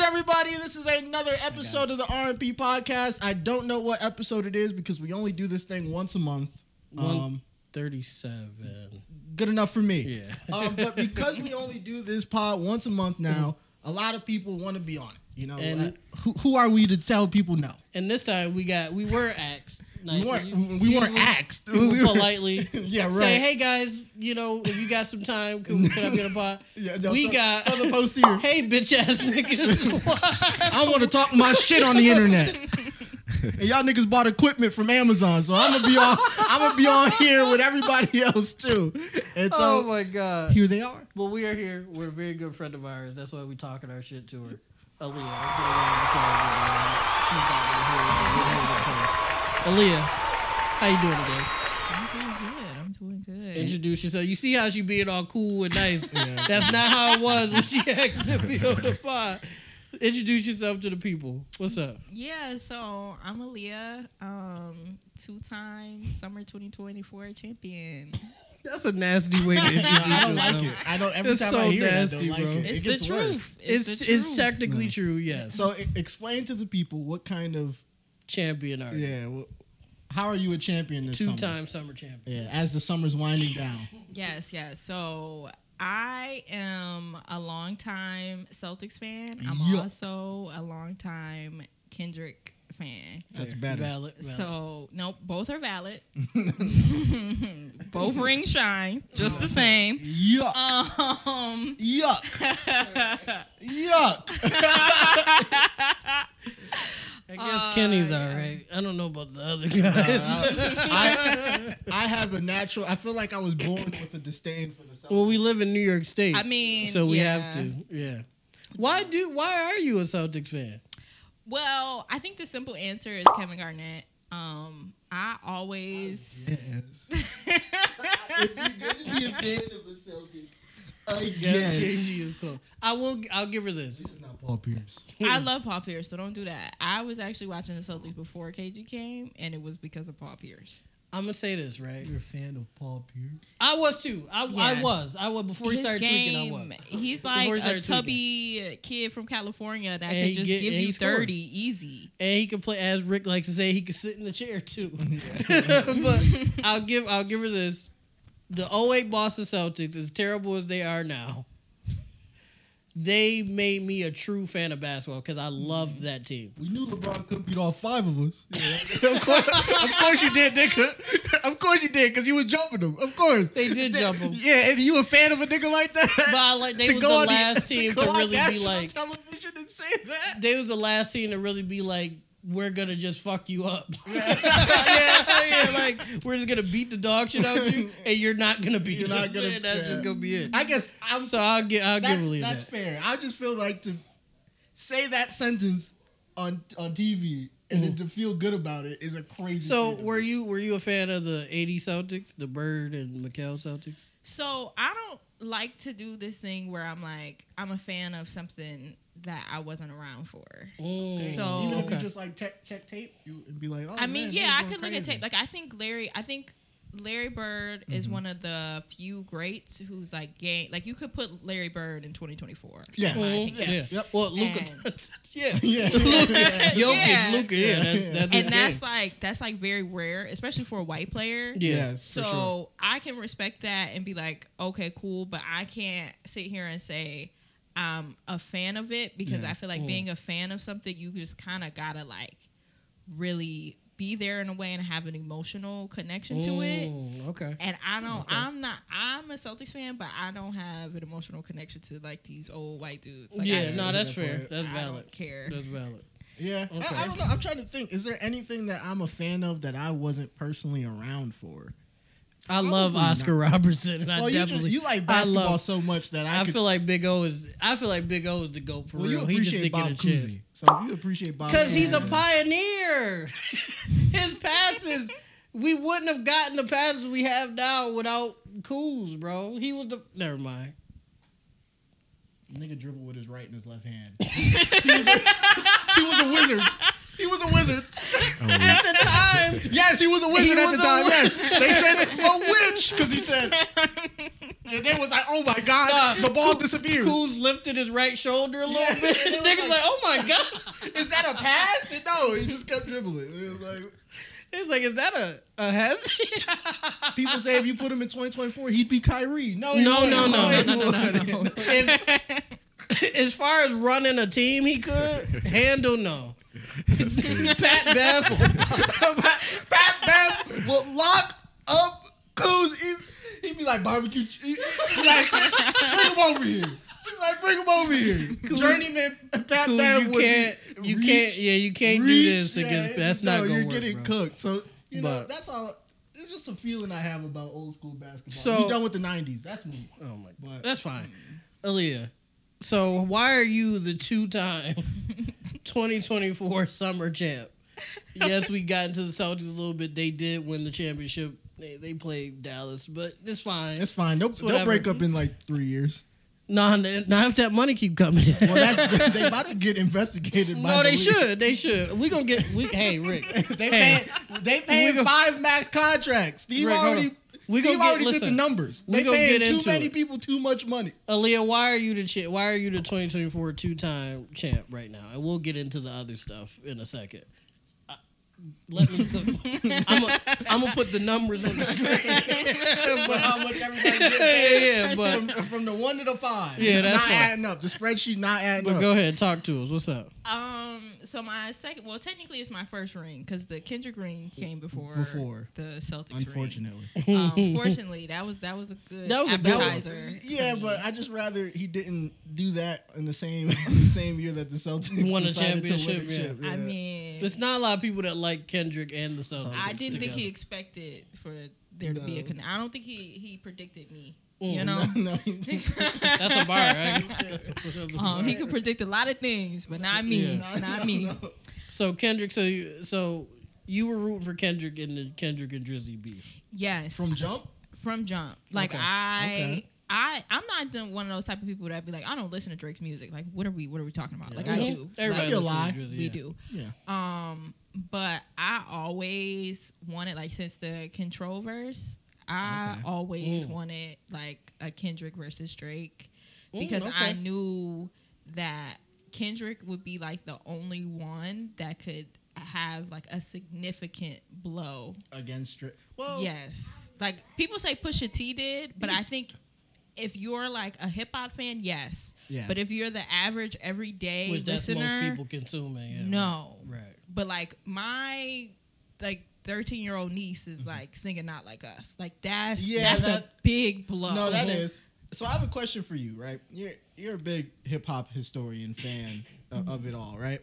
everybody? This is another episode of the R&P podcast. I don't know what episode it is because we only do this thing once a month. 137. Good enough for me. Yeah. But because we only do this pod once a month now, a lot of people want to be on it. You know, And who are we to tell people no? And this time we were asked. We weren't asked. We politely yeah, right. say, hey guys, you know, if you got some time, can I be on a pod? Yeah, we got the post here. Hey bitch ass niggas. I want to talk my shit on the internet. And y'all niggas bought equipment from Amazon, so I'm gonna be on here with everybody else too. And so, oh my god, here they are. Well, we are here. We're a very good friend of ours. That's why we talking our shit to her. Aaliyah. Aaliyah, how you doing today? I'm doing good. Introduce yourself. You see how she being all cool and nice. Yeah. That's not how it was when she asked to be on the pod. Introduce yourself to the people. What's up? Yeah, so I'm Alia, two-time Summer 2024 champion. That's a nasty way to introduce yourself. I don't like it. I don't. Every time I hear nasty, it, I don't like it. It's it gets the truth. Worse. It's technically true, yes. So explain to the people what kind of champion are you? Yeah. How are you a champion this summer? Two-time summer champion. Yeah. As the summer's winding down. Yes. So I am a longtime Celtics fan. I'm also a longtime Kendrick fan. That's better. Valid. So, nope, both are valid. Both rings shine, just the same. Yuck. Yuck. Yuck. I guess Kenny's all right. I don't know about the other guys. I have a natural. I feel like I was born with a disdain for the Celtics. Well, we live in New York State. I mean, so we have to. Yeah. Why are you a Celtics fan? Well, I think the simple answer is Kevin Garnett. I always. Yes. If you're gonna be a fan of a Celtic, yes, KG is close. I'll give her this. This is not Paul Pierce. I love Paul Pierce, so don't do that. I was actually watching the Celtics before KG came, and it was because of Paul Pierce. I'm gonna say this, right? You're a fan of Paul Pierce? I was too. I was before he started tweaking. I was. He's like a tubby kid from California that can just give you 30 easy. And he can play, as Rick likes to say, he can sit in the chair too. But I'll give her this. The 08 Boston Celtics, as terrible as they are now, they made me a true fan of basketball because I loved that team. We knew LeBron couldn't beat all 5 of us. Yeah. of course you did, nigga. Of course you did, because you was jumping them. Of course. They did jump them. Yeah, and you a fan of a nigga like that? But they was the last team to really be like... television and say that? They was the last team to really be like, we're going to just fuck you up. Yeah, like, we're just going to beat the dog shit out of you, and you're not going to beat it. That's just going to be it. I guess I'll give Aaliyah that's fair. I just feel like to say that sentence on TV and then to feel good about it is a crazy So thing. were you a fan of the 80 Celtics, the Bird and McHale Celtics? So I don't like to do this thing where I'm like, I'm a fan of something that I wasn't around for. So even if you just like check tape, you would be like, oh, I mean, man, yeah, I could look at tape. Like I think Larry Bird is one of the few greats who's like game. Like you could put Larry Bird in 2024. Yeah. Yeah. Yep. Well, Luka. Yeah. Jokic, Luka. Yeah. That's like very rare, especially for a white player. Yeah. So sure. I can respect that and be like, okay, cool, but I can't sit here and say I'm a fan of it because I feel like being a fan of something, you just kind of gotta like really be there in a way and have an emotional connection to it. Okay. And I'm a Celtics fan, but I don't have an emotional connection to like these old white dudes. Like, that's fair. That's valid. I don't care. That's valid. Yeah. Okay. I don't know. I'm trying to think. Is there anything that I'm a fan of that I wasn't personally around for? I love Oscar Robertson. And you like basketball so much that I feel like Big O is the GOAT for real. You appreciate he just Bob Cousy. So if you appreciate Bob, because he's a pioneer. His passes, we wouldn't have gotten the passes we have now without Kuz, bro. He was the. Never mind. Nigga dribble with his right and his left hand. He was a wizard. He was a wizard. At the time. Yes, he was a wizard at the time. Yes. They said a witch because he said. And they was like, oh my God, the ball disappeared. Kuz lifted his right shoulder a little bit. And niggas like, oh my God. Is that a pass? And no, he just kept dribbling. It's like, is that a hazard? People say if you put him in 2024, he'd be Kyrie. No. As far as running a team, he could handle no. Pat Bev will lock up Kuz. He'd be like barbecue. He'd be like, bring him over here. Bring him over here. Journeyman Pat Bev you can't do this against. That's not gonna work. You're getting cooked. So that's all. It's just a feeling I have about old school basketball. So we done with the '90s. That's me. Oh my God. That's fine, Aaliyah. So why are you the 2-time 2024 Summer Champ? Yes, we got into the Celtics a little bit. They did win the championship. They played Dallas, but it's fine. It's fine. They'll break up in like 3 years. Not if that money keep coming in. Well, they about to get investigated. No, they should. They should. We gonna get. Hey, Rick. they paying 5 max contracts. Steve Rick, already did the numbers. They paying too many people too much money. Aaliyah, why are you the 2024 2-time champ right now? And we'll get into the other stuff in a second. Let me. I'm gonna put the numbers on the screen. But how much everybody's getting paid? But from the 1 to the 5. Yeah, that's not adding up. The spreadsheet not adding up. But go ahead, talk to us. What's up? So my second, well, technically it's my first ring because the Kendrick ring came before the Celtics Unfortunately. ring. Unfortunately, that was a good appetizer. But I just rather he didn't do that in the same year that the Celtics won a championship. Yeah. I mean, there's not a lot of people that like Kendrick and the Celtics. I didn't think he expected for there to be a connection. I don't think he predicted me. You know, no. That's a bar, right? He could predict a lot of things, but not me. Not me. So Kendrick, so you were rooting for Kendrick in the Kendrick and Drizzy beef. Yes. From jump. Like okay. I'm not one of those type of people that be like, I don't listen to Drake's music. Like, what are we talking about? Like, I do. Everybody lie. Drizzy, we do. Yeah. But I always wanted, like, since the Control verse, I always wanted like a Kendrick versus Drake because I knew that Kendrick would be like the only one that could have like a significant blow against Drake. Well, yes, like people say Pusha T did, but I think if you're like a hip hop fan, yes. Yeah. But if you're the average everyday listener, that's most people consuming. Yeah. No. Right. But like my 13-year-old niece is like singing Not Like Us. Like that's a big blow. No, that is. So I have a question for you, right? You're a big hip hop historian fan of it all, right?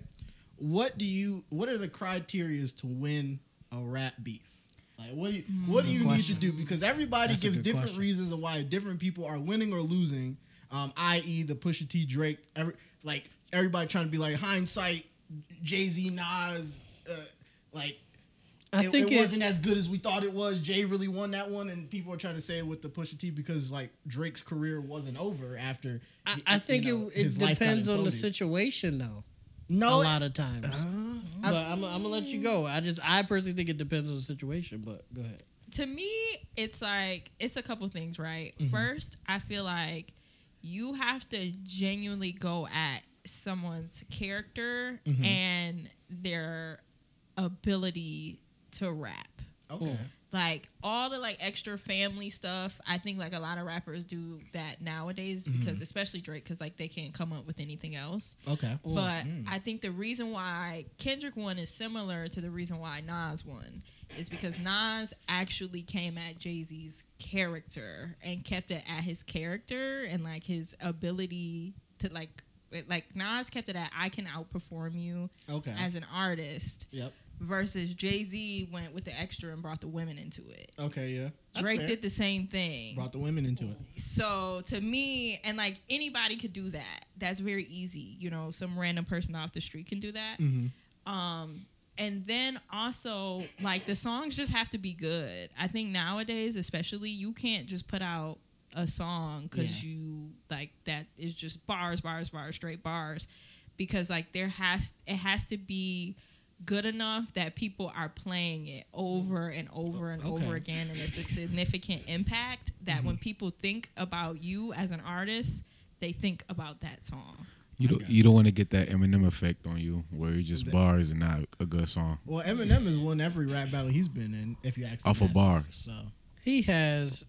What are the criteria to win a rap beef? Like what do you need to do? Because everybody gives different reasons of why different people are winning or losing. I.e. the Pusha T Drake. Everybody trying to be like hindsight, Jay-Z, Nas, I think it wasn't as good as we thought it was. Jay really won that one, and people are trying to say it with the Pusha T because like Drake's career wasn't over after. I think it depends on the situation, though. No, a lot of times. But I'm gonna let you go. I personally think it depends on the situation. But go ahead. To me, it's a couple things, right? Mm-hmm. First, I feel like you have to genuinely go at someone's character and their ability to rap. Okay. Like all the like extra family stuff, I think like a lot of rappers do that nowadays because especially Drake, because like they can't come up with anything else. Okay. But I think the reason why Kendrick won is similar to the reason why Nas won is because Nas actually came at Jay-Z's character and kept it at his character and like his ability to like Nas kept it at I can outperform you as an artist. Yep. Versus Jay-Z went with the extra and brought the women into it. Okay, yeah. Drake did the same thing. Brought the women into it. So to me, and like anybody could do that. That's very easy. You know, some random person off the street can do that. Mm-hmm. And then also, like the songs just have to be good. I think nowadays, especially, you can't just put out a song because you like that is just bars, straight bars. Because like it has to be good enough that people are playing it over and over and over again, and it's a significant impact that when people think about you as an artist, they think about that song. You don't want to get that Eminem effect on you, where it's just bars and not a good song. Well, Eminem has won every rap battle he's been in. If you ask off of bars, so he has.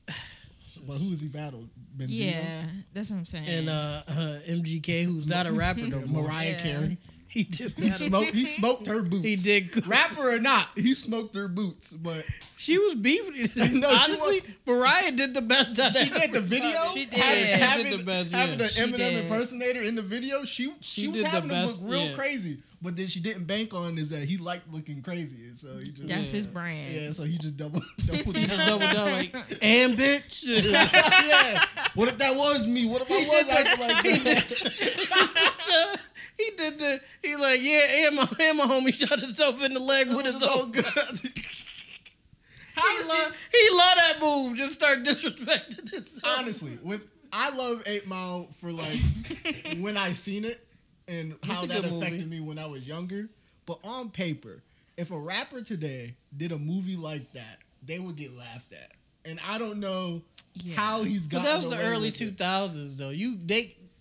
But who has he battled? Benzino? Yeah, that's what I'm saying. And MGK, who's not a rapper though, Mariah Carey. He did. He smoked her boots. He did. Rapper or not, he smoked her boots. But she was beefing. No, honestly, Mariah did the best. She did the video. She did. Having the best. Having an She Eminem did. impersonator in the video, she was having him look real crazy. But then she didn't bank on is that he liked looking crazy, and so he just That's his brand. Yeah, so he just doubled He just doubled down like, and bitch. Yeah. What if that was me? What if I was acting like that? He like, yeah, and my homie shot himself in the leg with his own gun. He love that move. Just start disrespecting himself. Honestly, I love 8 Mile for like when I seen it and how that affected me when I was younger. But on paper, if a rapper today did a movie like that, they would get laughed at. And I don't know how he's got. But that was the early 2000s, though.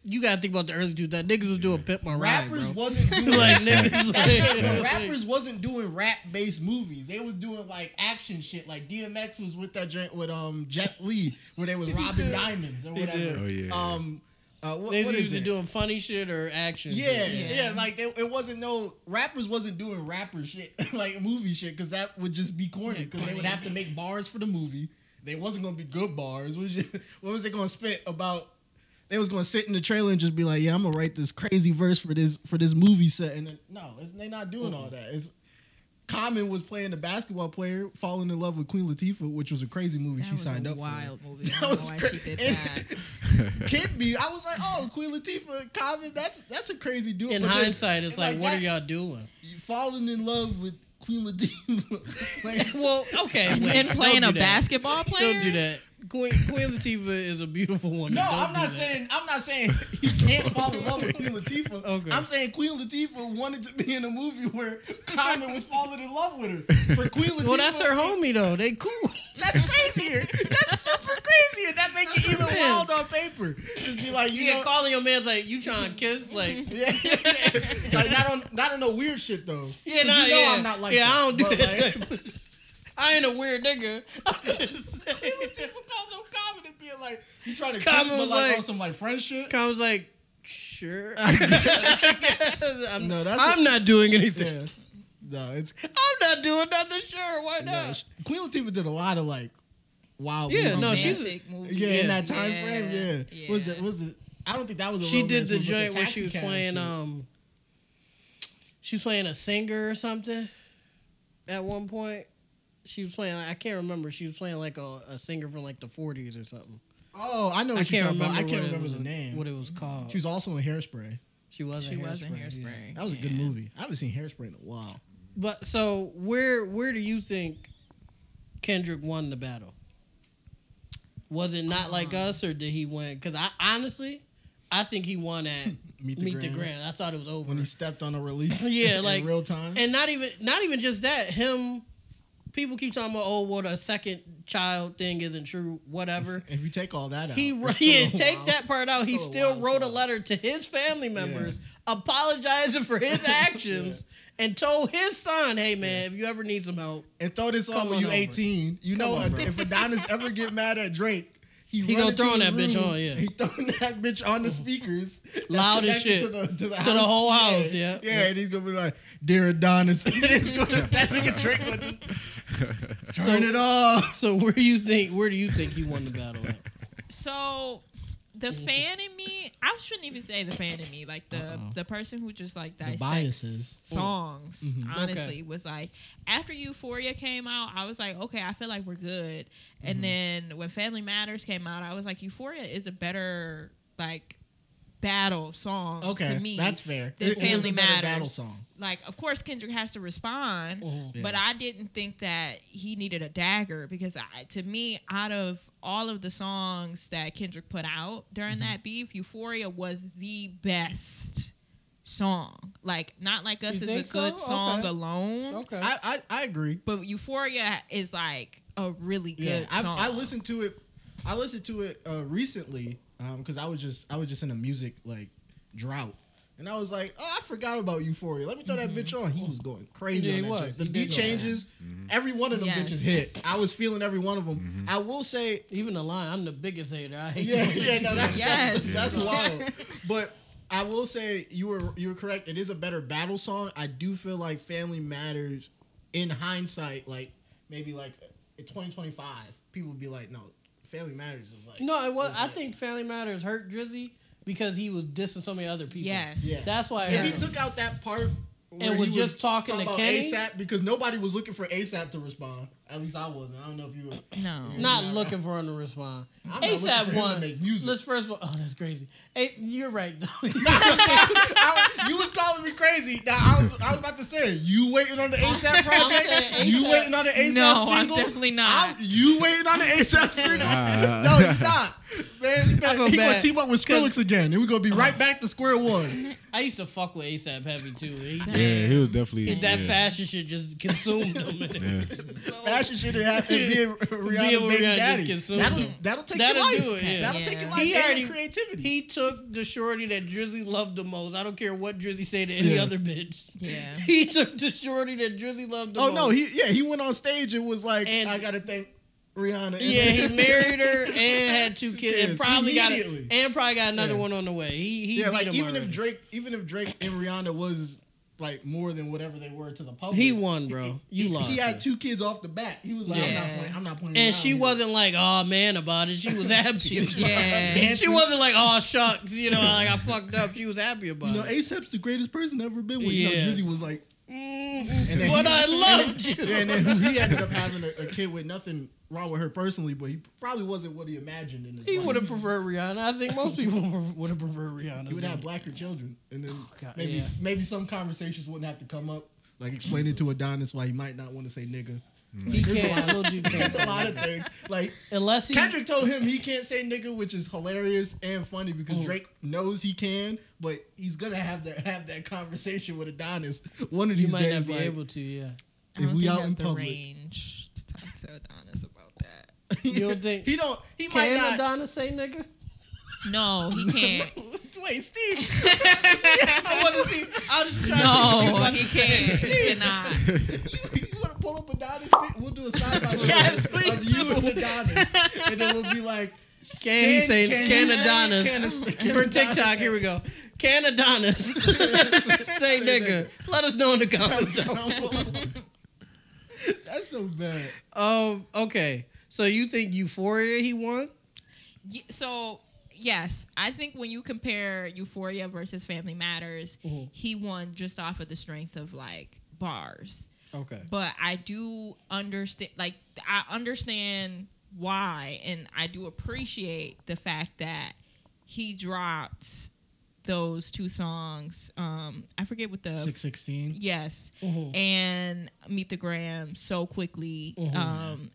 You gotta think about the early 2000s. Niggas was doing Pimp My Ride, Rappers bro. wasn't doing like niggas. rappers wasn't doing rap based movies. They was doing like action shit. Like DMX was with that joint with Jet Li, where they was robbing diamonds or whatever. Oh yeah. What They was is either it? doing funny shit or action. Yeah, shit. yeah. Like it wasn't rappers wasn't doing rapper shit like movie shit because that would just be corny because they would have to make bars for the movie. They wasn't gonna be good bars. What was they gonna spit about? They was gonna sit in the trailer and just be like, "Yeah, I'm gonna write this crazy verse for this movie set." And then, they're not doing all that. It's Common was playing the basketball player, falling in love with Queen Latifah, which was a crazy movie she signed up for. That was a wild movie. I don't know why she did that. Kid Me, I was like, "Oh, Queen Latifah, Common, that's a crazy dude." In hindsight, it's like, what are y'all doing? You falling in love with Queen Latifah. Well, okay. And playing a basketball player? Don't do that. Queen Latifah is a beautiful woman. No, I'm not saying he can't fall in love with Queen Latifah. Okay. I'm saying Queen Latifah wanted to be in a movie where Common was falling in love with her. For Queen Latifah, Well, that's her homie though. They cool. That's crazier. That's super crazy, and that make it even wild on paper. Just be like, you know, calling your man like you trying to kiss, like yeah. Like not on no weird shit though. yeah, I'm not like that. I don't do But, that. like, I ain't a weird nigga. Queen Latifah comes on Common and being like, you trying to kiss, Common but was like like- on some like friend shit. Common's like, sure. I'm No, not doing anything. Yeah. No, it's I'm not doing nothing. Sure, why not? Queen Latifah did a lot of like wild. Yeah, movies. no, she's Romantic movie. Yeah, in that time frame, yeah. Yeah. Was it? I don't think that was. A She did romance the movie, but joint where she was Taxi Cab playing shit. she was playing a singer or something. At one point, she was playing. I can't remember. She was playing like a singer from like the 40s or something. Oh, I know. I What you're can't talking remember. about. I can't what it remember was- the name. What it was called. She was also in Hairspray. She was in Hairspray. Yeah. That was a good movie. I haven't seen Hairspray in a while. But so where do you think Kendrick won the battle? Was it Not Like Us, or did he win? Because I think he won at Meet the Grand. I thought it was over When he stepped on a release. Yeah, in like real time. and not even just that. People keep talking about, oh, well, the second child thing isn't true. Whatever. If you take all that out, Take that part out. He still a still wild wrote a song. letter to his family members apologizing for his actions and told his son, "Hey, man, if you ever need some help, And throw this on Come when on you over. 18. You know, on, bro. if Adonis ever get mad at Drake, He run gonna into throw the that bitch room, on, yeah. He throwing that bitch on the speakers, that's Loud as connected shit. to the To the whole house, yeah. Yeah, and he's gonna be like, "Dear Adonis," and it's gonna that nigga Drake gonna just turn it off. So where do you think he won the battle at? So the fan in me, I shouldn't even say the fan in me, like the person who just like dissects biases. songs, honestly, Okay. was like, after Euphoria came out, I was like, okay, I feel like we're good. And then when Family Matters came out, I was like, Euphoria is a better like battle song Okay, to me. that's fair. Than It was Family a better Matters. battle song. Like, of course, Kendrick has to respond, but Yeah. I didn't think that he needed a dagger because, to me, out of all of the songs that Kendrick put out during that beef, Euphoria was the best song. Like Not Like Us You is a think good so? song Okay. alone. Okay. I agree. But Euphoria is like a really good song. I listened to it. I listened to it recently because I was just in a music like drought, and I was like, oh, I forgot about Euphoria. Let me throw that bitch on. He was going crazy. Yeah, on he that was. joint. The He beat did go changes. Every one of them Yes. bitches hit. I was feeling every one of them. I will say, Even the line, I'm the biggest hater. I hate no, Yes. that's wild. But I will say you were correct. It is a better battle song. I do feel like Family Matters, in hindsight, like maybe like in 2025, people would be like, no, Family Matters is like No, it was. is I like- think Family Matters hurt Drizzy because he was dissing so many other people. Yes. Yeah. That's why. It If he hurt. took out that part where And was he just talking to about Kenny? ASAP, because nobody was looking for ASAP to respond. At least I wasn't. I don't know if you were. No. Not looking for him to respond. I'm not looking for ASAP him to won. make music. Let's first of all. Oh, that's crazy. Hey, you're right though. You was calling me crazy. Now I was about to say, you waiting on the ASAP project? saying You ASAP. waiting on the ASAP No, I'm single? definitely not. You waiting on the ASAP single? Nah. No, you're not. Man, I feel he gonna bad. team up with Skrillex again, and we're gonna be right back to square one. I used to fuck with ASAP Heavy too. He just, Yeah, he was definitely that yeah. fashion shit just consumed him. Yeah. Fashion shit and being Rihanna's with baby Rihanna just daddy. consumed That'll him. take That'll your life. do it, yeah. That'll Yeah. take your life. He and already- your creativity. He took the shorty that Drizzy loved the most. I don't care what Drizzy say to any Yeah. other bitch. Yeah. He took the shorty that Drizzy loved the most. Oh no, he went on stage and was like, And- I gotta thank Rihanna. Yeah, he married her and had 2 kids, and Kids, probably got immediately. another Yeah. one on the way. He Yeah, beat like him even already. if Drake and Rihanna was like more than whatever they were to the public, He won, bro. You lost. He had it. 2 kids off the bat. He was like, Yeah. I'm not playing. And around she here. wasn't like, oh man about it. She was happy. Yeah. She wasn't like, oh shucks, like I fucked up. She was happy about You know, it. ASAP's the greatest person ever been with. You know, Yeah. Drizzy was like, and then But I loved you. Yeah, and then he ended up having a kid with nothing wrong with her personally, but he probably wasn't what he imagined in his He life. would have preferred Rihanna. I think most people would have preferred Rihanna. He would have blacker children, and then God, maybe yeah. maybe some conversations wouldn't have to come up, like explaining to Adonis why he might not want to say nigga. He can't. Little dude can't. There's say a lot of that. things. Like Unless he. Kendrick told him he can't say nigga, which is hilarious and funny because Drake knows he can, but he's gonna have that conversation with Adonis one of You these might days. not be like, able to. Yeah. I if don't we think out has in the public. range to talk to Adonis about that. You don't think? he don't. He might Can not. Adonis say nigga? No, he can't. Wait, Steve. I want to see. I was just trying to see No, what he you can't. He cannot. You want to pull up Adonis? We'll do a side by side Yes, please of you do. and Adonis, and then we'll be like, Can he say can he- Adonis can for Adonis TikTok? say- Here we go. Can Adonis say nigga? Let us know in the comments. That's so bad. Okay. So you think Euphoria he won? So yes, I think when you compare Euphoria versus Family Matters, he won just off of the strength of like bars. Okay. But I do understand, like I understand why, and I do appreciate the fact that he dropped those 2 songs. I forget what the 616. yes, and Meet the Gram so quickly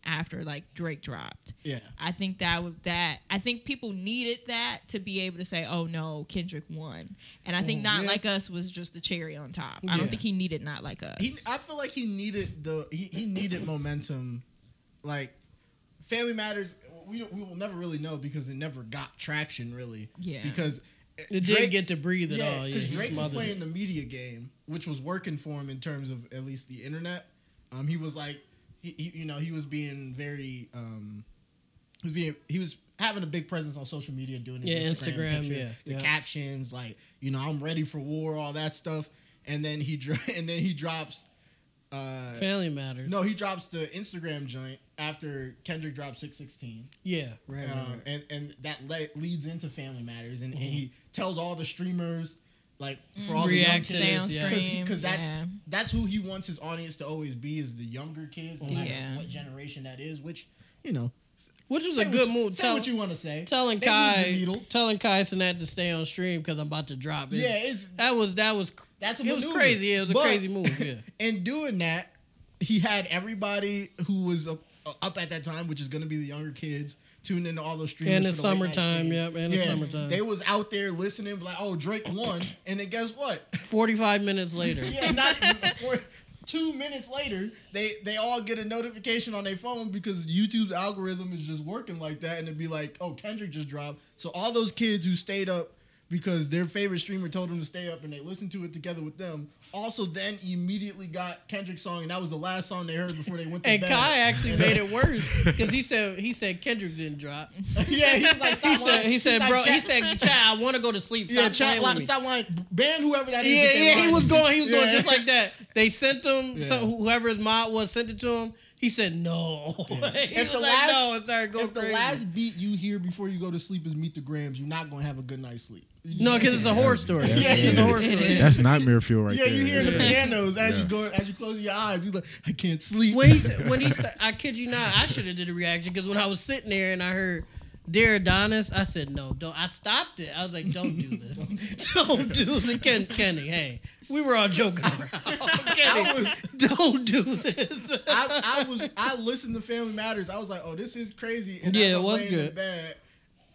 after like Drake dropped. Yeah. I think I think people needed that to be able to say, oh no, Kendrick won. And I think Not yeah. Like Us was just the cherry on top. I Yeah. don't think he needed Not Like Us. I feel like he needed he needed momentum. Like Family Matters, we will never really know because it never got traction really. Yeah. Because It didn't get to breathe at all. Yeah, because he Drake was smothered playing it. the media game, which was working for him in terms of at least the internet. He was like, he was being very, he was having a big presence on social media, doing his Instagram picture, the captions, like, I'm ready for war, all that stuff, and then he drops. Family Matters. No, he drops the Instagram joint after Kendrick dropped 616. Yeah. Right. And that leads into Family Matters, and he tells all the streamers, like, for all React the to young this, kids, yeah. because that's who he wants his audience to always be, is the younger kids, no matter Yeah. what generation that is, which Which was say a good what- move. Say what you want to say. Telling They moved Kai Cenat to stay on stream because I'm about to drop it. Yeah, that's a it was maneuver. crazy. Yeah, it was a But crazy move. Yeah. in doing that, he had everybody who was up at that time, which is going to be the younger kids, tuned into all those streamers. And the for the late night summertime, game. yep, and the summertime. They was out there listening, like, oh, Drake won. And then guess what? 45 minutes later. Yeah, not even 2 minutes later, they all get a notification on their phone because YouTube's algorithm is just working like that, and it'd be like, oh, Kendrick just dropped. So all those kids who stayed up because their favorite streamer told them to stay up and they listened to it together with them, also then immediately got Kendrick's song, and that was the last song they heard before they went to And bed. Kai actually made it worse because he said Kendrick didn't drop. Yeah, he was like, stop lying. He said, He's bro, like, he said, Chad, I want to go to sleep. yeah, Stop chat, playing with me. stop lying. Ban whoever that is. Yeah, if they yeah, he lying. was going Yeah. just like that. They sent him, Yeah. whoever his mod was sent it to him. He said no. Yeah. He If was the like, last- no, it started going If the crazy. last beat you hear before you go to sleep is Meet the Grams, you're not going to have a good night's sleep. No, because it's a horror story. Yeah. It's a horror story. That's nightmare fuel right Yeah, there. you hear the Yeah. pianos as Yeah. you close your eyes. You're like, I can't sleep. When he I kid you not, I should have did a reaction because when I was sitting there and I heard Dear Adonis, I said no, don't. I stopped it. I was like, don't do this, don't do this, Kenny. Hey, we were all joking around. Kenny, don't do this. I listened to Family Matters. I was like, oh, this is crazy. And Yeah, as it I'm was laying in good. bed,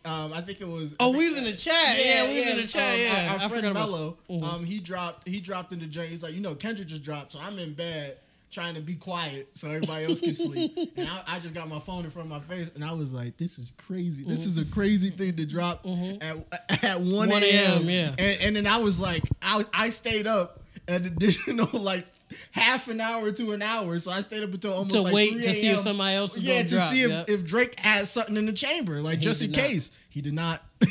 I think it was. Oh, we was in the chat. Yeah, we was in the chat. Yeah, Our I friend forgot Mello, about- he dropped in the joint. He's like, Kendrick just dropped, so I'm in bed trying to be quiet so everybody else can sleep. And I just got my phone in front of my face, and I was like, this is crazy. This is a crazy thing to drop at 1 a.m. Yeah. And then I was like, I stayed up an additional like half an hour to an hour, so I stayed up until almost To like wait 3 to see if a.m. somebody else was Yeah, gonna to drop. see Yep. if Drake had something in the chamber, like He just in did not. case. He did not. Yeah.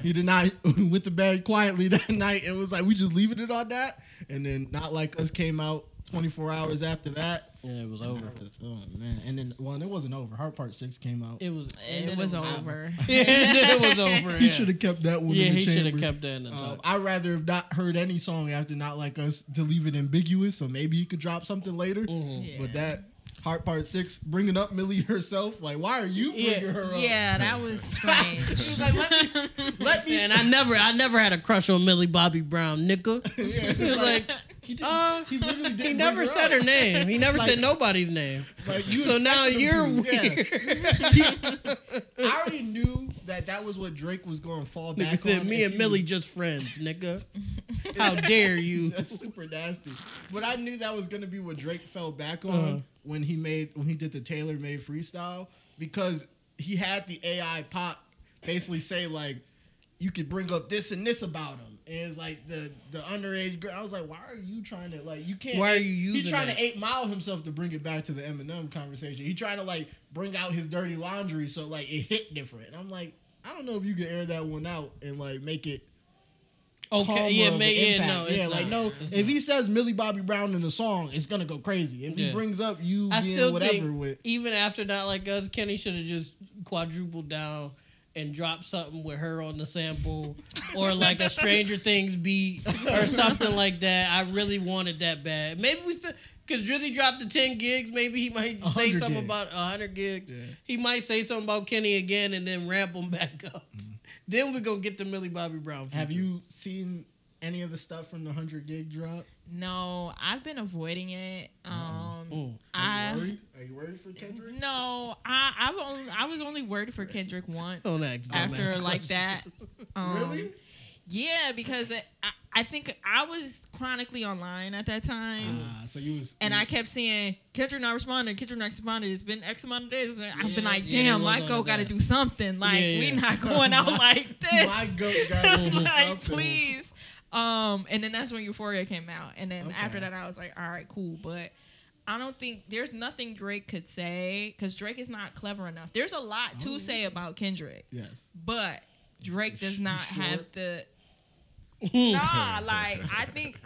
He did not. Went to bed quietly that night. It was like we just leaving it on that, and then Not Like Us came out 24 hours after that. Yeah, it was over. Oh man! And then it wasn't over. Heart Part 6 came out. It was. It was over. Yeah, and then it was over. He yeah. should have kept that one. Yeah, in the he should chamber. have kept that in the top. I'd rather have not heard any song after Not Like Us to leave it ambiguous, so maybe he could drop something later. Mm-hmm. But that Heart Part 6, bringing up Millie herself, like, why are you bringing her up? Yeah, that was strange. She was like, let me. And I never had a crush on Millie Bobby Brown, nigga. Yeah, He was like, he literally didn't he never bring said her her name. He never Like- said nobody's name. Like, you So now expected him you're to. weird. I already knew that was what Drake was going to fall back Nigga said, on. me if and he Millie was- just friends, nigga. How dare you? That's super nasty. But I knew that was going to be what Drake fell back on when he did the tailor-made freestyle, because he had the AI pop basically say, like, you could bring up this and this about him. And it's like the underage girl. I was like, why are you trying to, like, you can't. Why are you using He's trying that? to 8 Mile himself to bring it back to the Eminem conversation. He's trying to, like, bring out his dirty laundry so, like, it hit different. And I'm like, I don't know if you can air that one out and, like, make it Okay, yeah, calmer of an impact. no, it's yeah, not. like no. It's If he says Millie Bobby Brown in the song, it's gonna go crazy. If he Yeah. brings up you I being still whatever think with, even after Not Like Us, Kenny should have just quadrupled down and dropped something with her on the sample, or like a Stranger Things beat or something like that. I really wanted that bad. Maybe we still. Because Drizzy dropped the 10 gigs, maybe he might say 100 something gigs. about 100 gigs. Yeah. He might say something about Kenny again and then ramp him back up. Then we go get the Millie Bobby Brown feature. have you seen any of the stuff from the 100 gig drop? No, I've been avoiding it. Are you worried for Kendrick? No, I was only worried for Kendrick once Don't ask dumbass after like questions. that. Really? Yeah, because I think I was chronically online at that time. So you was And I kept saying, Kendrick not responding, Kendrick not responding. It's been X amount of days. And I've been like, yeah, damn, it was my on goat his got to ass. do something. Like, Yeah, we yeah. not going out like this. my goat got to do Like, something. please. And then that's when Euphoria came out. And then Okay. after that, I was like, all right, cool. But I don't think there's nothing Drake could say because Drake is not clever enough. There's a lot to say about Kendrick, Yes. but Drake does not Short. have the. Nah, like I think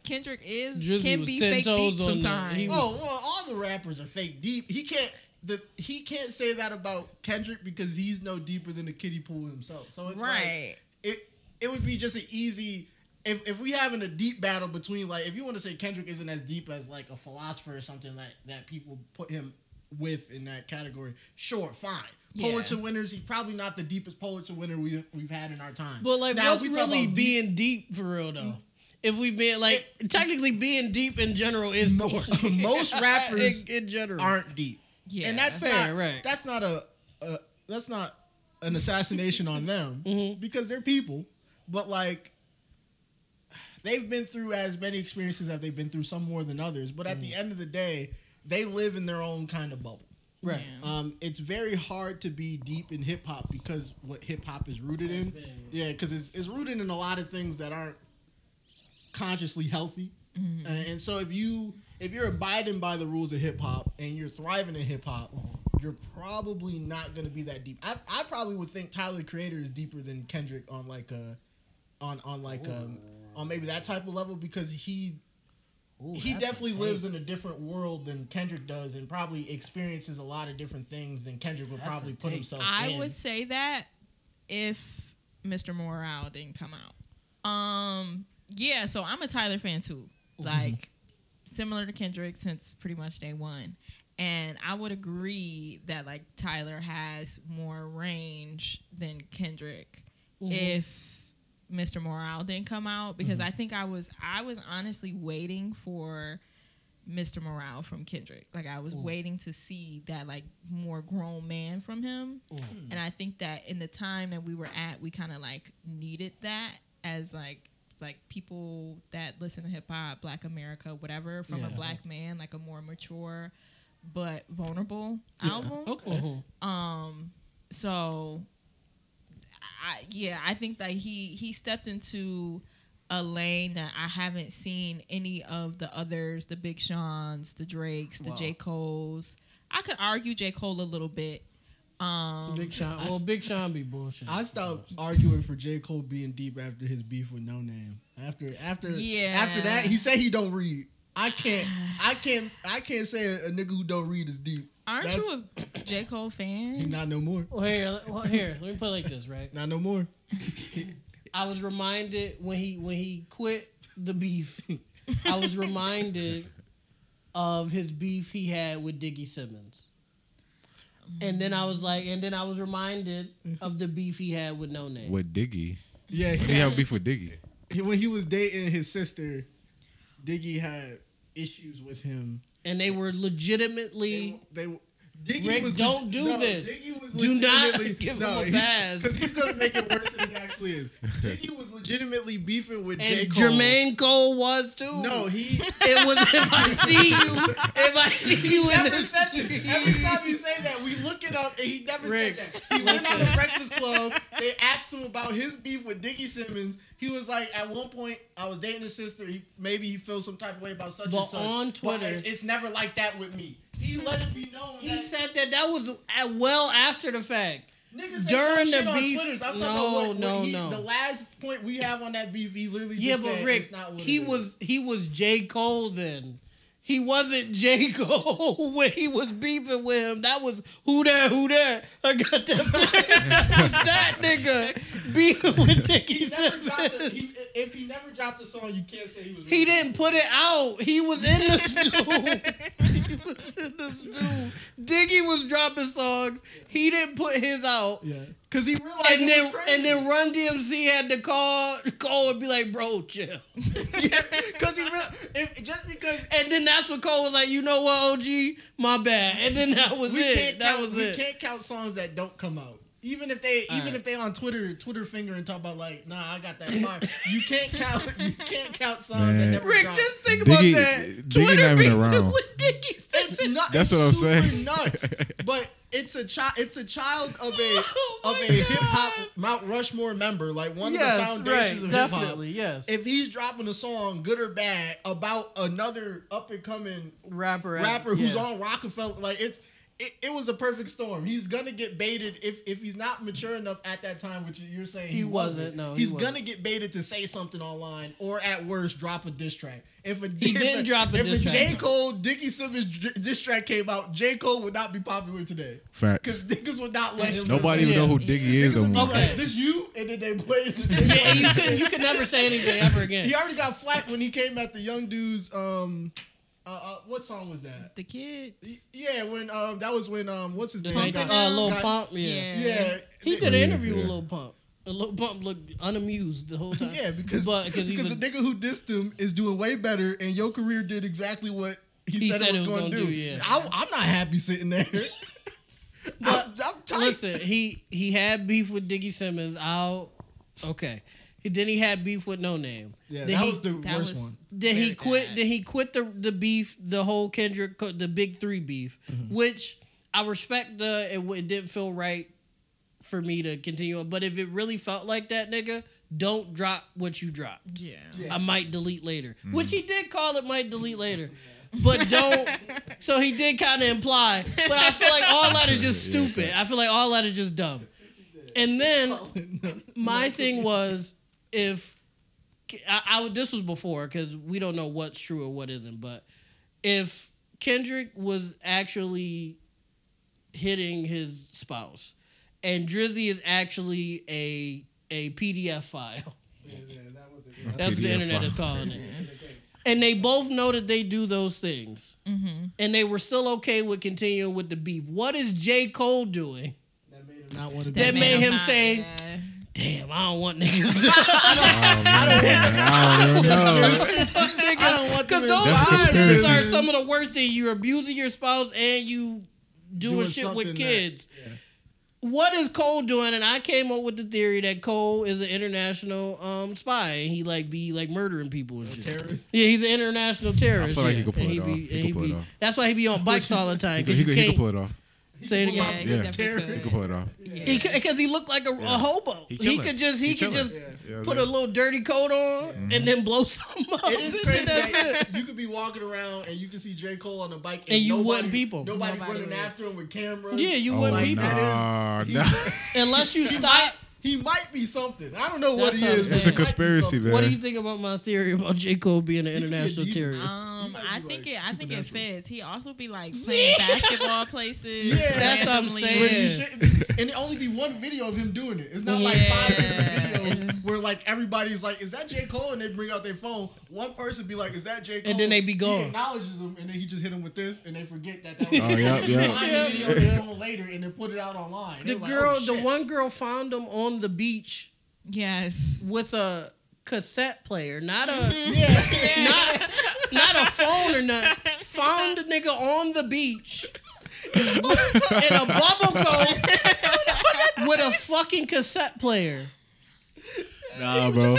Kendrick Drizzy can was be 10 fake toes deep on that. sometimes. He was- Oh well, all the rappers are fake deep. He can't say that about Kendrick because he's no deeper than the kiddie pool himself. So it's Right. like it would be just an easy. If we having a deep battle between, like, if you want to say Kendrick isn't as deep as like a philosopher or something that people put him with in that category, sure, fine. Yeah. Pulitzer winners, he's probably not the deepest Pulitzer winner we've had in our time. But like, Now, what's if we talk really about being deep for real though? If we being like, technically being deep in general is most rappers in general aren't deep. Yeah. And that's Fair, not right. that's not an assassination on them because they're people, but like they've been through as many experiences as they've been through, some more than others. But at the end of the day, they live in their own kind of bubble. Right. It's very hard to be deep in hip hop because what hip hop is rooted in. Yeah, because it's rooted in a lot of things that aren't consciously healthy. And so if you're abiding by the rules of hip hop and you're thriving in hip hop, you're probably not going to be that deep. I probably would think Tyler the Creator is deeper than Kendrick on like on maybe that type of level because he definitely lives in a different world than Kendrick does and probably experiences a lot of different things than Kendrick would probably put himself in. I would say that if Mr. Morale didn't come out. Yeah, so I'm a Tyler fan too. Like, similar to Kendrick since pretty much day one. And I would agree that, like, Tyler has more range than Kendrick if Mr. Morale didn't come out. Because I think I was honestly waiting for Mr. Morale from Kendrick. Like, I was waiting to see that, like, more grown man from him. And I think that in the time that we were at, we kind of, like, needed that as, like people that listen to hip hop, Black America, whatever, from a black man, like a more mature but vulnerable album. Okay. So I think that he stepped into a lane that I haven't seen any of the others, the Big Sean's, the Drake's, the J. Cole's. I could argue J. Cole a little bit. Big Sean. Well, Big Sean be bullshit. I stopped arguing for J. Cole being deep after his beef with No Name. After that, he said he don't read. I can't say a nigga who don't read is deep. Aren't you a J. Cole fan? He not no more. Well, here, let me put it like this, right? Not no more. I was reminded when he quit the beef. I was reminded of his beef he had with Diggy Simmons. And then I was reminded of the beef he had with No Name. With Diggy? Yeah, he had beef with Diggy. When he was dating his sister, Diggy had issues with him. And they were legitimately... Diggy Rick, don't do this. Do not give him a pass. Because he's going to make it worse than it actually is. Diggy was legitimately beefing with J. And Cole. Jermaine Cole was too. No, it was if I see you in the street. Every time you say that, we look it up, and he never said that. He went on the Breakfast Club. They asked him about his beef with Diggy Simmons. He was like, at one point, I was dating his sister. Maybe he feels some type of way about such and such. On Twitter, but it's never like that with me. He let it be known. He said that was well after the fact. Niggas during the beef. On Twitter. I'm talking about the last point we have on that beef, he literally just said Rick, it's not what he was J. Cole then. He wasn't J. Cole when he was beefing with him. That was who that? I got that nigga beefing with Dickie. If he never dropped the song, you can't say he was. He didn't put it out. He was in the stew. Diggy was dropping songs. He didn't put his out. Yeah. Because he realized and then Run DMC had to call and be like, bro, chill. Yeah, because and then that's what Cole was like, you know what, OG, my bad. And then that was it. We can't count songs that don't come out. Even if they on Twitter finger and talk about like, nah, I got that fire. You can't count songs that never Rick, drop. just think about that. Twitter beefing with Diggy. It's not. That's what I'm saying. Nuts. But it's a child of a hip hop Mount Rushmore member, like one of the foundations of hip hop. Definitely, yes. If he's dropping a song, good or bad, about another up and coming rapper who's on Rockefeller, like it was a perfect storm. He's gonna get baited if he's not mature enough at that time, which you're saying he wasn't. No, he's gonna get baited to say something online, or at worst, drop a diss track. If a J. Cole, Diggy Simmons diss track came out, J. Cole would not be popular today. Facts. Because niggas would not let him. Nobody even know who Diggy is. Okay, this you, and then they played. You could never say anything ever again. He already got flack when he came at the young dudes. What song was that? The Kid. Yeah, when that was when what's his name? Lil Pump. Yeah. He did an interview with Lil Pump. And Lil Pump looked unamused the whole time. Yeah, because the nigga who dissed him is doing way better, and your career did exactly what he said it was going to do. Yeah. I'm not happy sitting there. But I'm tight. listen, he had beef with Diggy Simmons. Okay. Then he had beef with No Name. Yeah, then that was the worst one. Then he quit. bad. Then he quit the beef, the whole Kendrick, the big three beef, which I respect. It didn't feel right for me to continue on. But if it really felt like that, nigga, don't drop what you dropped. Yeah. I might delete later, which he did call it might delete later. But don't. So he did kind of imply. But I feel like all that is just stupid. I feel like all that is just dumb. And then my thing was, if this was before, because we don't know what's true or what isn't, but if Kendrick was actually hitting his spouse and Drizzy is actually a PDF file, that's what the internet is calling it, and they both know that they do those things, and they were still okay with continuing with the beef, what is J. Cole doing? Not want to That made him not- say, yeah. damn, I don't want niggas. I don't know. I don't want Because them those That's involved. conspiracy. are some of the worst things. You're abusing your spouse and you doing shit with something kids. that- yeah. What is Cole doing? And I came up with the theory that Cole is an international spy. And he be murdering people and shit. Terrorist? Yeah, he's an international terrorist. I feel like yeah. he could pull And it off. be- He and could pull it be- off. That's why he be on bikes all the time. He Because you could pull can't it off. say it Yeah, again. he Yeah. definitely He could. could pull it off. Yeah. Because he looked like a hobo. He He chilling. could just He chilling. Yeah. put a little dirty coat on and then blow something up. It is crazy That's that it. you could be walking around and you can see J. Cole on a bike And you nobody, wouldn't people. Nobody Nobody running would. after him with cameras. Yeah, you Oh, wouldn't like people. that. nah, nah. Unless you stop. He might be something. I don't know what That's he what I'm is. saying. It's a He might be conspiracy, something. man. What do you think about my theory about J. Cole being an could be a international demon. terrorist? might I be think like I think it supernatural. fits. He also be like playing basketball places. Yeah, that's what I'm randomly. saying. When you shouldn't- and it only be one video of him doing it. It's not like 5 different Yeah. videos where like everybody's like, "Is that J. Cole?" And they bring out their phone. One person be like, "Is that J. Cole?" And then they be He gone. acknowledges them, and then he just hit him with this, and they forget that. That was Oh, yep, They yep. find Yep, the video on their yep. phone later, and then put it out online. The They're like, girl, "Oh, the shit." one girl found him on the beach Yes. with a cassette player, not a Yeah. not a phone or nothing. Found the nigga on the beach in a bubble coat with a fucking cassette player. Nah, bro.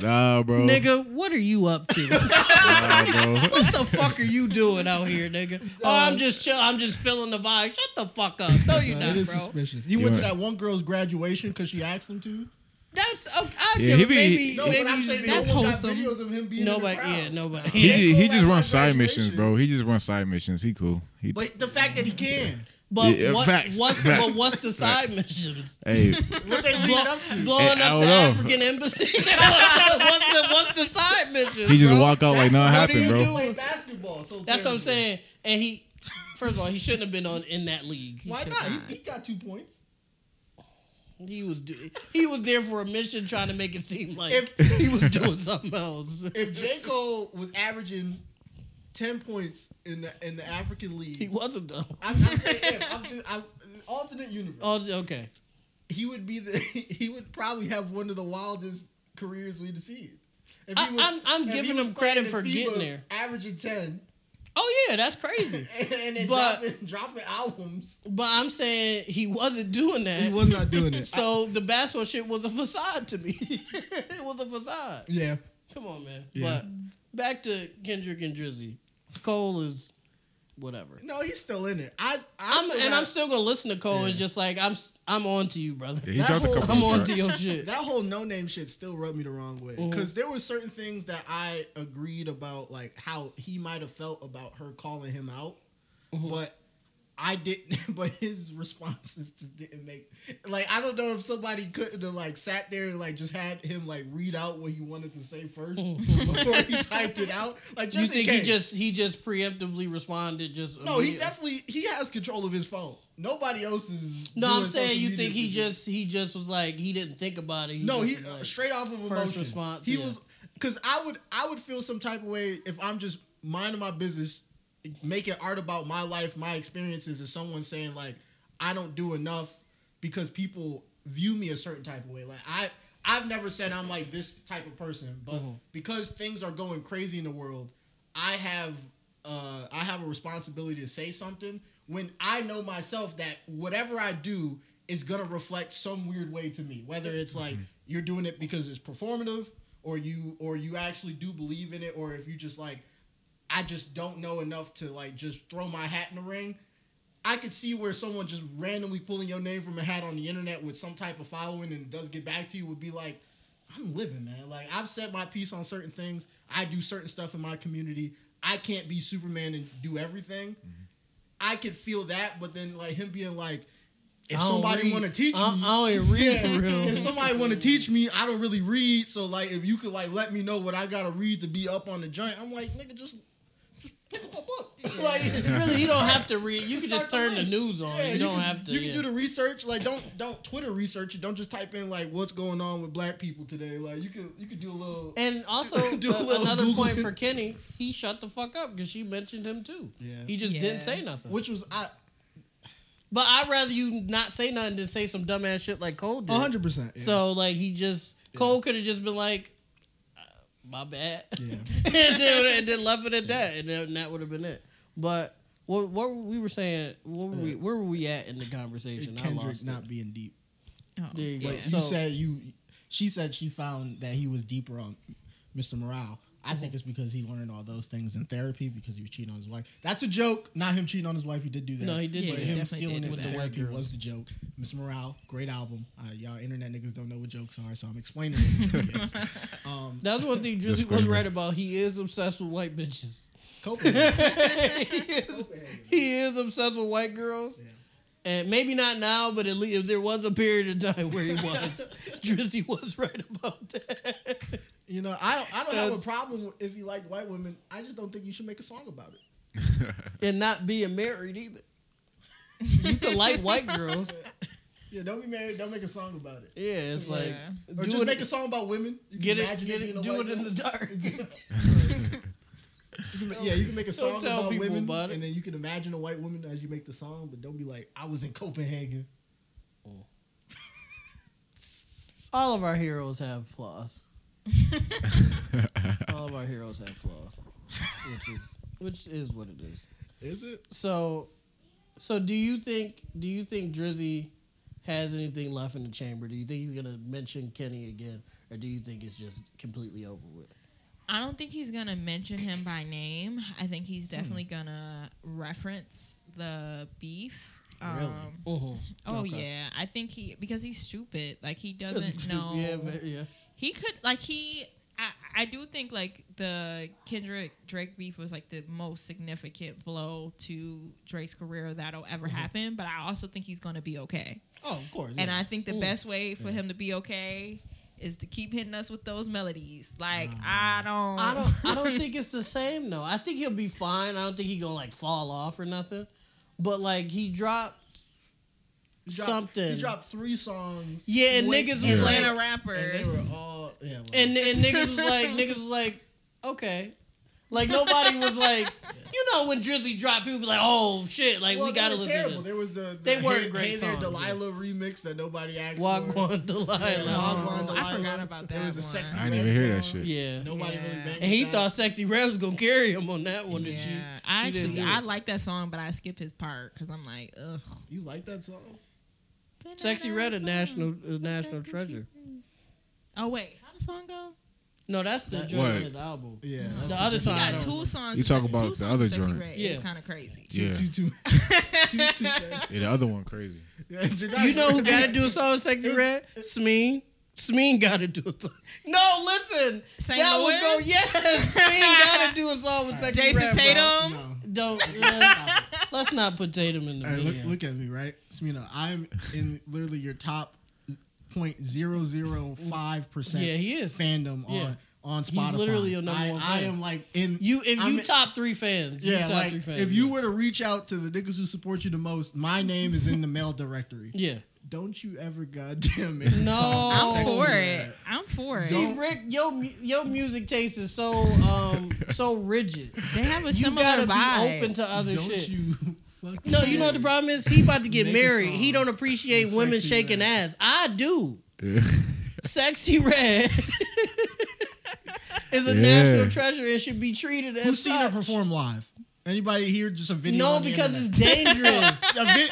Nah, bro. Nigga, what are you up to? Nah, bro. What the fuck are you doing out here, nigga? Oh, I'm just chill. I'm just feeling the vibe. Shut the fuck up. No, you're It not, is bro. suspicious. He You went to right. that one girl's graduation because she asked him to. That's I Yeah, give he it be- maybe. No, maybe but I'm you saying just That's no one got wholesome. videos of him being nobody. in the crowd. Yeah, nobody. He Cole just at runs my side graduation. missions, bro. He just runs side missions. He cool. He, But the fact that he can, But Yeah, what, facts. what's the side missions? hey, what they leading up to? Blowing Hey, I up don't the know. African embassy. what's the side mission? he just bro? walk out like nothing what do happened, you bro. do? Play basketball. So That's what I'm terribly. saying. And he, first of all, he shouldn't have been in that league. Why should not? not. He got 2 points. He was there for a mission, trying to make it seem like If- he was doing something else. If J. Cole was averaging 10 points in the African He League, wasn't though. I'm saying if, alternate universe, Oh, okay. he would be he would probably have one of the wildest careers we'd see. If I'm if giving he was him credit playing for in getting FIBA, there. averaging 10, Oh yeah, that's crazy. and then But- dropping albums. But I'm saying he wasn't doing that. He was not doing it. So the basketball shit was a facade to me. It was a facade. Yeah. Come on, man. Yeah. But back to Kendrick and Drizzy. Cole is whatever. No, he's still in it. I'm I'm still gonna listen to Cole. Yeah. It's just like I'm on to you, brother. Yeah, he That dropped a whole- couple. I'm of on tracks. to your shit. that whole no name shit still rubbed me the wrong way Mhm. because there were certain things that I agreed about, like how he might have felt about her calling him out, but I didn't. But his responses just didn't make. Like, I don't know if somebody couldn't have like sat there and like just had him like read out what he wanted to say first before he typed it out. Like, just You in think case. he just preemptively responded? Just No, he immediately? definitely has control of his phone. Nobody else is. No, doing I'm saying social you media think for he just was like he didn't think about it. No, just he was like, straight off of first emotion. response, He yeah. was because I would feel some type of way if I'm just minding my business, making art about my life, my experiences, as someone saying like I don't do enough because people view me a certain type of way. Like I've never said I'm like this type of person, but because things are going crazy in the world, I have a responsibility to say something, when I know myself that whatever I do is gonna reflect some weird way to me. Whether it's like you're doing it because it's performative, or you actually do believe in it, or if you just like, I just don't know enough to like just throw my hat in the ring. I could see where someone just randomly pulling your name from a hat on the internet with some type of following and does get back to you would be like, I'm living, man. Like, I've said my piece on certain things. I do certain stuff in my community. I can't be Superman and do everything. I could feel that, but then like him being like, if somebody want to teach me, I don't even read for real. If somebody want to teach me, I don't really read. So like, if you could like let me know what I gotta read to be up on the joint, I'm like, nigga, just pick up a book. Like, really, you don't have to read. You can just turn the news on. Yeah, you don't have to. You can do the research. Like, don't Twitter research it. Don't just type in like what's going on with black people today. Like, you can do a little. And also another Google point for Kenny, he shut the fuck up because she mentioned him too. Yeah, he just didn't say nothing. Which was But I'd rather you not say nothing than say some dumbass shit like Cole did. 100%. Yeah. So like Cole could have just been like, my bad. Yeah. and then left it at that, and then that would have been it. But what we were saying, where were we at in the conversation? Kendrick I lost not it. being deep. Oh, There you go. But So- she said she found that he was deeper on Mr. Morale. I think it's because he learned all those things in therapy because he was cheating on his wife. That's a joke. Not him cheating on his wife. He did do that. No, he did. But Yeah, him definitely stealing did it do from that. therapy White was the joke. Mr. Morale, great album. Y'all internet niggas don't know what jokes are, so I'm explaining it. That's one thing Drizzy was Disclaimer. right about. He is obsessed with white bitches. Copenhagen. He is obsessed with white girls. Yeah. And maybe not now, but at least if there was a period of time where he was, Drizzy was right about that. You know, I don't have a problem if you like white women. I just don't think you should make a song about it. And not being married either. You can like white girls. Yeah, don't be married. Don't make a song about it. Yeah, it's like Yeah. Or just make a song about women. You can get imagine it, being a do white it in the girl. dark. You can make a song Don't tell about people women, about it. and then you can imagine a white woman as you make the song, but don't be like, I was in Copenhagen. All of our heroes have flaws. All of our heroes have flaws, which is what it is. Is it? So do you think Drizzy has anything left in the chamber? Do you think he's gonna mention Kenny again, or do you think it's just completely over with? I don't think he's gonna mention him by name. I think he's definitely gonna reference the beef. Really? Oh Okay. yeah, I think because he's stupid. Like he doesn't know. Yeah. He could I do think like the Kendrick Drake beef was like the most significant blow to Drake's career that'll ever happen. But I also think he's gonna be okay. Oh, of course. And yeah. I think the best way for him to be okay is to keep hitting us with those melodies. Like I don't think it's the same though. I think he'll be fine. I don't think he's gonna like fall off or nothing. But like he dropped something. He dropped 3 songs. Yeah, and niggas was like, Atlanta And rappers. they were all and niggas was like, okay. Like nobody was like, you know, when Drizzy dropped, people be like, oh shit, like we gotta listen terrible. to this. There was the They weren't Hey, great Hey There, songs, Delilah remix that nobody asked for. Wagwan Delilah. Wagwan Delilah. I forgot about There that was a one. sexy I didn't even hear that song. shit. Yeah. Nobody Yeah. really banged And he that. thought Sexy Red was gonna carry him on that one. Yeah, And she I didn't do I it. like that song, but I skipped his part because I'm like, ugh. You like that song? Sexy Red a national treasure. Oh wait, how the song go? No, that's the joint What? on his album. Yeah. The other He song. I got don't 2 know. songs. You talk two about songs the with other Sexy joint. Red. Yeah. It's kind of crazy. Yeah. Two. Yeah, the other one crazy. You know who got to do a song with Sexy Red? Smeen. Smeen got to do a song. No, listen. St. That Louis? would go, yes. Smeen got to do a song with Sexy Jason Red. bro. Tatum. No. Don't. Let's not put Tatum in the All right, video. look at me, right? Smina, I'm in literally your top 0.005% Yeah, he is. fandom Yeah. on He's Spotify. literally your number one I fan. am like in If I'm you in- top 3 fans, you yeah, top like 3 fans. if you were to reach out to the niggas who support you the most, my name is in the mail directory. yeah. Don't you ever goddamn make a No. song I'm Sexy for Red. it. I'm for it. See, Rick, your music taste is so so rigid. They have a You similar gotta vibe. be open to other Don't shit. you fucking No, you know what the problem is? He about to get Make a married. song He don't appreciate with women Sexy shaking Red. ass. I do. Yeah. Sexy Red is a Yeah. national treasure and should be treated as Who's seen her such. perform live? Anybody here just a video? No, on the because internet? it's dangerous.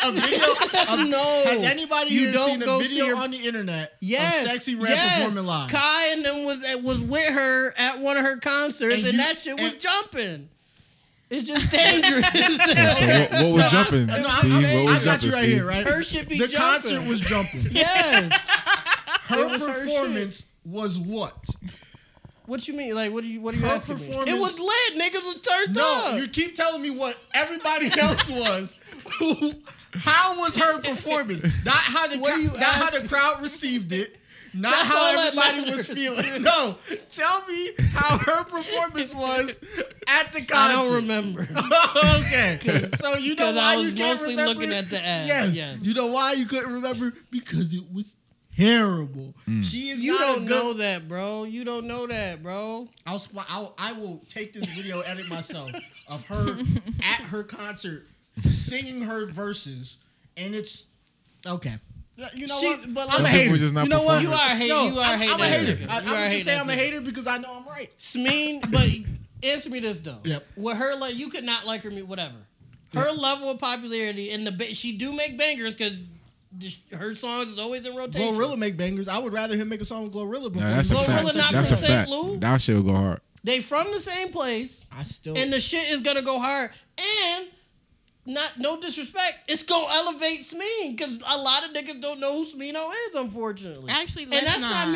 a video. No. Has anybody You here don't seen a go video see her- on the internet Yes, of Sexy Red yes. performing live? Kai and them was with her at one of her concerts, and that shit was jumping. It's just dangerous. So what was jumping, No, Steve? What I was got jumping, you right Steve? here, right? Her shit be the jumping. concert was jumping. Yes. Her It was her performance was what? What you mean? Like, what are you Her asking me? performance- It was lit. Niggas was turned No, up. you keep telling me what everybody else was. How was her performance? Not how the What are you not how the asking? crowd received it. Not That's how all that everybody was matters. feeling. No, tell me how her performance was at the concert. I don't remember. Okay, so you know Because why I was you can't mostly remember? looking at the ass. Yes. Yes. You know why you couldn't remember? Because it was terrible. She is You not don't a good. know that, bro. You don't know that, bro. I will take this video edit myself of her at her concert singing her verses, and it's okay. You know what? But I'm a Some hater. people just not You know what? You are a hater. No, You are a hater. I'm a hater. You I are a would hater. just say I'm a That's it. hater because I know I'm right. Smeen, but answer me this though. Yep. With her, like, you could not like her, whatever. Her level of popularity and she do make bangers because her songs is always in rotation. Glorilla make bangers. I would rather him make a song with Glorilla before. Nah, that's a Glorilla fact. not That's from a St. fact. Lou? That shit will go hard. They from the same place, I still. and the shit is gonna go hard. And no disrespect, it's gonna elevate Smeen because a lot of niggas don't know who Smino is, unfortunately. Actually, and that's not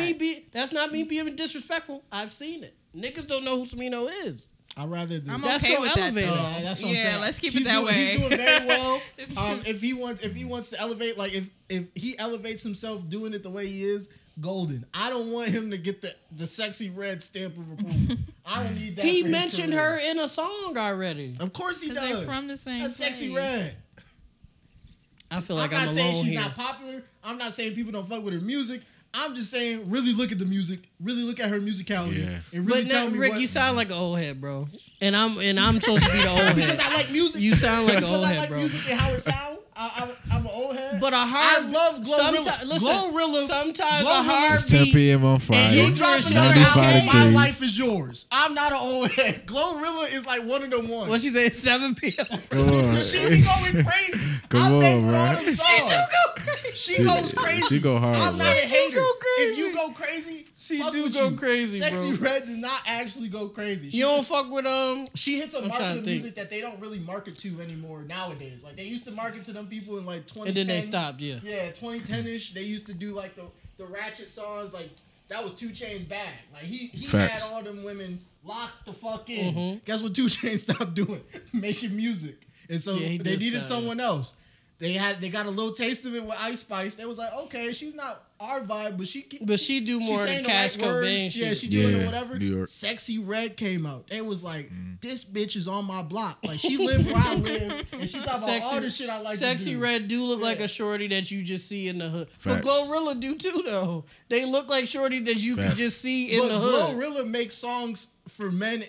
me. me being disrespectful. I've seen it. Niggas don't know who Smino is. I'd rather do. I'm That's okay gonna with that. elevate Though. it. Yeah, that's what I'm saying. Let's keep He's it that doing, way. He's doing very well. If he wants to elevate, like if he elevates himself doing it the way he is, golden. I don't want him to get the Sexy Red stamp of approval. I don't need that. He for his mentioned career. her in a song already. Of course he 'Cause does. they from the same That's Sexy place. Red. I feel like I'm I'm not saying alone she's here. not popular. I'm not saying people don't fuck with her music. I'm just saying, really look at the music. Really look at her musicality. Yeah. And really But tell now, me Rick, what. you sound like an old head, bro. And I'm supposed to be the old because head. I like music. You sound like an because old I head, like bro. music and how it sounds. I'm an old head. But a I hard, love Glorilla. Sometimes a Glorilla- hard It's 10 beat. p.m. on And Friday. you You drop drop another 95 album, My degrees. Life Is Yours. I'm not an old head. Glorilla is like one of them ones. What she say? 7 p.m. Come on. She be going crazy. Come I'm on, with bro. all them songs. She goes crazy. She go hard, I'm bro. not a She do hater. go crazy. If you go crazy, She fuck do with go you. crazy, Sexy bro. Red does not actually go crazy. You don't fuck with She hits a I'm market trying of to think. music that they don't really market to anymore nowadays. Like they used to market to them people in like 2010. and then they stopped. Yeah. Yeah, 2010ish. They used to do like the ratchet songs. Like that was 2 Chainz bad. Like he Facts. had all them women locked the fuck in. Mhm. Guess what 2 Chainz stopped doing? Making music. And so Yeah, he they did needed stop, someone else. They got a little taste of it with Ice Spice. They was like, okay, she's not our vibe, but she do more saying than the Cash right words. Cobain shit. Yeah, she doing it Yeah, whatever. New York. Sexy Red came out. They was like, this bitch is on my block. Like she lived where I live, and she talking about all the shit I like to do. Sexy Red do look like Yeah. a shorty that you just see in the hood. Facts. But Glorilla do too, though. They look like shorties that you can Facts. just see in But the hood. Glorilla makes songs for men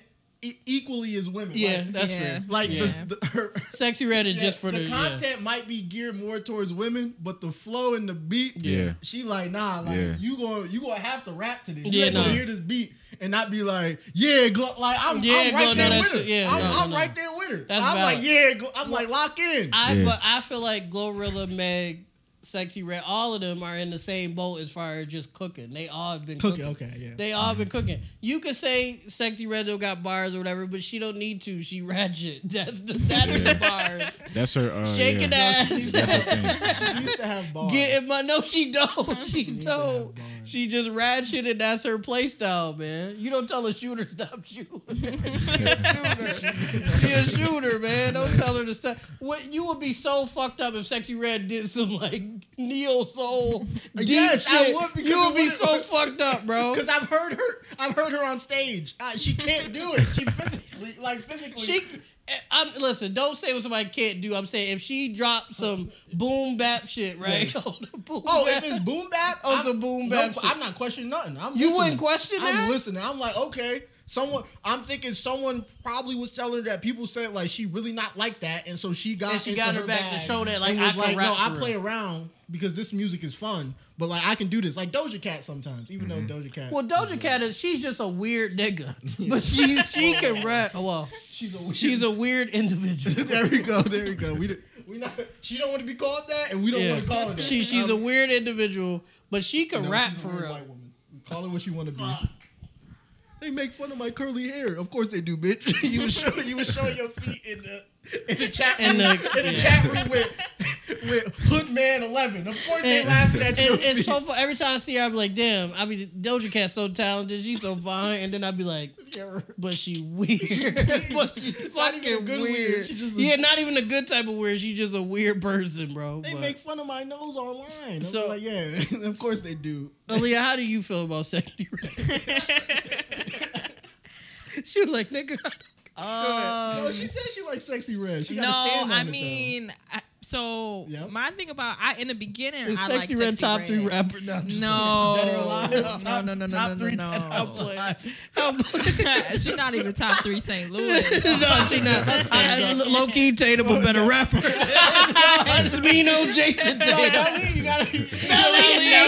equally as women. Yeah, Like, that's Yeah. fair. like Yeah. her Sexy Red is yeah, just for the the content might be geared more towards women, but the flow and the beat, Yeah. she like nah, like Yeah. you gonna have to rap to this. You Yeah, ain't gonna nah. hear this beat and not be like, yeah, like I'm Yeah, right no, there that's with her. it. Yeah, I'm no. right there with her. That's I'm valid. like, yeah, I'm like lock in. Yeah. But I feel like Glorilla, Meg, Sexy Red, all of them are in the same boat as far as just cooking. They all have been cooking. Okay, yeah. They all been cooking. You could say Sexy Red don't got bars or whatever, but she don't need to. She ratchet. That's the bars. That's her. Shaking yeah. ass. She used, she used to have bars. Getting my no, she don't. She used to don't. have bars. She just ratchet and that's her play style, man. You don't tell a shooter stop shooting. She a shooter, man. Don't tell her to stop. What you would be so fucked up if Sexy Red did some like neo soul deep Yes, I shit. would, because You would it be wouldn't- so fucked up, bro. Because I've heard her on stage. She can't do it. She physically. She, listen. Don't say what somebody can't do. I'm saying if she dropped some boom bap shit, right? Yes. Oh, the boom Oh, bap. if it's boom bap, Oh, it's a boom bap shit. I'm not questioning nothing. I'm You listening. wouldn't question that? I'm listening. I'm like, okay. I'm thinking someone probably was telling her that people said like she really not like that, and so she got And she into got her back to bag show that, like, and I was can like, rap no, I for play real. around because this music is fun, but like I can do this, like Doja Cat sometimes, even though Doja Cat. Well, Doja Cat she's just a weird nigga, but she can rap. Well, She's a weird individual. There we go. We not. She don't want to be called that, and we don't want to call her that. She's a weird individual, but she can rap she's for a weird real. white woman. Call her what she want to be. They make fun of my curly hair. Of course they do, bitch. you was showing your feet in the chat room with Hoodman 11. Of course they laughing at you. It's so fun. Every time I see her, I be like, damn. I be Doja Cat's so talented. She's so fine. And then I be like, but she weird. But she's fucking weird. Not even a good type of weird. She's just a weird person, bro. They make fun of my nose online. So like, yeah, of course they do. Aaliyah, how do you feel about Sexy Red? She was like, nigga. No, she said she likes Sexy Red. She got stand on my thing about in the beginning, Is I Sexy like Sexy Red top Red. 3 rapper? No, Dead or alive? no. I'm playing. She's not even top 3 St. Louis. No, she not. Low key Tatum a better rapper. Smino, Jason Tatum. You gotta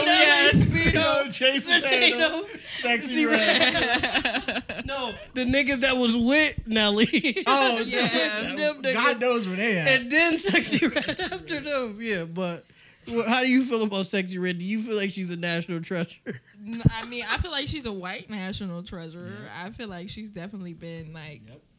Yes. Jason Tatum, Sexy Red. No, the niggas that was with Nelly. Oh, yeah. Them niggas. God knows where they at. And then Sexy Red after them. Yeah, but how do you feel about Sexy Red? Do you feel like she's a national treasure? I mean, I feel like she's a white national treasure. Yeah. I feel like she's definitely been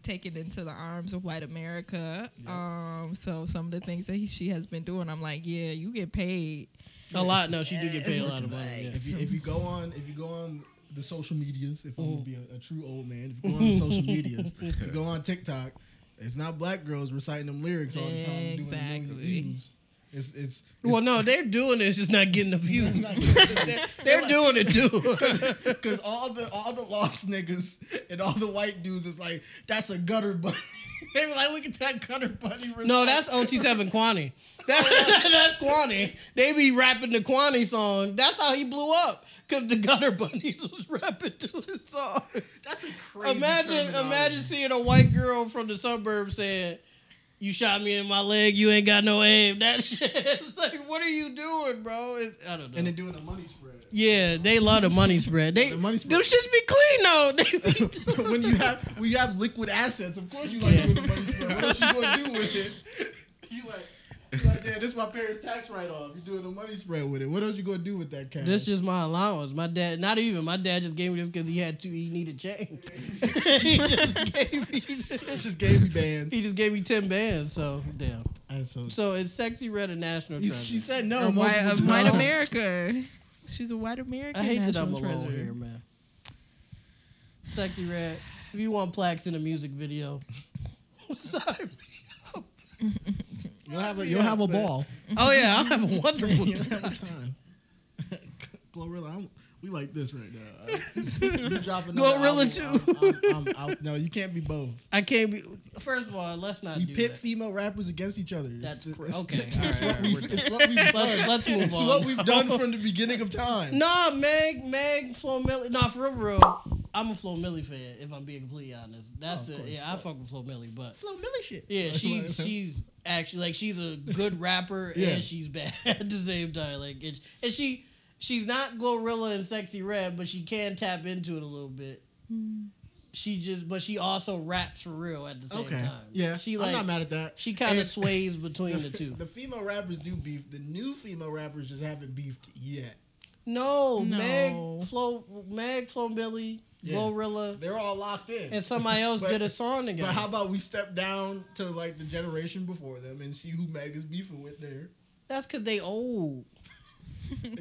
taken into the arms of white America. Yep. So some of the things that she has been doing, I'm like, yeah, you get paid a lot. No, she do get paid a lot of money. Yeah. If you go on the social medias, if I'm gonna be a true old man, if you go on the social medias, you go on TikTok, it's not black girls reciting them lyrics all the time, doing a million views. It's well, no, they're doing it. It's just not getting the views. they're doing it too. Because all the lost niggas and all the white dudes is like, that's a gutter bunny. They were like, look at that gutter bunny. No, that's OT7 Kwani. That's Kwani. They be rapping the Kwani song. That's how he blew up. Because the Gutter Bunnies was rapping to his song. That's a crazy Imagine seeing a white girl from the suburbs saying, you shot me in my leg, you ain't got no aim. That shit. It's like, what are you doing, bro? I don't know. And then doing a money spread. Yeah, they love the money spread. The money spread. Them shits be clean though. They be when you have liquid assets, of course you like doing the money spread. What else you gonna do with it? You like, yeah, this is my parents' tax write-off. You doing the money spread with it. What else you gonna do with that cash? This is my allowance. My dad just gave me this because he needed change. He just gave me bands. He just gave me 10 bands. So damn. So it's Sexy Red a national treasure. She said no. White America. She's a white American. I hate that I'm treasure. alone here, man. Sexy Red. If you want plaques in a music video, sign me up. You'll have a ball. Oh yeah, I'll have a wonderful time. Glorilla, we like this right now. You dropping Glorilla too. I'm out. No, you can't be both. I can't be. First of all, let's not. We pit female rappers against each other. That's okay. It's what we've done. Let's move on. It's what we've done from the beginning of time. Nah, Meg, Flo Milli. Nah, for real. I'm a Flo Milli fan. If I'm being completely honest, that's I fuck with Flo Milli, but Flo Milli shit. Yeah, she's actually like she's a good rapper and she's bad at the same time. Like and she's not Glorilla and Sexy Red, but she can tap into it a little bit. But she also raps for real at the same time. Yeah, I'm not mad at that. She kind of sways between the two. The female rappers do beef. The new female rappers just haven't beefed yet. No. Meg, Flo Milli, Glorilla. They're all locked in. And somebody else did a song together. But how about we step down to like the generation before them and see who Meg is beefing with there? That's because they old.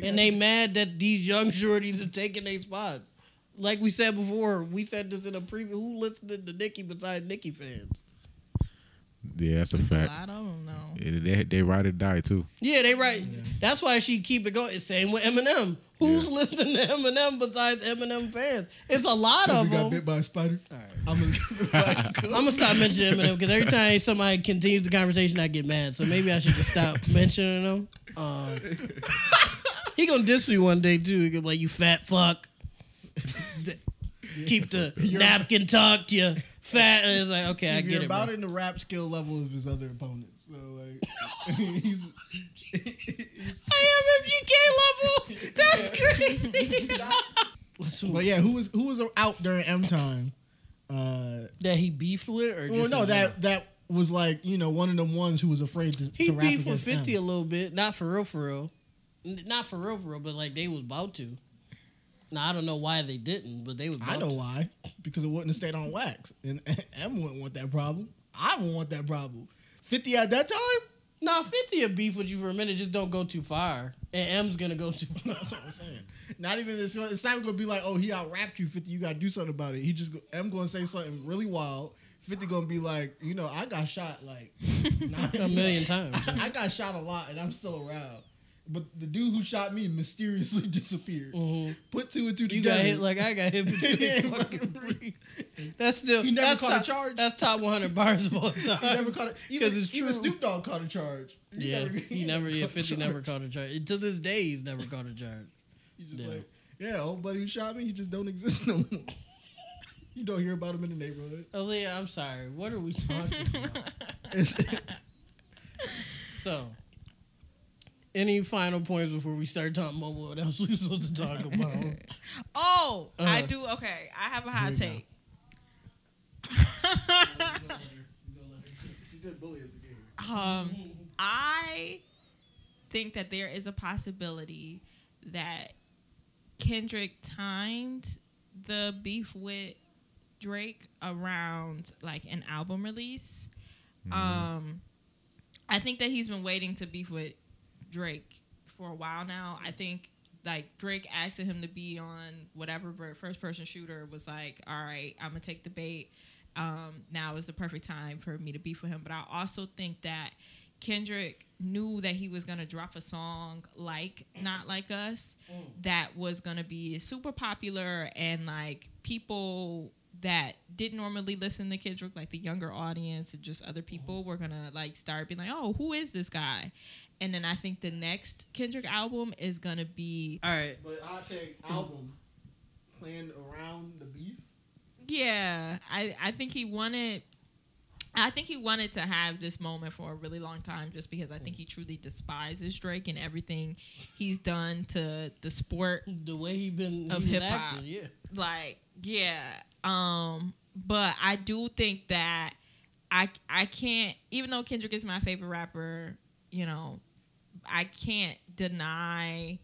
And they mad that these young shorties are taking their spots. Like we said before, we said this in a preview. Who listening to Nicki besides Nicki fans? Yeah, that's a fact. I don't know. Yeah, they ride or die too. Yeah, they right. Yeah. That's why she keep it going. Same with Eminem. Who's listening to Eminem besides Eminem fans? It's a lot of them. Got bit by a spider. All right. I'm gonna stop mentioning Eminem because every time somebody continues the conversation, I get mad. So maybe I should just stop mentioning them. He gonna diss me one day too. He gonna be like, "You fat fuck." Keep the napkin tucked, you fat. And it's like, okay, I get it. About in the rap skill level of his other opponents. So like, he's I am MGK level. That's crazy. But yeah, who was out during M time? That he beefed with, or well, just no, in general? that was like one of them ones who was afraid to. He to rap beefed with against 50 M. a little bit, not for real, not for real, but like they was about to. Now I don't know why they didn't, but they was. About I know to. why, because it wouldn't have stayed on wax, and M wouldn't want that problem. I wouldn't want that problem. 50 at that time. Nah, 50 will beef with you for a minute. Just don't go too far, and M's gonna go too far. That's what I'm saying. Not even this. It's not gonna be like, oh, he out rapped you, 50. You gotta do something about it. M gonna say something really wild. 50 gonna be like, I got shot like A million times. I got shot a lot, and I'm still around. But the dude who shot me mysteriously disappeared. Mm-hmm. Put two and two You together. got hit like I got hit, but you didn't fucking breathe. That's still. He never that's caught top, a charge. That's top 100 bars of all time. He never caught it. Even, it's even true. Snoop Dogg caught a charge. He never. Yeah, caught a 50 charge. never caught a charge. To this day, he's never caught a charge. He just old buddy who shot me, he just don't exist no more. You don't hear about him in the neighborhood. Aaliyah, I'm sorry. What are we talking about? So, any final points before we start talking about what else we're supposed to talk about? I do. Okay, I have a hot take. She did bully us again. I think that there is a possibility that Kendrick timed the beef with Drake around like an album release. I think that he's been waiting to beef with Drake for a while now. I think like Drake asking him to be on whatever first person shooter was like, all right, I'm gonna take the bait. Now is the perfect time for me to beef with him. But I also think that Kendrick knew that he was going to drop a song like Not Like Us that was going to be super popular, and like people that didn't normally listen to Kendrick, like the younger audience and just other people, were going to like start being like, oh, who is this guy? And then I think the next Kendrick album is going to be... All right. But I take album planned around the beef. Yeah, I think he wanted... I think he wanted to have this moment for a really long time, just because I think he truly despises Drake and everything he's done to the sport, The way he of was hip hop. acting, yeah. Like, yeah. But I do think that I can't, even though Kendrick is my favorite rapper, I can't deny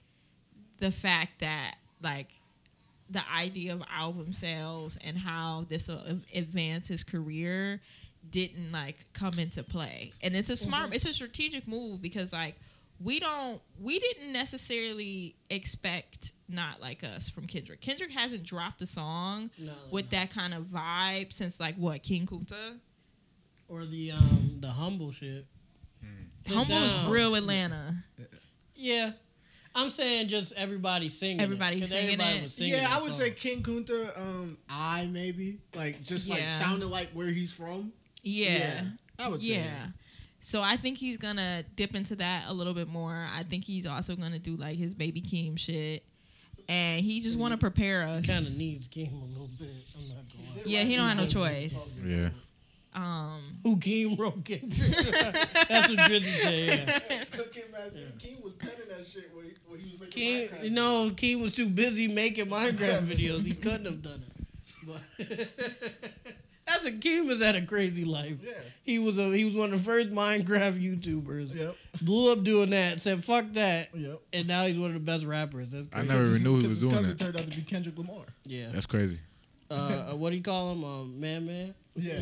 the fact that like the idea of album sales and how this will advance his career didn't like come into play. And it's a smart, it's a strategic move, because like we didn't necessarily expect Not Like Us from Kendrick. Kendrick hasn't dropped a song with that kind of vibe since like what, King Kunta? Or the Humble shit. Humble is real Atlanta. Yeah. I'm saying just everybody singing. Everybody singing it. Was singing Yeah, that I would song. say King Kunta, I maybe. Like, just like sounding like where he's from. Yeah. I would say. Yeah. So I think he's gonna dip into that a little bit more. I think he's also gonna do like his Baby Keem shit, and he just want to prepare us. Kind of needs Keem a little bit. I'm not going. Yeah, he don't have no choice. Yeah. Who Keem wrote Kendrick? That's what Drizzy said. Yeah. King was penning that shit when he was making Keem, Minecraft. Keem was too busy making Minecraft videos. He couldn't have done it. But that's Keem has had a crazy life. Yeah. He was one of the first Minecraft YouTubers. Yep. Blew up doing that. Said fuck that. Yep. And now he's one of the best rappers. That's I crazy. never even knew he was doing Because that. it turned out to be Kendrick Lamar. Yeah. That's crazy. What do you call him? Man. Yeah.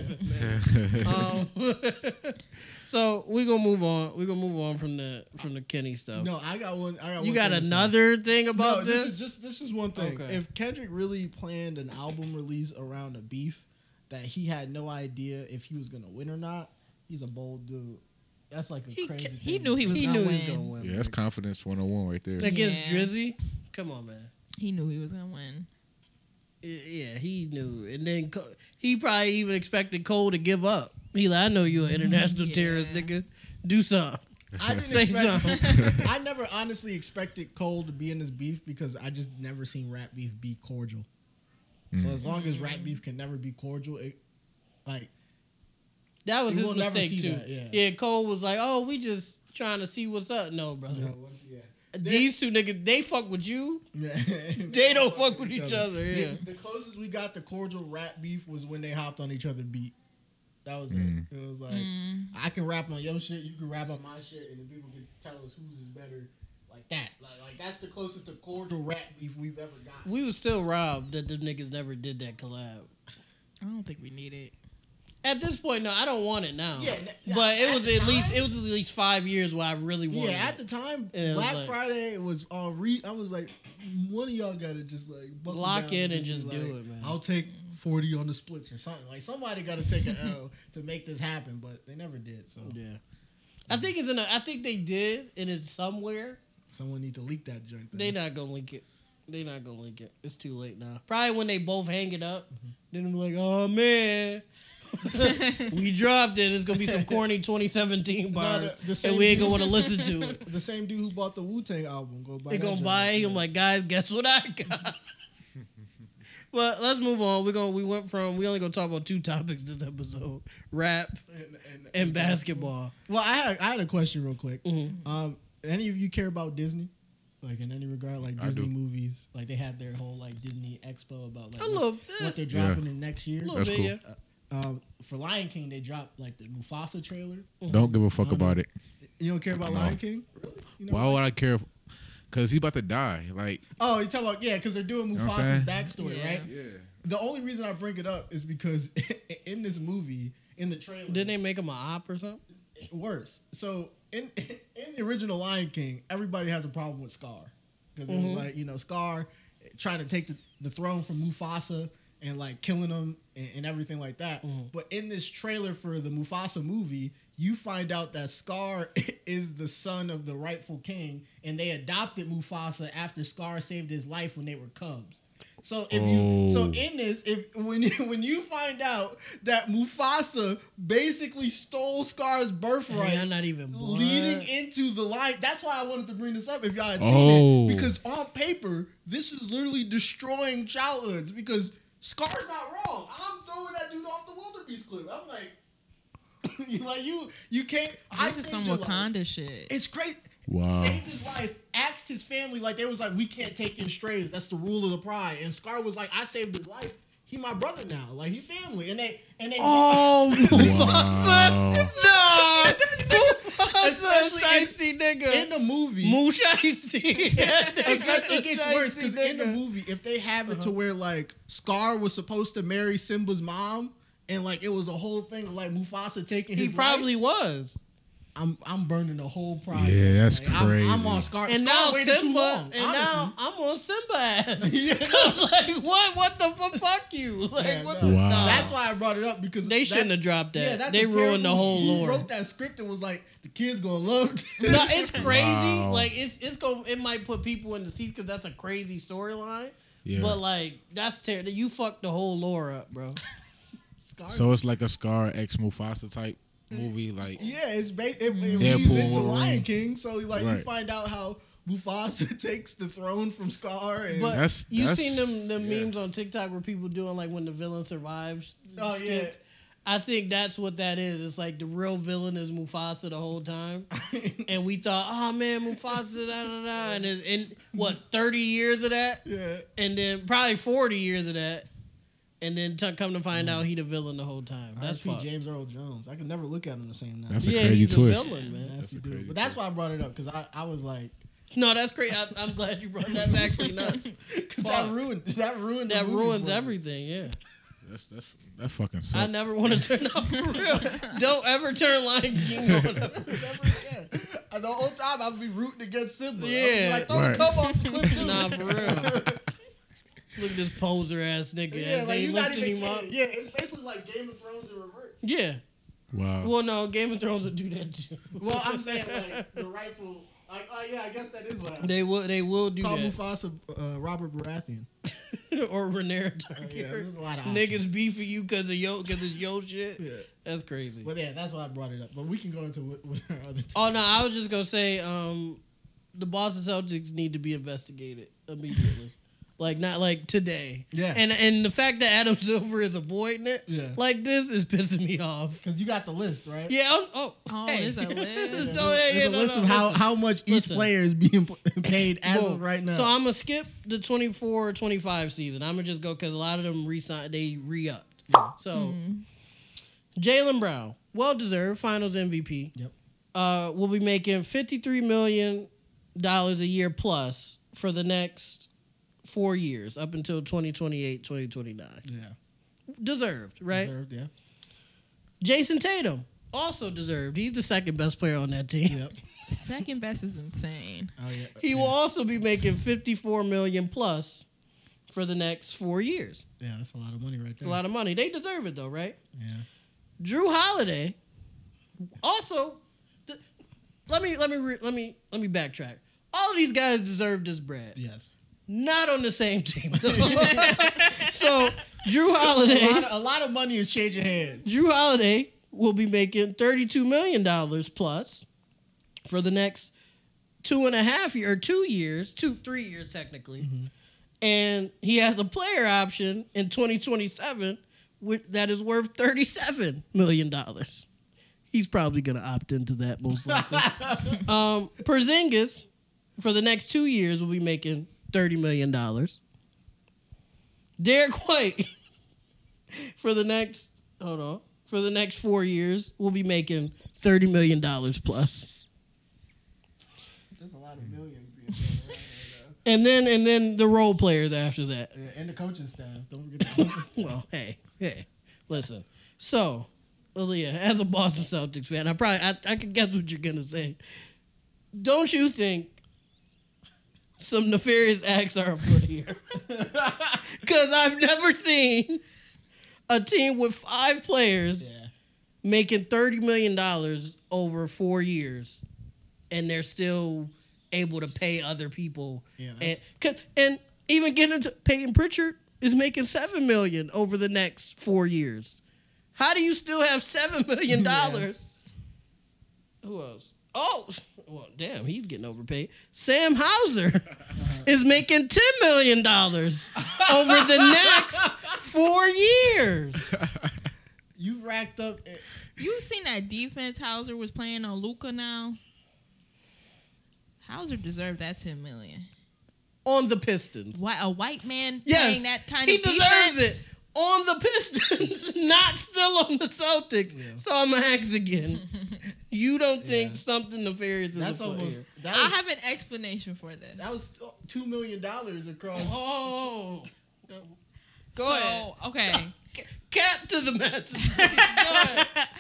So we gonna move on. We're gonna move on from the Kenny stuff. No, I got one. You got thing to say. another thing about No, this? this is one thing. Okay. If Kendrick really planned an album release around a beef that he had no idea if he was gonna win or not, he's a bold dude. That's like a crazy thing. He knew he was He gonna knew win. he was gonna win. Yeah, that's confidence 101 right there. Against Yeah. Drizzy? Come on, man. He knew he was gonna win. Yeah, he knew. And then he probably even expected Cole to give up. He like, I know you're an international Yeah. terrorist, nigga. Do something. I didn't Say expect. something. I never honestly expected Cole to be in this beef because I just never seen rap beef be cordial. So as long as rap beef can never be cordial, That was You his will never mistake see too. that, yeah. Cole was like, "Oh, we just trying to see what's up." No, brother. These two niggas, they fuck with you. Yeah. They don't fuck with each other. Yeah. The closest we got to cordial rap beef was when they hopped on each other's beat. That was it. It was like, I can rap on your shit, you can rap on my shit, and then people can tell us whose is better. Like that. Like that's the closest to cordial rap beef we've ever got. We was still robbed that the niggas never did that collab. I don't think we need it. At this point, no, I don't want it now. Yeah, but it was at time, least 5 years where I really wanted it. Yeah, at the time, And Black like, Friday was on I was like, one of y'all gotta just like buckle lock down in and be just like, do it, man. I'll take 40 on the splits or something. Like somebody gotta take an L to make this happen, but they never did. So Yeah. I think it's I think they did, and it's somewhere. someone need to leak that joint. They not gonna link it. They not gonna link it. It's too late now. Probably when they both hang it up, then I'm like, oh man, we dropped it. It's gonna be some corny 2017 bars, and we ain't gonna want to listen to it. The same dude who bought the Wu-Tang album go buy. They gonna buy it. I'm like, guys, guess what I got? But let's move on. We only gonna talk about 2 topics this episode: rap and basketball. Well, I had a question real quick. Mm-hmm. Any of you care about Disney? Like in any regard, like I Disney do. movies, like they had their whole like Disney Expo about like A little, what they're dropping in next year. a little That's bit, cool. yeah. For Lion King, they dropped like the Mufasa trailer. Don't give a fuck I don't about know. it. You don't care about No. Lion King? Really? You know Why would I care? Because he's about to die. Like, Oh, you talking about because they're doing You know what I'm Mufasa's saying? backstory, Yeah. right? The only reason I bring it up is because in this movie, in the trailer, Didn't they make him a op or something? worse. So in the original Lion King, everybody has a problem with Scar because it was like Scar trying to take the throne from Mufasa and like killing him and everything like that. But in this trailer for the Mufasa movie, you find out that Scar is the son of the rightful king, and they adopted Mufasa after Scar saved his life when they were cubs. So in this, when you find out that Mufasa basically stole Scar's birthright, Y'all not even blood. leading into the line. That's why I wanted to bring this up if y'all had seen it, because on paper this is literally destroying childhoods. Because Scar's not wrong. I'm throwing that dude off the wildebeest cliff. I'm like, you can't. This is some Wakanda shit. It's crazy. wow. Saved his life, asked his family, like they was like, we can't take in strays. That's the rule of the pride. And Scar was like, I saved his life. He my brother now. Like he family. And they Oh, Wow. no! Especially Shiesty nigga. in the movie. Moo shiesty. It gets worse because in the movie, if they have it to where like Scar was supposed to marry Simba's mom, and like it was a whole thing of like Mufasa taking his He probably life, was. I'm burning the whole pride. Yeah, that's Like, crazy. I'm on Scar. And Scar now waited too Simba, long, and now honestly. I'm on Simba ass. Yeah. Cause like, what the fuck you? Like, Yeah, what no. the? Wow. Nah. That's why I brought it up because They shouldn't that's- have dropped that. Yeah, that's They a ruined the terrible- whole who lore. wrote that script and was like, the kids gonna love. No, it's crazy. Wow. Like it might put people in the seats because that's a crazy storyline. Yeah. But like that's terrible. You fucked the whole lore up, bro. Scar. So it's like a Scar X Mufasa type movie. Like, Yeah, it Deadpool leads into Wolverine. Lion King. So like you Right. find out how Mufasa takes the throne from Scar. And But That's- you that's- seen them yeah. memes on TikTok where people doing like when the villain survives. Oh, skits? I think that's what that is. It's like the real villain is Mufasa the whole time, and we thought, oh man, Mufasa, da da da, and in what 30 years of that, yeah. and then probably 40 years of that, and then come to find out he the villain the whole time. That's R.I.P. fucked. James Earl Jones. I can never look at him the same now. That's a Yeah, crazy he's twist. a villain, man. Nasty a dude. crazy But that's twist. why I brought it up because I was like, No, that's crazy. I'm glad you brought that. That's actually nuts. because Fuck. that ruined That the movie ruins for me. everything. Yeah. That fucking I sucks. never want to turn off for real. Don't ever turn Lion King on. Never again. The whole time I'd be rooting against Simba. I'd be Yeah. like throw Right. the cup off the cliff too. Nah, for real. Look at this poser ass nigga. Yeah, like they you not lifting even. him up. Yeah, it's basically like Game of Thrones in reverse. Yeah. Wow. Well, no, Game of Thrones would do that too. Well, I'm saying like the rightful. Like, oh yeah, I guess that is what happened. They will do Call that. Mufasa Robert Baratheon. Or Rhaenyra Yeah, Targaryen. there's a lot of Niggas options. beefing you because it's yo shit. Yeah. That's crazy. But yeah, that's why I brought it up. But we can go into what our other. Oh no, I was just gonna say, the Boston Celtics need to be investigated immediately. Like not like today. Yeah. And the fact that Adam Silver is avoiding it like this is pissing me off. Because you got the list, right? Yeah. Hey. There's a list. There's a list of how much each player is being paid as of right now. So I'm going to skip the 24-25 season. I'm going to just go because a lot of them re-upped. Yeah. So Jaylen Brown, well-deserved finals MVP. Yep. Will be making $53 million a year plus for the next 4 years up until 2028, 2029. Yeah. Deserved, right? Deserved, yeah. Jason Tatum, also deserved. He's the second best player on that team. Yep. Second best is insane. Oh, yeah. He will also be making $54 million plus for the next 4 years. Yeah, that's a lot of money right there. A lot of money. They deserve it though, right? Yeah. Drew Holiday, also. Let me backtrack. All of these guys deserve this bread. Yes. Not on the same team. So Drew Holiday, a lot of money is changing hands. Drew Holiday will be making $32 million plus for the next 2.5 years, or 2 years, 3 years technically. Mm-hmm. And he has a player option in 2027 that is worth $37 million. He's probably going to opt into that most likely. Porzingis, for the next 2 years, will be making $30 million. Derek White, for the next 4 years, will be making $30 million plus. There's a lot of millions being thrown around right And then the role players after that. now. Yeah, and the coaching staff. Don't forget the coaching staff. Well, hey, listen. So, Aaliyah, as a Boston Celtics fan, I can guess what you're gonna say. Don't you think some nefarious acts are afoot here? Because I've never seen a team with 5 players making $30 million over 4 years, and they're still able to pay other people. Yeah, and even getting into Peyton Pritchard is making $7 million over the next 4 years. How do you still have $7 million? Yeah. Who else? Oh, well, damn, he's getting overpaid. Sam Hauser is making $10 million over the next 4 years. You've racked up. You seen that defense Hauser was playing on Luka now? Hauser deserved that $10 million. On the Pistons. Why a white man playing that kind of defense? He deserves it. On the Pistons, not still on the Celtics. Yeah. So I'm going to ask again. You don't think something nefarious is afoot here? I have an explanation for this. That was $2 million across. Oh. Go ahead. Okay. Cap to the masses.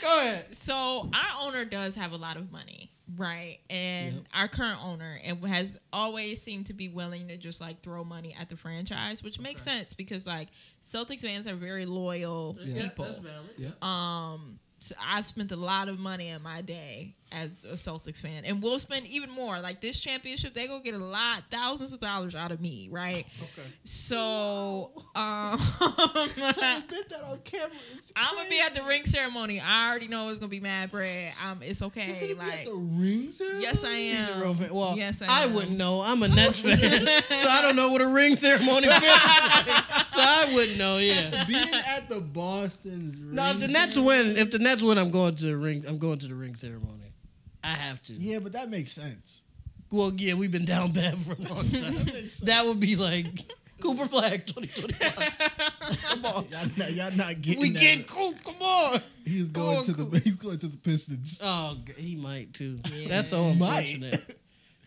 Go ahead. So our owner does have a lot of money, right? And our current owner has always seemed to be willing to just like throw money at the franchise, which makes sense because like Celtics fans are very loyal people. That's valid. Yeah. So I've spent a lot of money in my day as a Celtics fan, and we'll spend even more. Like this championship, they gonna get thousands of dollars out of me, right? Okay. So, admit that on camera. I'm gonna be at the ring ceremony. I already know it's gonna be mad bread. It's okay. You're gonna be at the ring ceremony? Yes, I am. She's a real fan. Well, yes, I wouldn't know. I'm a Nets fan, so I don't know what a ring ceremony feels like. So I wouldn't know. Yeah. Being at the Boston's ring. No, if the Nets win, I'm going to the ring. I'm going to the ring ceremony. I have to. Yeah, but that makes sense. Well, yeah, we've been down bad for a long time. That would be like Cooper Flag 2025. Come on, y'all not getting. We that. get Coop. Come on. He's going to the Pistons. Oh, he might too. Yeah. That's so unfortunate.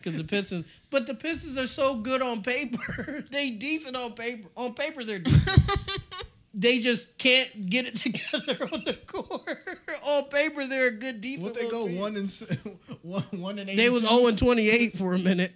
Because the Pistons are so good on paper. They decent on paper. On paper, they're decent. They just can't get it together on the court. On paper, they're a good, decent. What they go team. 1 and 8. They was 0-28 for a minute,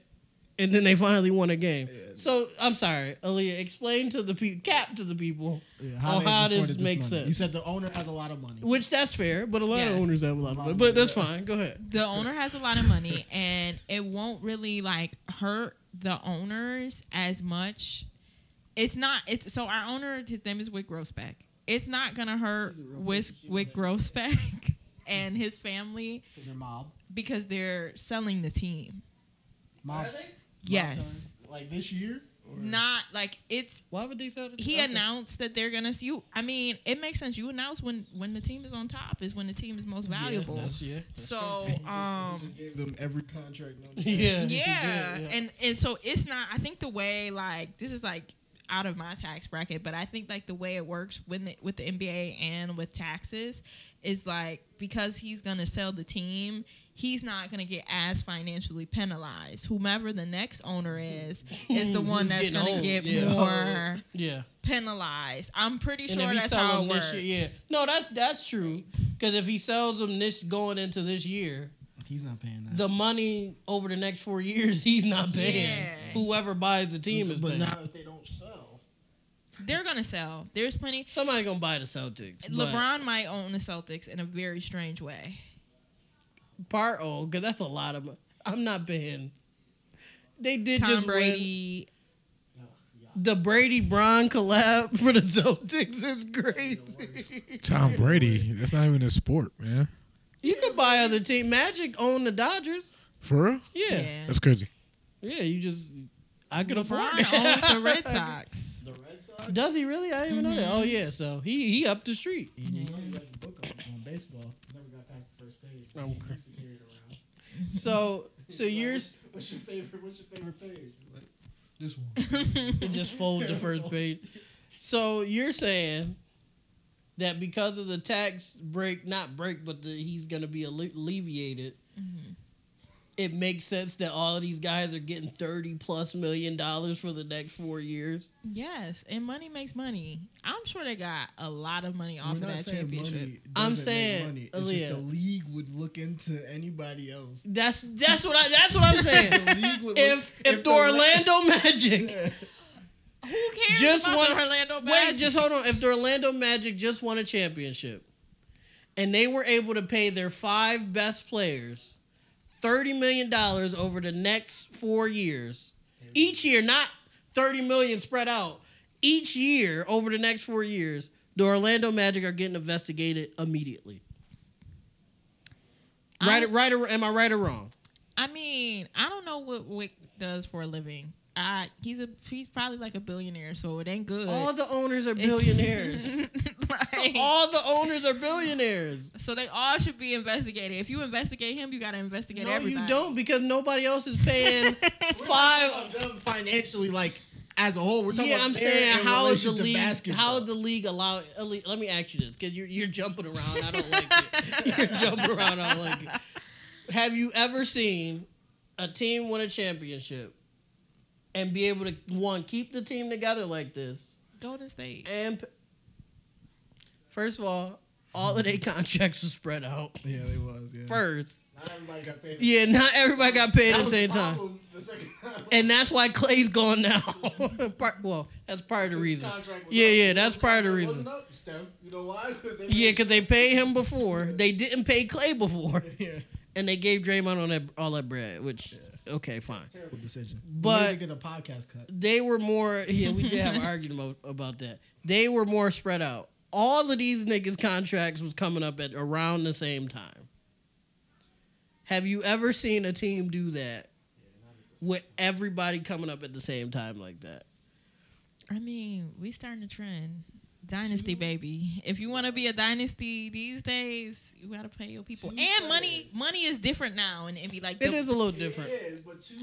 and then they finally won a game. Yeah. So I'm sorry, Aaliyah. Explain to the people, cap to the people, how this makes sense. You said the owner has a lot of money, which that's fair, but a lot of owners have a lot of money. But that's fine. Go ahead. The owner has a lot of money, and it won't really like hurt the owners as much. So our owner, his name is Wick Grossbeck. It's not gonna hurt Wick Grossbeck and his family because they're selling the team. Mob? Yes. Like this year? not like it's. Why would they sell? He announced that they're gonna. I mean, it makes sense. You announce when the team is on top is when the team is most valuable. That's so He just gave them every contract. Yeah. And so it's not. I think the way like this is like out of my tax bracket, but I think like the way it works with the NBA and with taxes is like because he's gonna sell the team. He's not going to get as financially penalized. Whomever the next owner is the one that's going to get more penalized. I'm pretty sure that's how it works. No, that's true. Because if he sells them this going into this year, he's not paying that. The money over the next 4 years, he's not paying. Yeah. Whoever buys the team is paying. But now if they don't sell, they're going to sell. There's plenty. Somebody's going to buy the Celtics. LeBron might own the Celtics in a very strange way. Because that's a lot of money. I'm not paying. They did Tom just Brady. Win. The Brady-Bron collab for the Celtics is crazy. Tom Brady, that's not even a sport, man. You could buy other team. Magic own the Dodgers. For real? Yeah. That's crazy. Yeah, I could afford LeBron it. owns the Red Sox. the Red Sox. Does he really? I didn't even know that. Oh yeah, so he up the street. You know you got the book on baseball. Never got past the first page. I'm Used to carry it around. So yours. What's your favorite page? Like, this one. It just folds the first page. So you're saying that because of the tax break, but he's going to be alleviated. Mm-hmm. It makes sense that all of these guys are getting $30+ million for the next 4 years. Yes, and money makes money. I'm sure they got a lot of money off of that championship. I'm saying, money. It's just the league would look into anybody else. That's what I'm saying. The league would if the Orlando Magic Who cares just about the Orlando Magic? Wait, just hold on. If the Orlando Magic just won a championship and they were able to pay their 5 best players $30 million over the next 4 years, each year, not $30 million spread out, each year over the next 4 years, the Orlando Magic are getting investigated immediately. Am I right or wrong? I mean, I don't know what Wick does for a living. He's probably like a billionaire, so it ain't good. All the owners are billionaires. All the owners are billionaires. So they all should be investigated. If you investigate him, you got to investigate everybody. No, you don't, because nobody else is paying $5 them financially, like as a whole. We're talking about I'm saying how is the league allowed? Let me ask you this, because you're jumping around. I don't like it. You're jumping around. I don't like it. Have you ever seen a team win a championship and be able to keep the team together like this? Golden State. And first of all of their contracts were spread out. Yeah, they was. Yeah. First. Not everybody got paid. Yeah, not everybody got paid at the same time. The second time. And that's why Clay's gone now. That's part of the reason. Yeah, that's part of the reason. Up, Steph. You know why? Because they paid him before. They didn't pay Clay before. Yeah. And they gave Draymond all that bread, which, okay, fine. Terrible decision. But we need to get a podcast cut. They were more, we did have an argument about that. They were more spread out. All of these niggas' contracts was coming up at around the same time. Have you ever seen a team do that with everybody coming up at the same time like that? I mean, we starting a trend. Dynasty, baby. If you want to be a dynasty these days, you got to pay your people. And money is different now. And it'd be like... It is a little different. It is, but two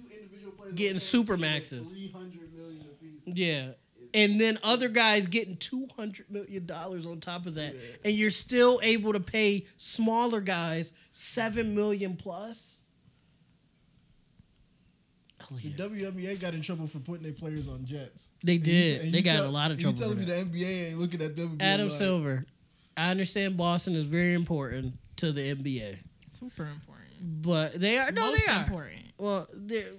individual players... Getting super maxes. $300 million apiece. Yeah. And then other guys getting $200 million on top of that. Yeah. And you're still able to pay smaller guys $7 million plus. Oh, yeah. The WNBA got in trouble for putting their players on jets. They did. They got a lot of trouble. You telling me the NBA ain't looking at them? Adam Silver. I understand Boston is very important to the NBA. Super important. But they are. No, Most they are. Important. Well, they're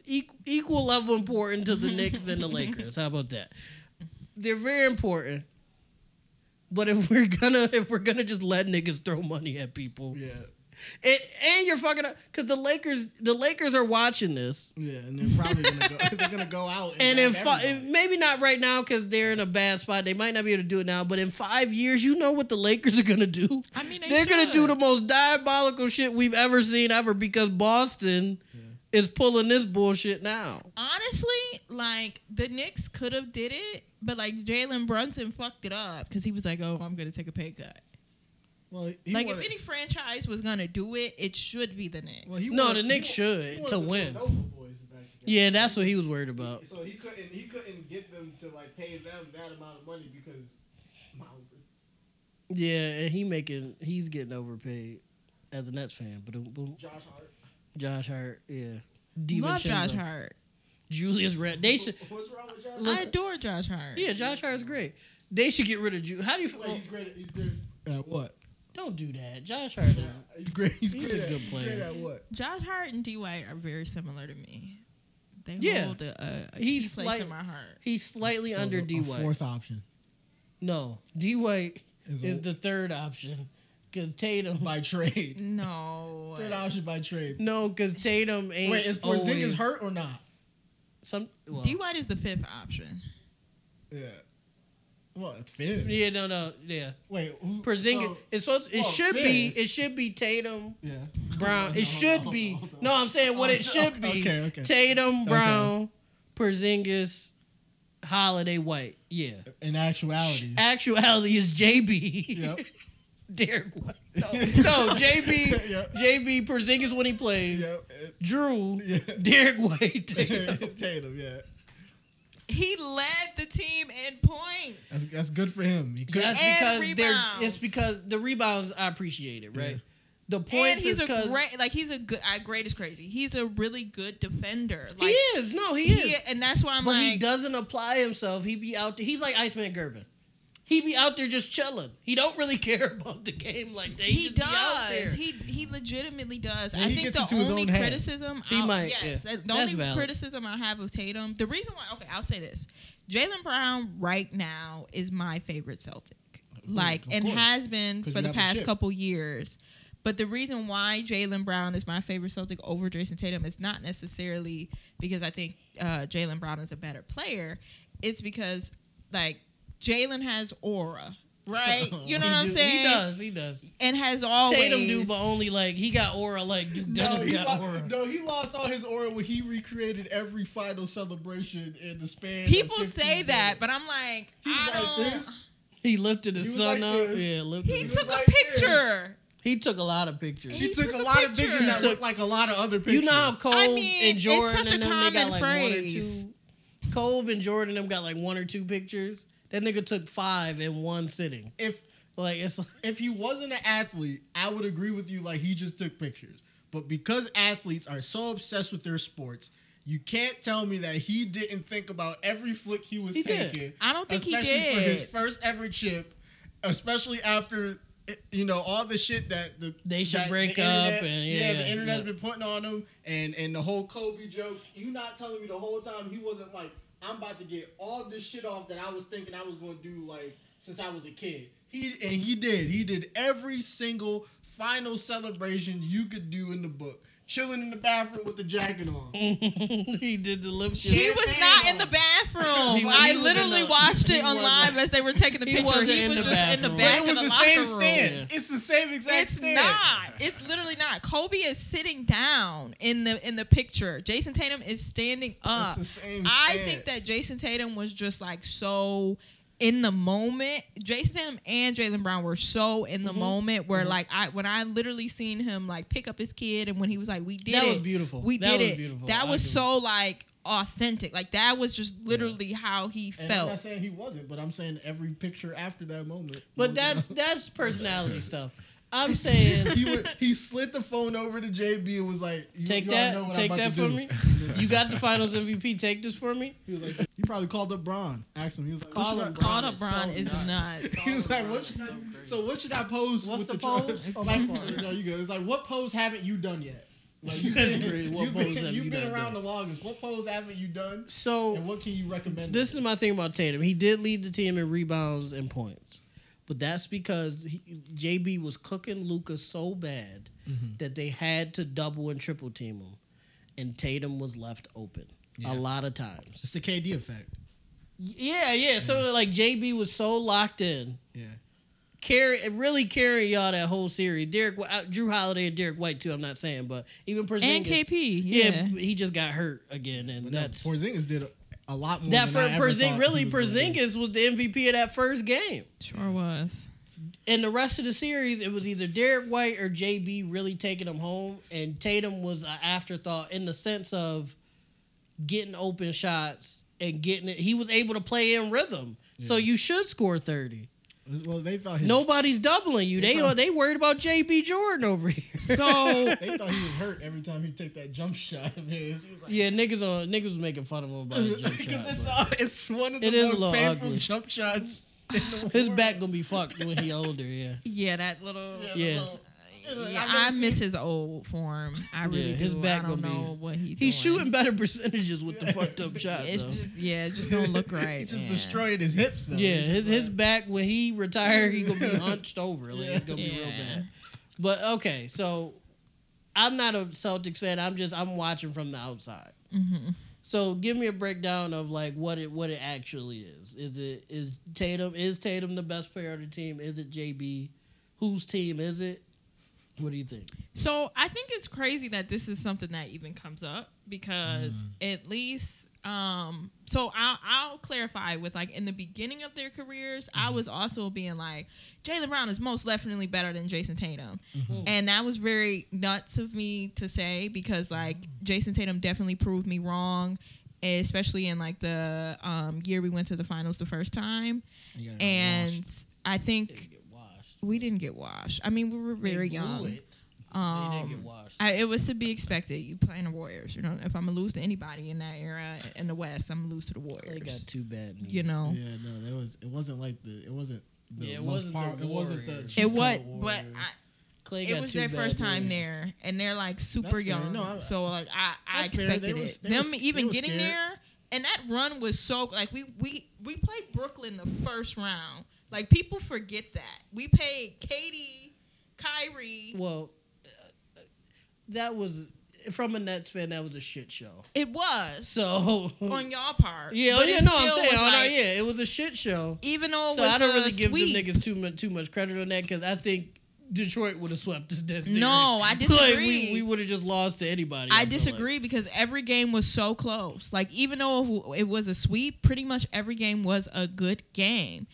equal level important to the Knicks and the Lakers. How about that? They're very important. But if we're gonna just let niggas throw money at people, yeah. And you're fucking up because the Lakers are watching this. Yeah, and they're probably gonna go out. And in maybe not right now because they're in a bad spot. They might not be able to do it now. But in 5 years, you know what the Lakers are gonna do? I mean, they're gonna do the most diabolical shit we've ever seen ever because Boston is pulling this bullshit now. Honestly, like the Knicks could have did it, but like Jalen Brunson fucked it up because he was like, "Oh, I'm gonna take a pay cut." Well, Like if any franchise was gonna do it, it should be the Knicks. Well, The Knicks should to win. Yeah, that's what he was worried about. So he couldn't get them to like pay them that amount of money because. Yeah, and he's getting overpaid as a Nets fan. But Josh Hart, yeah. Love Josh Hart. Julius Randle. They should. What's wrong with Josh Hart? I adore Josh Hart. Yeah, Josh Hart's great. They should get rid of Julius. How do you feel? He's great. He's good at what? Don't do that. Josh Hart is. He's great. He's a great good player. Great at what? Josh Hart and D. White are very similar to me. They hold a key place in my heart. He's slightly under D. White. Fourth option. No, D. White is the third option. Because Tatum. By trade. No. Third option by trade. No, because Tatum ain't. Wait, is Porzingis hurt or not? D. White is the fifth option. Yeah. Well, it's fifth. Yeah, no, yeah. Wait, Porzingis. It should be Tatum. Yeah. Brown. It should be. No, I'm saying what it should be. Okay. Tatum, Brown, Porzingis, Holiday, White. Yeah. In actuality. Actuality is JB. Yep. Derek White. No, JB. Yep. JB Porzingis when he plays. Yep. Drew. Yeah. Derek White. Tatum, yeah. He led the team in points. That's good for him. It's because the rebounds I appreciate it, right? Yeah. The points and great is crazy. He's a really good defender. Like, he is. No, he is. And that's why But he doesn't apply himself. He be out there. He's like Iceman Gervin. He be out there just chilling. He don't really care about the game like that. He does. Be out there. He legitimately does. And I think the only criticism criticism I have of Tatum, the reason why, I'll say this. Jaylen Brown right now is my favorite Celtic. Has been for the past couple years. But the reason why Jaylen Brown is my favorite Celtic over Jason Tatum is not necessarily because I think Jaylen Brown is a better player. It's because Jaylen has aura, right? You know what I'm saying? He does. And has always. Tatum do, but only he got aura like Duke Dennis got aura. No, he lost all his aura when he recreated every final celebration in the span. People say that, but I'm like, He lifted his son up. Yeah, he took a picture. He took a lot of pictures. He took a lot of pictures that looked like a lot of other pictures. You know how Cole and Jordan it's such and a them, they got common phrase. 1 or 2. Cole and Jordan and them got 1 or 2 pictures. That nigga took 5 in one sitting. If he wasn't an athlete, I would agree with you. He just took pictures. But because athletes are so obsessed with their sports, you can't tell me that he didn't think about every flick he was taking. I don't think he did. Especially for his first ever chip, especially after all the shit that they should break up and the internet's been putting on him and the whole Kobe jokes. You not telling me the whole time he wasn't like, I'm about to get all this shit off that I was thinking I was going to do since I was a kid. He did. He did every single final celebration you could do in the book. Chilling in the bathroom with the jacket on. He did the lip. He was not in the bathroom. I literally watched it on live as they were taking the pictures. He was just in the back of the locker room. It was the same stance. It's the same exact stance. It's not. It's literally not. Kobe is sitting down in the picture. Jason Tatum is standing up. It's the same stance. I think that Jason Tatum was just so in the moment. Jason Tatum and Jaylen Brown were so in the moment where when I literally seen him pick up his kid and when he was we did it. That was beautiful. We did it. Beautiful. That was so authentic. That was just literally how he felt. I'm not saying he wasn't, but I'm saying every picture after that moment. But that's personality stuff. I'm saying he slid the phone over to JB and was like, take that for me. You got the Finals MVP. Take this for me. He was like, you probably called up Bron. Asked him. He was like, called up Bron is nuts. He was like, what should I pose? What's the pose? No, you good. It's like, what pose haven't you done yet? You've been around the longest. What pose haven't you done? So, and what can you recommend? This is my thing about Tatum. He did lead the team in rebounds and points. But that's because JB was cooking Luka so bad that they had to double and triple team him. And Tatum was left open a lot of times. It's the KD effect. Yeah. So JB was so locked in really carrying y'all that whole series. Drew Holiday and Derek White too. I'm not saying, but even Porzingis And KP, yeah. he just got hurt again, and that's Porzingis did a lot more. that. Than Porzingis was the MVP of that first game. Sure was. And the rest of the series, it was either Derek White or JB really taking them home, and Tatum was an afterthought in the sense of getting open shots and getting it. He was able to play in rhythm, so you should score 30. Well, they thought nobody's doubling you. They worried about JB Jordan over here. So they thought he was hurt every time he take that jump shot of his. He was like, yeah, niggas was making fun of him about his jump shot. Because it's one of the most painful ugly jump shots. His back gonna be fucked when he older. yeah, that little I miss his old form. I really do. His back I don't gonna know what he's doing. Shooting better percentages with the fucked up shot. It's it just don't look right. He just destroyed his hips though. Yeah, his back when he retired, he gonna be hunched over. Like it's gonna be real bad. But okay, so I'm not a Celtics fan. I'm watching from the outside. Mm-hmm. So give me a breakdown of like what it actually is. Is Tatum the best player on the team? Is it JB? Whose team is it? What do you think? So I think it's crazy that this is something that even comes up because at least so I'll clarify with like in the beginning of their careers, I was also being like Jaylen Brown is most definitely better than Jason Tatum. And that was very nuts of me to say because like Jason Tatum definitely proved me wrong, especially in like the year we went to the finals the first time. And I think we didn't get washed. I mean, we were very young. They didn't get washed. It was to be expected. You playing the Warriors. You know, if I'm gonna lose to anybody in that era in the West, I'm gonna lose to the Warriors. They got too bad knees. You know. Yeah, no, it wasn't like the. It wasn't the. Yeah, it most wasn't the it wasn't the. Warriors. It was, cheat code but Warriors. it was their first time there, and they're like super That's fair. young. No, so like I that's fair. expected They was- it. they Them was- even they was getting scared. there, and that run was so like we played Brooklyn the first round. Like people forget that we played Katie, Kyrie. Well, that was from a Nets fan. That was a shit show. It was So on y'all part. I'm saying, it was a shit show. Even though it So was I don't really give sweep. them niggas too much credit on that because I think Detroit would have swept this series. No, I disagree. Like we would have just lost to anybody. I feel disagree because every game was so close. Like even though it was a sweep, pretty much every game was a good game.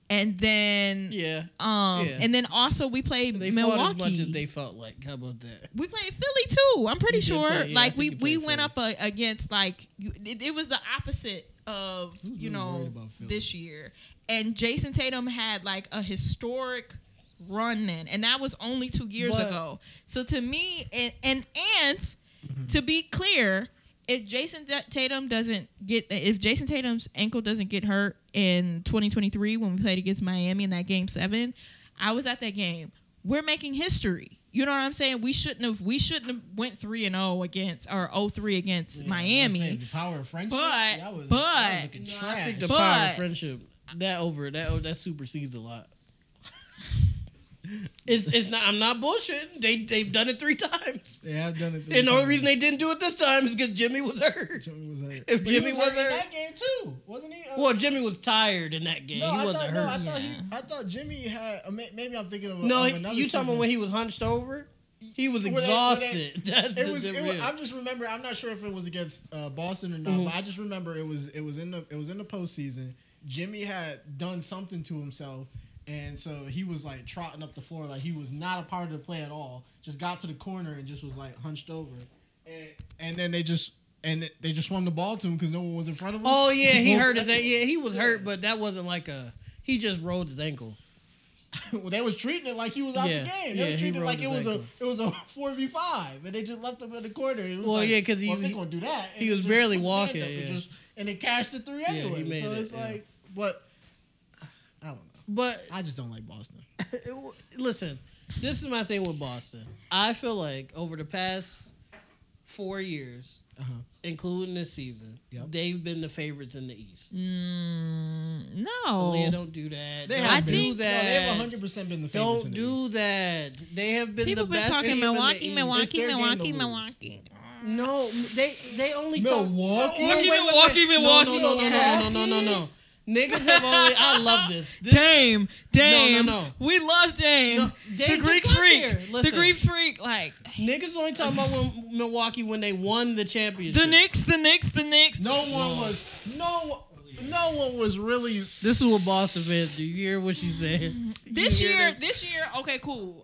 And then and then also we played They Milwaukee. fought as much as they felt like. How about that? We played Philly too. I'm pretty You did sure. play, yeah, I like think you we played went Philly. up against like it was the opposite of really worried about Philly. this year. And Jason Tatum had like a historic run then, and that was only 2 years ago. So to me, and to be clear, if Jason Tatum's ankle doesn't get hurt in 2023 when we played against Miami in that game 7, I was at that game. We're making history. You know what I'm saying? We shouldn't have went 3-0 against or 0-3 against Miami. Saying, the power of friendship. But- that was looking I trash. think the But- power of friendship that supersedes a lot. It's not. I'm not bullshitting. They've done it 3 times. They have done it. And the only reason they didn't do it this time is because Jimmy was hurt. Jimmy was hurt. If But Jimmy he was hurt hurt- in that game too, wasn't he? Well, Jimmy was tired in that game. He wasn't hurt. I thought Jimmy had. Maybe I'm thinking of. No, of another you talking about season. when he was hunched over? He was When they- exhausted. That's It was. real. I'm just remember. I'm not sure if it was against Boston or not, but I just remember it was in the postseason. Jimmy had done something to himself, and so he was like trotting up the floor like he was not a part of the play at all. Just got to the corner and just was like hunched over, and then they just swung the ball to him because no one was in front of him. Oh yeah, he hurt his. Yeah, he was hurt, but that wasn't like a. He just rolled his ankle. Well, they was treating it like he was out Yeah. the game. Yeah, They were he treating it like rolled his it was a 4v5, and they just left him in the corner. It was Well, like, yeah, 'cause if they gonna do that, he and was just barely put his walking, hand up yeah. and it cashed the 3 Yeah, he anyway. made So it, it's yeah. like, but I don't know. But I just don't like Boston. listen, this is my thing with Boston. I feel like over the past 4 years, including this season, they've been the favorites in the East. No. Aaliyah, don't do that. They Don't have do been. that. No, they have 100% been the favorites. Don't in the do East. that. They have been People the been best talking team Milwaukee, in the Milwaukee, It's their game to Milwaukee, lose. Milwaukee. No, they only talk. Milwaukee. Milwaukee, Milwaukee. No. Niggas have only. I love this. Dame. No. We love Dame. No, Dame the Greek just got freak. there. Listen. The Greek freak. Like Niggas only talking about Milwaukee when they won the championship. the Knicks. No one was really. This is what Boston fans do. You hear what she's saying? This year, okay, cool.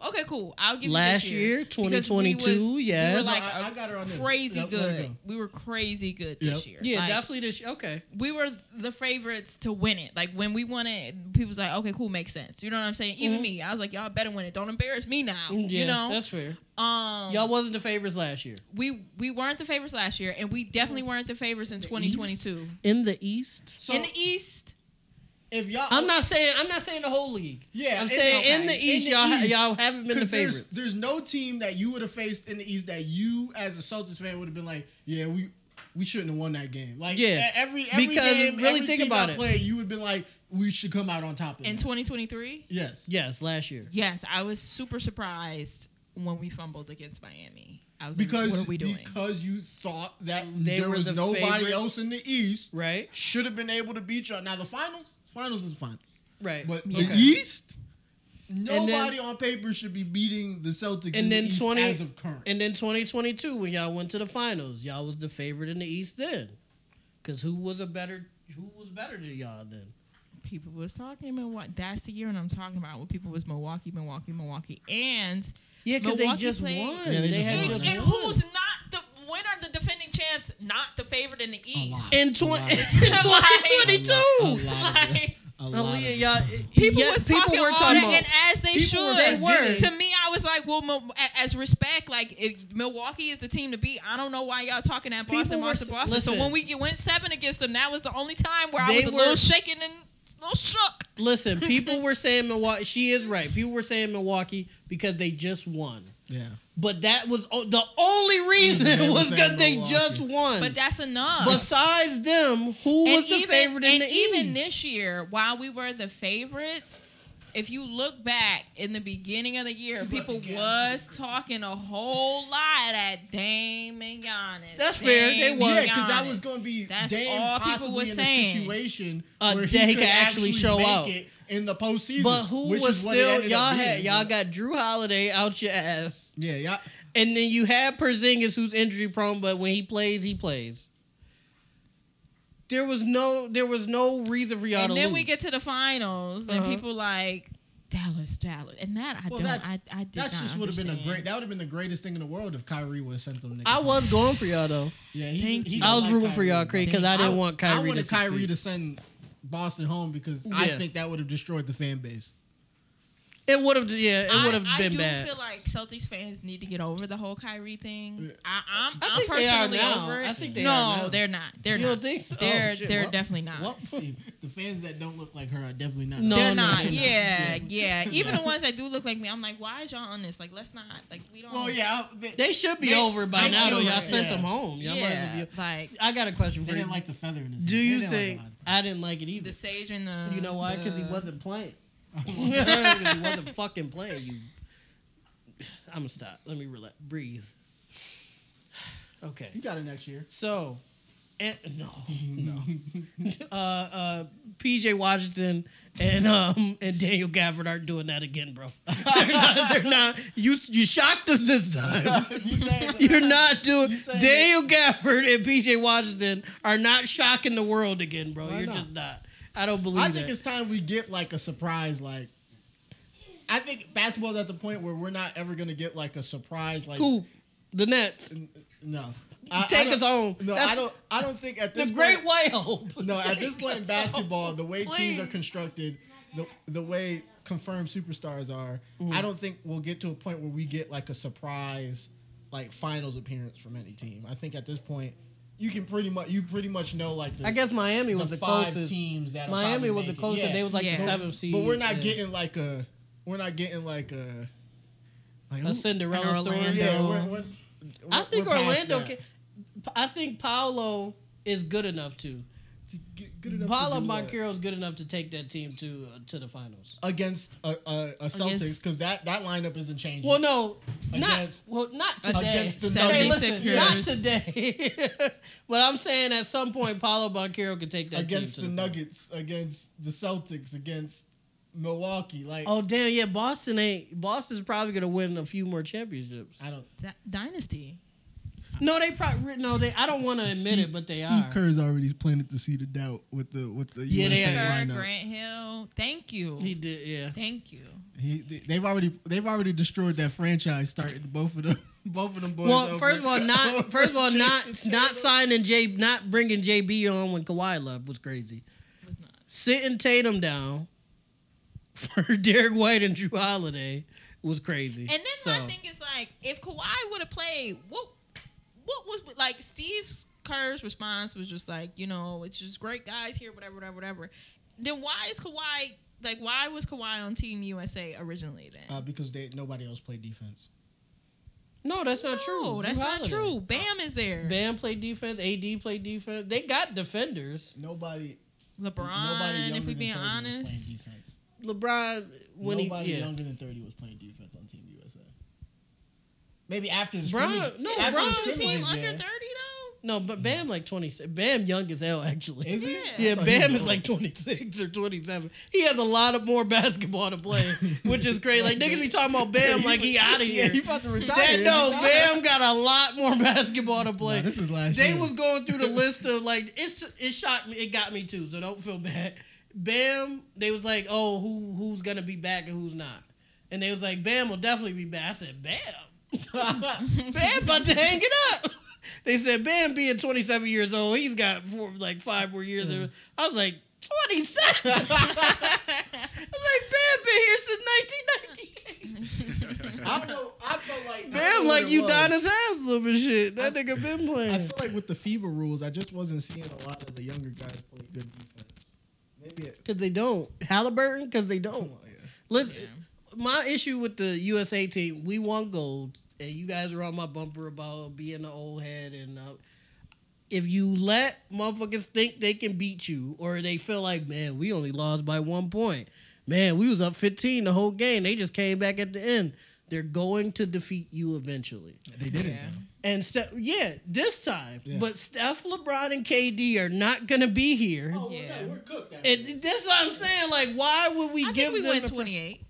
I'll give Last you year, this year. Because 2022, yes. We were like I got her on this. crazy Yep, let her good. go. We were crazy good this year. Yeah, Like, definitely this year. Okay. we were the favorites to win it. Like when we won it, people was like, okay, cool, makes sense. You know what I'm saying? Even me, I was like, y'all better win it. Don't embarrass me now. Yeah, you know? that's fair. Um, Y'all wasn't the favorites last year. we weren't the favorites last year, and we definitely weren't the favorites in 2022. In the East? So In the East, if y'all, I'm not saying the whole league. Yeah, I'm it's saying okay. in the East, In the East, y'all haven't been the 'cause favorites. there's no team that you would have faced in the East that you as a Celtics fan would have been like, yeah, we shouldn't have won that game. Like Yeah, every because game, really every think team about that it. played, you would have been like, we should come out on top of in that. 2023, Yes. Yes, last year. yes, I was super surprised when we fumbled against Miami. I was Because like, what are we doing? Because you thought that They there were was the nobody favorites. else in the East Right? should have been able to beat y'all. Now the finals is the finals. Right. But Okay. the East, then- nobody on paper should be beating the Celtics in And the then East 20 as of current. And then 2022, when y'all went to the finals, y'all was the favorite in the East then. Because who was better than y'all then? People was talking Milwaukee. That's the year, and I'm talking about when people was Milwaukee, and Yeah, because they Milwaukee just played- won. Yeah, they they just had won. and just won. who's not the winner, the defending champs, not the favorite in the East. lot. In A 2022. Like, Aaliyah, y'all, people yeah, was people talking were all talking that, about. and as they People should. were forgetting. To me, I was like, well, as respect, like if Milwaukee is the team to beat. I don't know why y'all talking that Boston, People were- Boston. listen. So when we went 7 against them, that was the only time where I They was a were- little shaken and a little shook. Listen, people were saying Milwaukee. She is right. People were saying Milwaukee because they just won. Yeah. But that was the only reason They were was saying because they Milwaukee. just won. But that's enough. Besides them, who was the favorite in the East? Even this year, while we were the favorites, if you look back in the beginning of the year, people was talking a whole lot at Dame and Giannis. That's fair. They Dame was. Yeah, and because that Giannis. was going to be That's Dame all people possibly was in saying. a situation That where he could actually show make out. it in the postseason. But who which was is what it still ended up being. y'all got Drew Holiday out your ass, Yeah. and then you had Porzingis who's injury prone, but when he plays, he plays. There was no reason for y'all And to then lose. we get to the finals, and Uh-huh. people like Dallas, and that I Well, don't. that's I did that not just would have been understand. that would have been the greatest thing in the world if Kyrie would have sent them. Niggas I home. was going for y'all though. Yeah, Thank you. didn't I was like rooting for y'all, Kyrie. Craig, because I didn't want Kyrie I wanted to Kyrie succeed. to send Boston home because I Yeah. think that would have destroyed the fan base. It would have, it would have I been do bad. feel like Celtics fans need to get over the whole Kyrie thing. Yeah. I'm I think they are personally now. over it. I think they no, are now. they're not. They're You not. don't think so? They're Oh, shit. they're Well, definitely not. well, The fans that don't look like her are definitely not. No, They're no, not. they're not. Yeah, yeah. Even the ones that do look like me, I'm like, why is y'all on this? Like, let's not. Like, we don't. Well, yeah, They should be They- over by they now. Though feel y'all like- sent yeah. them home. Y'all might as yeah, well be- like I got a question they for you. didn't like the feather in his. Do hair. you They didn't think like I didn't like it the either? sage and the. You know why? Because he the- wasn't playing. Because he wasn't fucking playing. You. I'm gonna stop. Let me relax. Breathe. Okay. You got it next year. So, no. PJ Washington and Daniel Gafford aren't doing that again, bro. They're not. You shocked us this time. You're not doing. You saying Daniel Gafford and PJ Washington are not shocking the world again, bro. Why You're not? just not. I don't believe I that. think it's time we get like a surprise. Like, I think basketball's at the point where we're not ever gonna get like a surprise. Like, Cool. The Nets. No, Take don't- us home. No, That's I don't think at the this Great point, White Hope. No, at this Take point in us basketball, home, the way teams please. are constructed, the way confirmed superstars are, I don't think we'll get to a point where we get like a surprise, like finals appearance from any team. I think at this point, you pretty much know like the. I guess Miami was the the five closest. teams that Miami was the closest. Yeah. They was like Yeah. the seventh seed. But we're not Yeah. getting like a. We're not getting like a. Like, a Cinderella An story. Orlando. Yeah, I think we're past Orlando that. can. I think Paolo is good enough to. Good enough Paolo to do that Banchero is good enough to take that team to the finals. against a Celtics Against- because that lineup isn't changing. Well, no, Not today. Against the Hey, Nuggets. listen, not today. But I'm saying at some point, Paolo Banchero could take that against team the to Nuggets, against the Celtics, against Milwaukee. Like, oh damn, yeah, Boston's probably gonna win a few more championships. I don't. Dynasty. No, they probably I don't want to admit it, but they are. Steve Kerr's already planted the seed of doubt with the Yeah, they USA are. lineup. Grant Hill. Thank you. He did, yeah. Thank you. They've already destroyed that franchise. Starting both of them boys. Well, over. first of all, not signing not bringing JB on when Kawhi left was crazy. It was not. Sitting Tatum down for Derek White and Drew Holiday was crazy. And then my thing is like, if Kawhi would have played, what was like Steve Kerr's response was just like, it's just great guys here, whatever. Then why was Kawhi on Team USA originally then? Because nobody else played defense. No, that's not true. No, that's not true. Bam is there. Bam played defense. AD played defense. They got defenders. Nobody LeBron, if we being was playing honest. defense. LeBron, Nobody younger than 30 was playing defense on Team USA. Maybe after the Bron, scrimmage. no, after Bron- the Team scrimmage, under yeah. 30 though. No, but Bam like 26. Bam young as hell actually. Is he? Yeah. Yeah, I thought he Bam was is like 26 or 27. He has a lot of more basketball to play, which is crazy. Like niggas be talking about Bam like he out of here. Yeah, he about to retire. Bam got a lot more basketball to play. Nah, this is last They year. was going through the list of like it shocked me. It got me too. So don't feel bad. Bam, they was like, oh, who's gonna be back and who's not, and they was like, Bam will definitely be back. I said, Bam, Bam about to hang it up. They said Bam being 27 years old, he's got 5 more years. I was like, 27. I'm like, Bam been here since 1998. I don't know. I felt like Bam like Udonis Haslem and shit. That nigga been playing. I feel like with the FIBA rules, I just wasn't seeing a lot of the younger guys play good defense. Maybe Because they don't. Halliburton, because they don't. yeah. Listen, my issue with the USA team, we won gold, and you guys are on my bumper about being the old head. And if you let motherfuckers think they can beat you, or they feel like, man, we only lost by 1 point. Man, we was up 15 the whole game. They just came back at the end. They're going to defeat you eventually. They didn't. Yeah. And this time. Yeah. But Steph, LeBron, and KD are not going to be here. Oh, Yeah. we're cooked. And that's what I'm saying. Like, why would we I give think we them went 28.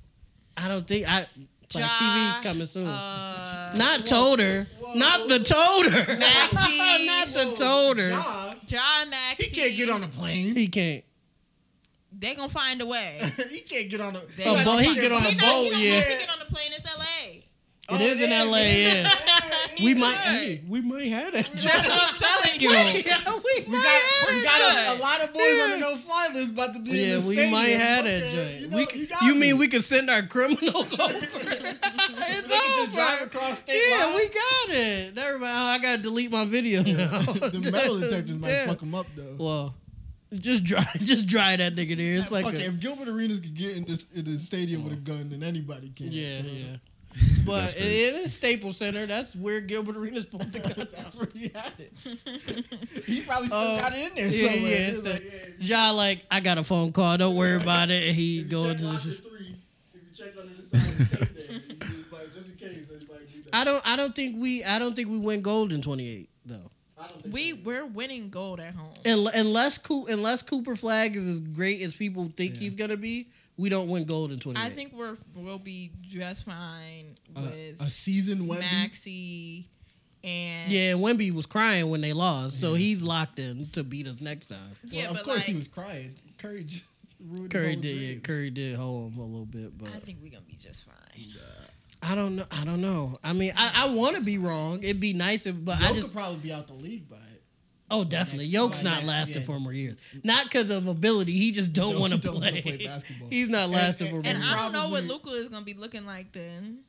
I don't think Flash Ja, TV coming soon. Not Toter. Not the Toter. Maxey. Not the Toter. John Maxey. He can't get on a plane. He can't. They gonna find a way. He can't get on a. They Oh, gonna but he find- get on a He boat, don't yeah. have to get on the plane. It's LA. It is in LA, yeah. He We good. might have that. That's what I'm telling you. Yeah, We got a good. lot of boys on the no-fly list about to be in Yeah, the we stadium. might have Okay, that you joint. know, you got You me. mean we could send our criminals over? They It's can just over. drive across state Yeah, lines? we got it. Never mind. I gotta delete my video now. The metal detectors might Yeah. fuck him up though. Well, just dry that nigga there. It's like Fuck it, if Gilbert Arenas could get in the stadium with a gun, then anybody can. yeah, So, yeah. But it is Staples Center. That's where Gilbert Arenas pulled the gun. That's where he had it. He probably still got it in there Yeah, somewhere. yeah. It's It's like, Ja, like, I got a phone call. Don't worry about it. And he if you go check into locker the. 3, if you check under the side, it's tape there. You just, like, just in case anybody do that. I don't think we win gold in 28 though. I don't think We're winning gold at home. Unless Cooper Flag is as great as people think he's gonna be, we don't win gold in 28. I think we'll be just fine with a season Wemby. Maxey and Yeah, Wemby was crying when they lost, so he's locked in to beat us next time. yeah, Well, of but course like, he was crying. Curry just ruined Curry his whole did, yeah, dreams. Curry did hold him a little bit, but I think we're gonna be just fine. I don't know. I mean, I want to be wrong. It'd be nice if, but Joe I just could probably be out the league by it. oh definitely. next- Yoke's by not next lasting game. 4 more years. Not because of ability. He just don't want to Don't wanna play. basketball. He's not lasting for more And years. I don't know what Probably- Luka is gonna be looking like then.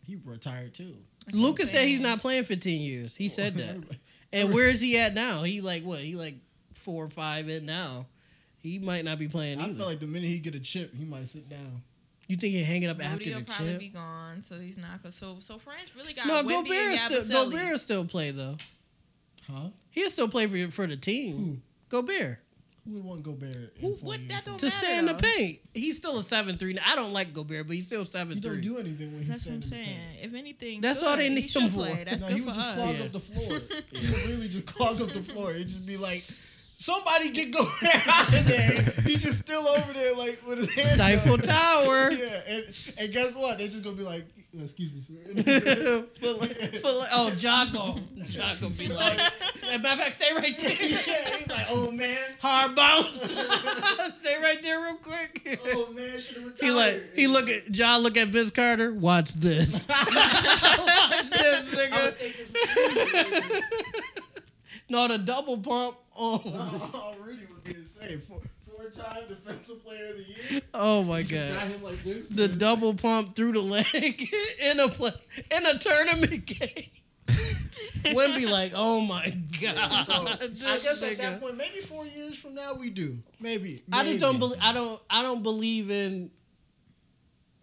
He retired too. Lucas said he's not playing 15 years. He said that. And where is he at now? He like what? He like 4 or 5 in now. He might not be playing I either. feel like the minute he get a chip, he might sit down. You think he'll hang it up Rudy after will the probably chip? be gone, so he's not. So France really got No, Wemby and Gobert still play though. Huh? He'll still play for the team. Gobert. Who would want Gobert? In 4 What years that from don't To now? stay in the though. paint. He's still a 7'3". I don't like Gobert, but he's still He don't 7'3". do anything when he's That's what I'm standing in the saying. paint. If anything, That's good. all they He need should him for. play. That's No, good he for would just us. clog Yeah. up the floor. He would really just clog up the floor. It'd just be like, somebody get Gobert out of there. He's just still over there, like with his hands Stifle up. Tower. Yeah, and guess what? They're just gonna be like, excuse me, sir. Oh, Jocko. Jocko be like, matter of fact, stay right there. Yeah, he's like, oh man, Hard bounce. Stay right there real quick. oh man, should have retired. John look at Vince Carter. Watch this. Watch this, I would nigga. take this. No, the double pump. Oh, Oh, Rudy would be insane. Four-time defensive player of the year. oh my Got God. him like this. The double pump through the leg in a tournament game. Wemby like, oh my God. So, I This guess at nigga. that point, maybe 4 years from now, we do. Maybe. I just don't Maybe. believe. I don't believe in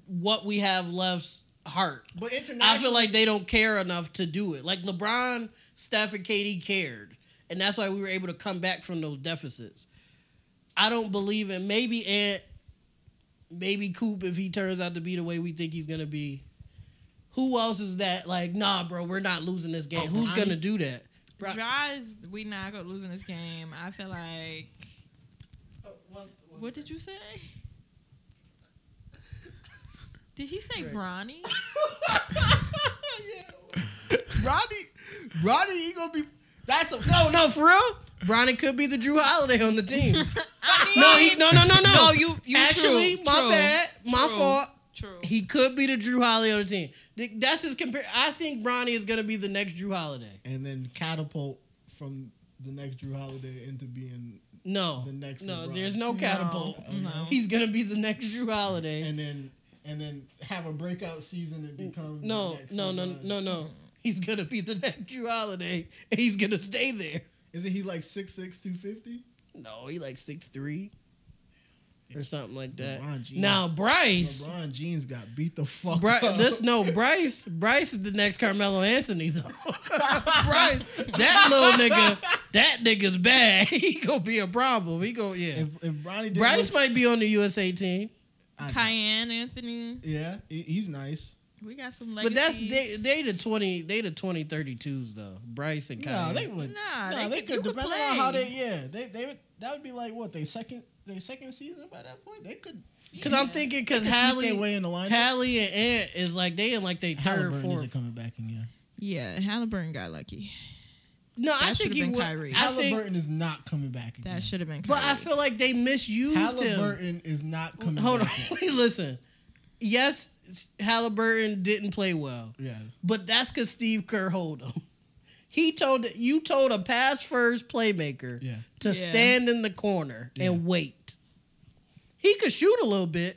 what we have left's heart. But I international, feel like they don't care enough to do it. Like LeBron, Steph, and KD cared, and that's why we were able to come back from those deficits. I don't believe in maybe Ant, maybe Coop if he turns out to be the way we think he's gonna be. Who else is that? Like, nah, bro, we're not losing this game. Oh, Who's Bronny? gonna do that? Dries, we not gonna lose in this game. I feel like. What did you say? Did he say Bronny? Roddy, he gonna be. That's a No, for real. Bronny could be the Drew Holiday on the team. I mean, No, no. No, you Actually, true, my true, bad, my true, fault. True. He could be the Drew Holiday on the team. That's his compare. I think Bronny is gonna be the next Drew Holiday. and then catapult from the next Drew Holiday into being No, the next no, LeBron. there's no catapult. No. He's gonna be the next Drew Holiday. and then have a breakout season and become the No, next no, no, LeBron. no. He's gonna be the next Drew Holiday, and he's gonna stay there. Isn't he like 6'6", 250? No, he like 6'3" or something like that. LeBron James. Now Bryce, LeBron James got beat the fuck Bryce, up. Bryce is the next Carmelo Anthony though. Bryce, that nigga's bad. He gonna be a problem. He go If Bronny didn't Bryce look- might be on the USA team, Cayenne Anthony. Yeah, he's nice. We got some but legacies. that's they the 2032s though. Bryce and No, Kyrie. they would. Nah, No, they you could depending play. on how they. Yeah, they would. That would be like what their second season by that point. They could. Because I'm thinking They because could sneak their way in the lineup. Hallie and Ant is like they in like they third, Halliburton fourth. isn't coming back again. Yeah, Halliburton got lucky. No, I That think he should've been would. Kyrie. I think, Halliburton is not coming back again. That should have been. but I Kyrie. feel like they misused him. Halliburton is not coming Hold on, back. wait, listen. Yes, Halliburton didn't play well, Yes. but that's because Steve Kerr hold him. You told a pass first playmaker Yeah. to Yeah. stand in the corner Yeah. and wait. He could shoot a little bit,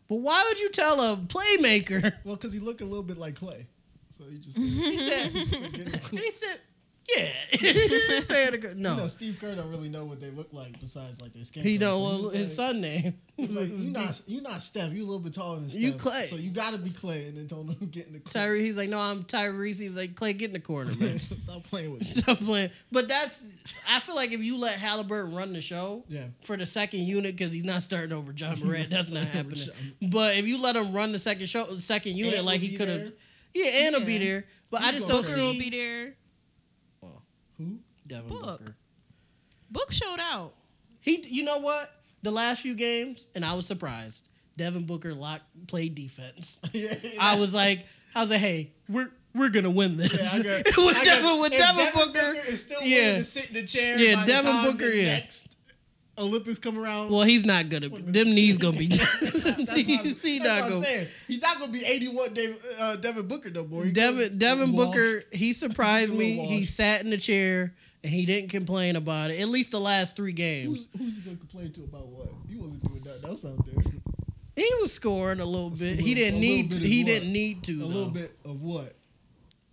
but why would you tell a playmaker? Well, because he looked a little bit like Clay, so he just. He said, he said, yeah. Stay in the, no. You know, Steve Kerr don't really know what they look like besides like their skin. He color. don't So want he's his son name. He's like, you're not Steph. You a little bit taller than Steph. You Clay. So you got to be Clay, and then told him get in the corner. Tyrese, he's like, no, I'm Tyrese. He's like, Clay, get in the corner, man. Stop playing with me. Stop playing. But I feel like if you let Halliburton run the show Yeah. for the second unit, because he's not starting over John Morant, that's not Starting over happening. But if you let him run the second unit Ant like will he be could have, there. yeah, Ant will be Yeah. there. But I He's just gonna don't Booker will see be there. Who? Devin Book. Booker. Book showed out. You know what? The last few games, and I was surprised. Devin Booker played defense. Yeah. I was like, hey, we're gonna win this. Yeah, I got- with I Devin, got- with if Devin Booker, is still yeah. willing to sit in the chair. Yeah, by the Devin time Booker, the yeah. Next Olympics come around. well, he's not gonna. Them knees gonna be. That's what He not I'm gonna. saying. He's not gonna be 81 Devin Booker no more. He Devin gonna walk. Booker, he surprised He's a me. little He washed. sat in the chair and he didn't complain about it. At least the last 3 games, Who's he gonna complain to about what? He wasn't doing that. That was out there. he was scoring a little bit. A he didn't little need. bit To, of he what? didn't need to. A though. little bit of what?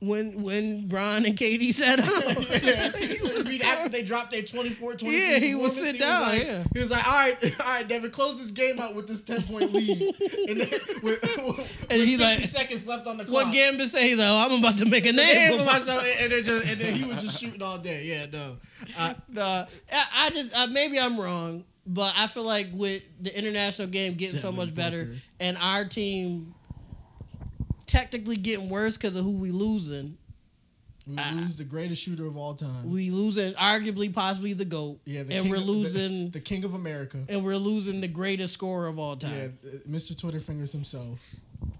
When Bron and KD sat down. After they dropped their 24, 23 Yeah, he would sit down. He was like, all right, Devin, close this game out with this 10-point lead. And then with 50 seconds left on the clock. What Gambit say? He's like, oh, I'm about to make a name for myself. And then he was just shooting all day. Yeah, no. Maybe I'm wrong, but I feel like with the international game getting so much better and our team technically getting worse because of who we losing. We lose the greatest shooter of all time. We losing arguably possibly the GOAT. Yeah, we're losing the king of America. And we're losing the greatest scorer of all time. Yeah, Mr. Twitter Fingers himself.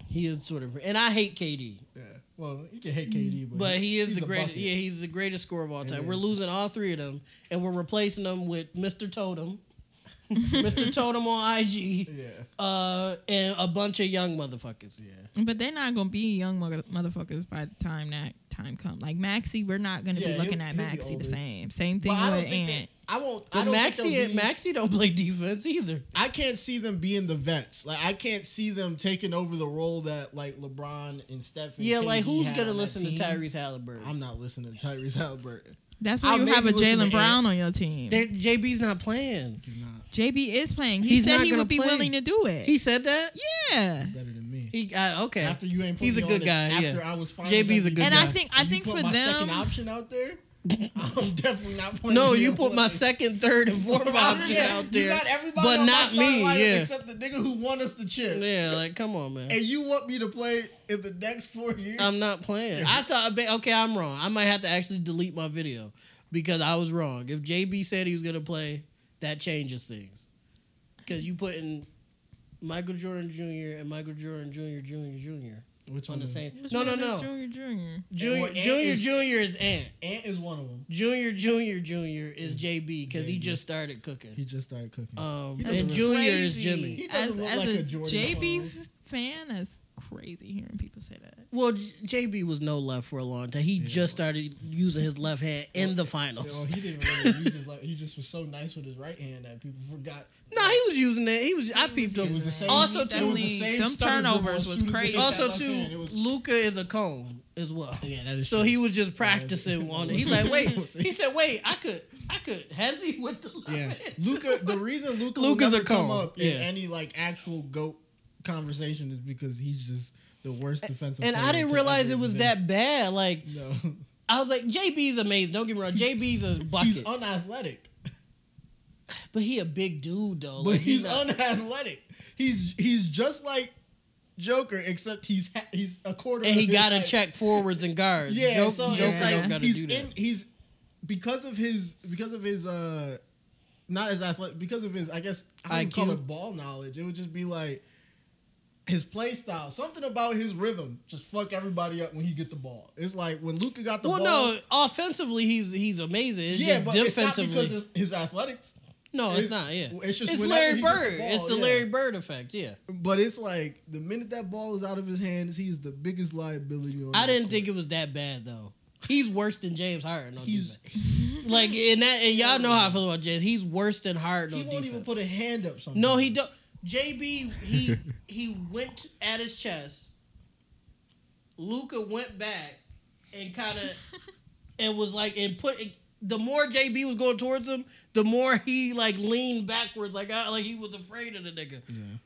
He is Twitter, and I hate KD. Yeah, well, you can hate KD, but he is the greatest. Yeah, he's the greatest scorer of all time. Yeah. We're losing all three of them, and we're replacing them with Mr. Totem. Mr. Totem on IG, and a bunch of young motherfuckers. Yeah, but they're not gonna be young motherfuckers by the time that time comes. Like Maxey, we're not gonna be looking at Maxey the same. Same thing with Ant. Maxey don't play defense either. I can't see them being the vets. Like I can't see them taking over the role that like LeBron and Steph. And like who's gonna listen to Tyrese Halliburton? I'm not listening to Tyrese Halliburton. That's why you have a Jaylen Brown on your team. JB's not playing. JB is playing. He said he would be willing to do it. He said that? Yeah. Better than me. Okay. After you ain't put He's me a good on guy. After I was fine. JB's a good guy. And I think for my them, second option out there, I'm definitely not putting. No, you put my second, third, and fourth option out there. You got everybody but on not my me. Yeah. Except the nigga who won us the chip. Yeah, like come on, man. And you want me to play in the next 4 years? I'm not playing. I thought, okay, I'm wrong. I might have to actually delete my video because I was wrong. If JB said he was gonna play, that changes things. Because you putting Michael Jordan Jr. and Michael Jordan Jr. Which on one the same? No. Junior is Ant. Ant is one of them. Junior is JB because he just started cooking. And Junior is Jimmy. He doesn't look like a Jordan JB fan, that's crazy hearing people say that. Well, JB was no left for a long time. He just started using his left hand in the finals. Well, he didn't really use his left. He just was so nice with his right hand that people forgot. No, he was using it. I peeped him. It was the same. Also, it was the same them turnovers was crazy. Also, too, Luka is a cone as well. Yeah, that is. So he was just practicing on it. He's like, wait. He said, wait, I could. Has he with the left hand? Luka. The reason Luka's will never come up in any like actual GOAT conversation is because he's just the worst defensive and player. I didn't realize it was that bad. Like, no. I was like, JB's amazing. Don't get me wrong. JB's a bucket. He's unathletic. But he a big dude, though. But like, he's unathletic. He's just like Joker, except he's a quarter. And he got to height. check forwards and guards. Yeah, so Joker it's like he's because of his not as athletic, because of his, I guess I would call it ball knowledge. It would just be like his play style, something about his rhythm, just fuck everybody up when he get the ball. It's like when Luka got the ball. Well, no, offensively he's amazing. It's yeah, just but defensively, it's not because his athletics. No, it's not. Yeah, it's just Larry Bird. It's the Larry Bird effect. Yeah, but it's like the minute that ball is out of his hands, he is the biggest liability on. I didn't think it was that bad though. He's worse than James Harden. Like in that, and y'all know how I feel about James. He's worse than Harden. He won't even put a hand up. Sometimes. No, he don't. JB, he went at his chest. Luka went back and kind of and was like and put. The more JB was going towards him, the more he like leaned backwards, like he was afraid of the nigga. Yeah.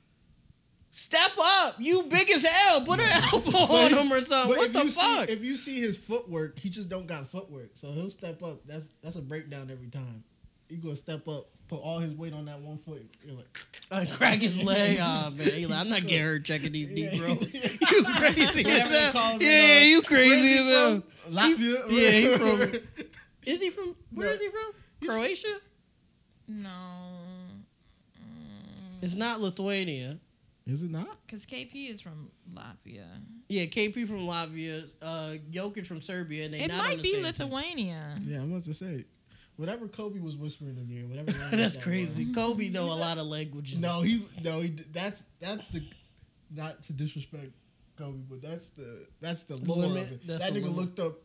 Step up, you big as hell. Put an elbow on him or something. What the fuck? If you see his footwork, he just don't got footwork, so he'll step up. That's a breakdown every time. He gonna step up, put all his weight on that one foot. You're like, crack his leg. Oh man, he's like, I'm not getting hurt checking these Negroes. You crazy as hell. Yeah, you crazy as hell. Latvia. Yeah, he's from. Is he from? Where is he from? Croatia? No. It's not Lithuania. Is it not? Because KP is from Latvia. Yeah, KP from Latvia. Jokic from Serbia. And it might be Lithuania. Yeah, I'm about to say. Whatever Kobe was whispering in the ear, whatever. That's crazy. Was. Kobe know a lot of languages. No, that's the not to disrespect Kobe, but that's the lore of it. That nigga looked up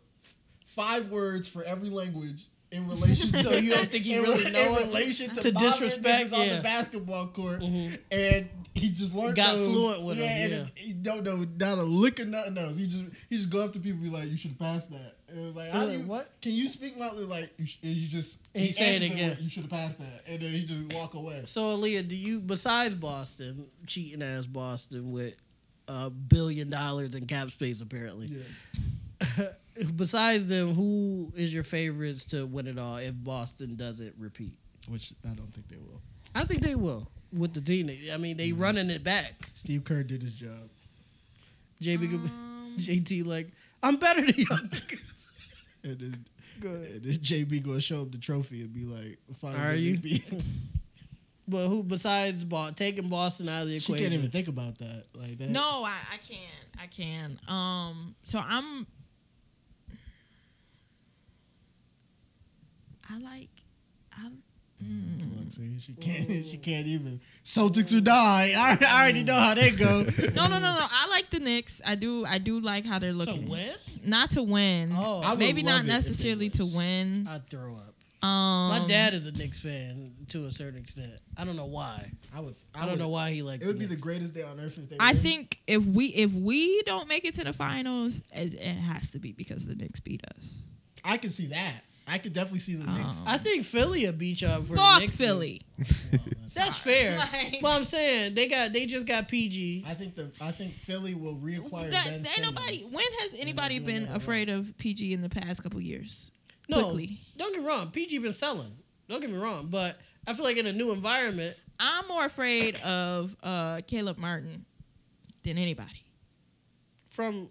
5 words for every language in relation to So you don't think he really know in it? relation To to disrespect, on yeah. the basketball court, Mhm. and he just learned Got those. fluent with them, and yeah. he don't know not a lick of nothing else. He just go up to people and be like, "You should have passed that." And it was like, "How do you? What? Can you speak loudly?" Like you just He say it answers again. with, "You should have passed that," and then he just walk away. So, Aaliyah, do you, besides Boston, cheating ass Boston with $1 billion in cap space apparently, Yeah. besides them, who is your favorites to win it all if Boston doesn't repeat? Which I don't think they will. I think they will with the team. I mean, they running it back. Steve Kerr did his job. JT like, I'm better than y'all niggas. And then, Go ahead. and then JB gonna show up the trophy and be like, "Finals Are you? MVP." But who besides taking Boston out of the She equation? can't even think about that like that. No, I can't. I can. So I'm. Look, see, she can't. She can't even. Celtics or die. I already know how they go. No. I like the Knicks. I do like how they're To looking. win? Not to win. Oh. I would Maybe love not it if they necessarily win. to win. I'd throw up. My My dad is a Knicks fan to a certain extent. I don't know why. I don't know why he liked It would be the the greatest day on earth if they. I win. think if we don't make it to the finals, it has to be because the Knicks beat us. I can see that. I could definitely see the Knicks. I think Philly will beat y'all for the Fuck Knicks. Philly. That's fair. Like- But I'm saying they just got PG. I think Philly will reacquire That- Ben ain't Simmons. nobody. When has anybody do been another afraid of PG in the past couple years? No, Quickly. don't get me wrong. PG been selling. Don't get me wrong. But I feel like in a new environment, I'm more afraid of Caleb Martin than anybody from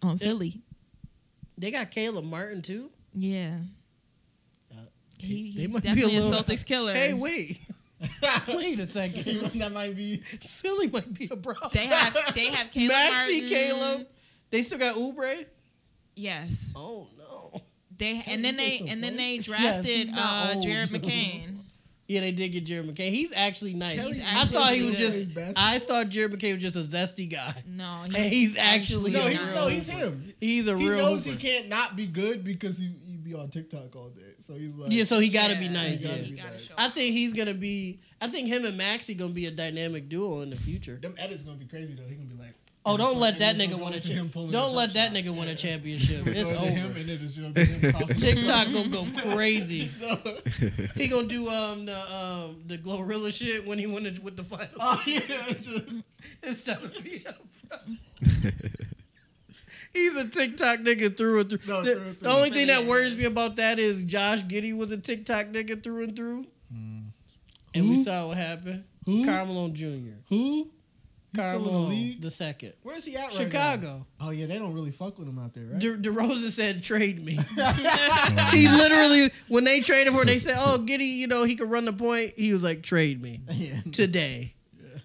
on Philly. they got Caleb Martin too. Yeah. They He's might be definitely a a little- Celtics killer. Hey, wait. Wait a second. That might be. Philly might be a problem. They have Caleb Maxi, Martin. Caleb. They still got Oubre. Yes. Oh no. And then they drafted he's not old. Jared McCain. Yeah, they did get Jared McCain. He's actually nice. Kelly I thought he was actually just. good. I thought Jared McCain was just a zesty guy. No, And he's actually No, a he's real no, he's hooper. him. He's a He real. knows hooper. he can't not be good because he be on TikTok all day. So he's like, Yeah, so he got to Yeah, be nice. he Yeah. gotta He be gotta nice. show I think he's gonna be. I think him and Maxie gonna be a dynamic duo in the future. them edits gonna be crazy though. He gonna be like, Oh, and don't it's let gonna- that and it's nigga gonna win a go to him championship. pulling Don't a let jump that shot. nigga win a Yeah. championship. It's Go to him, over. and then it's gonna be him crossing the TikTok gonna go crazy. No. He gonna do the Glorilla shit when he won it with the final. Oh yeah, it's just- It's 7 p.m. bro. He's a TikTok nigga through and through. No, the, through and the through. only thing that Really worries is. me about that is Josh Giddey was a TikTok nigga through and through. And we Who? saw what happened. Who? Carmelo Jr. Who? He's still in the Carmelo league? the second. Where's he at right Chicago. now? Oh yeah, they don't really fuck with him out there, right? DeRozan said, trade me. He literally, when they traded for him, they said, oh, Giddey, he could run the point. He was like, trade me. Yeah. Today.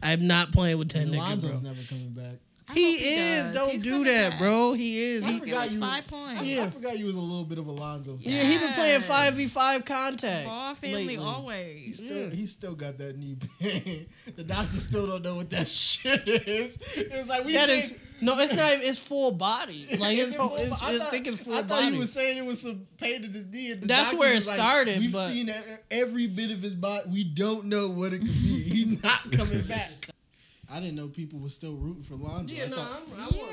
I'm not playing with that And nigga, Lonzo's bro. never coming back. I He hope is. does. Don't He's do coming that, back. bro. He is. I He, forgot It was you- 5 points. I Yes. forgot you was a little bit of a Lonzo fan. yeah, he been playing Yes. 5v5 contact. Ball family lately. always. He still got that knee pain. The doctors still don't know what that shit is. It's like That is no, it's not. It's full body. Like Is it's, it full it's, bo- I think it's full I thought body. he was saying it was some pain in his knee. And the That's doctor where it was like, started, We've but- seen every bit of his body. We don't know what it could be. He's not coming back. I didn't know people were still rooting for Lonzo. Yeah, I no, thought,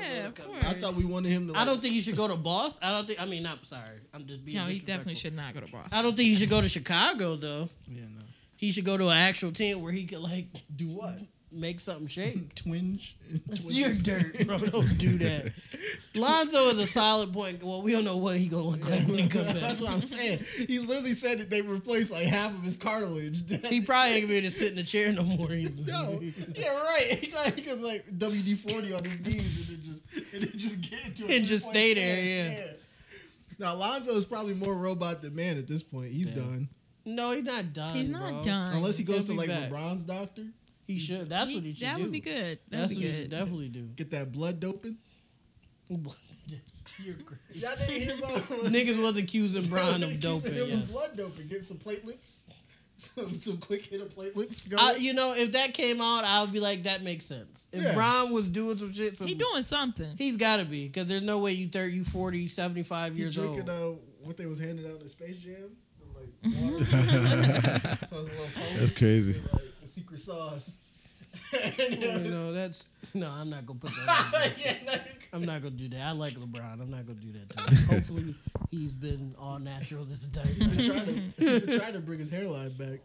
Yeah, of course. I thought we wanted him to. I don't think he should go to Boston. I don't think. I mean, not sorry. I'm just being. No, he definitely disrespectful. should not go to Boston. I don't think he should go to Chicago though. Yeah, no. He should go to an actual team where he could like Do what? make something shake. Twinge. You're dirt, bro. Don't do that. Lonzo is a solid point. Well, we don't know what he gonna look like when he comes back. That's what I'm saying. He literally said that they replaced like half of his cartilage. He probably ain't gonna be able to sit in a chair no more. Either. No, yeah, right. He comes like WD-40 on his knees and then just get into it And just stay there, yeah. Now Lonzo is probably more robot than man at this point. He's Yeah. done, No, he's not done. He's not bro. done. unless he goes to He'll be like back. LeBron's doctor, He should. That's what he should That do. would be good. That's That'd what be he should good. definitely do. get that blood doping. You're crazy. Y'all didn't hear about Niggas was accusing Bron of Accusing doping. him of Yes. blood doping. Get some platelets, some quick hitter platelets. Go. If that came out, I would be like, that makes sense. If Yeah. Bron was doing some shit, He doing something. he's got to be because there's no way you 40, 75 He years drinking old. what they was handing out in Space Jam. Like, water. So it was a little phone. That's crazy. Like, the secret sauce. I'm not gonna put that on. Yeah, no, I'm not gonna do that. I like LeBron. I'm not gonna do that to him. Hopefully, he's been all natural this entire time. He tried to bring his hairline back.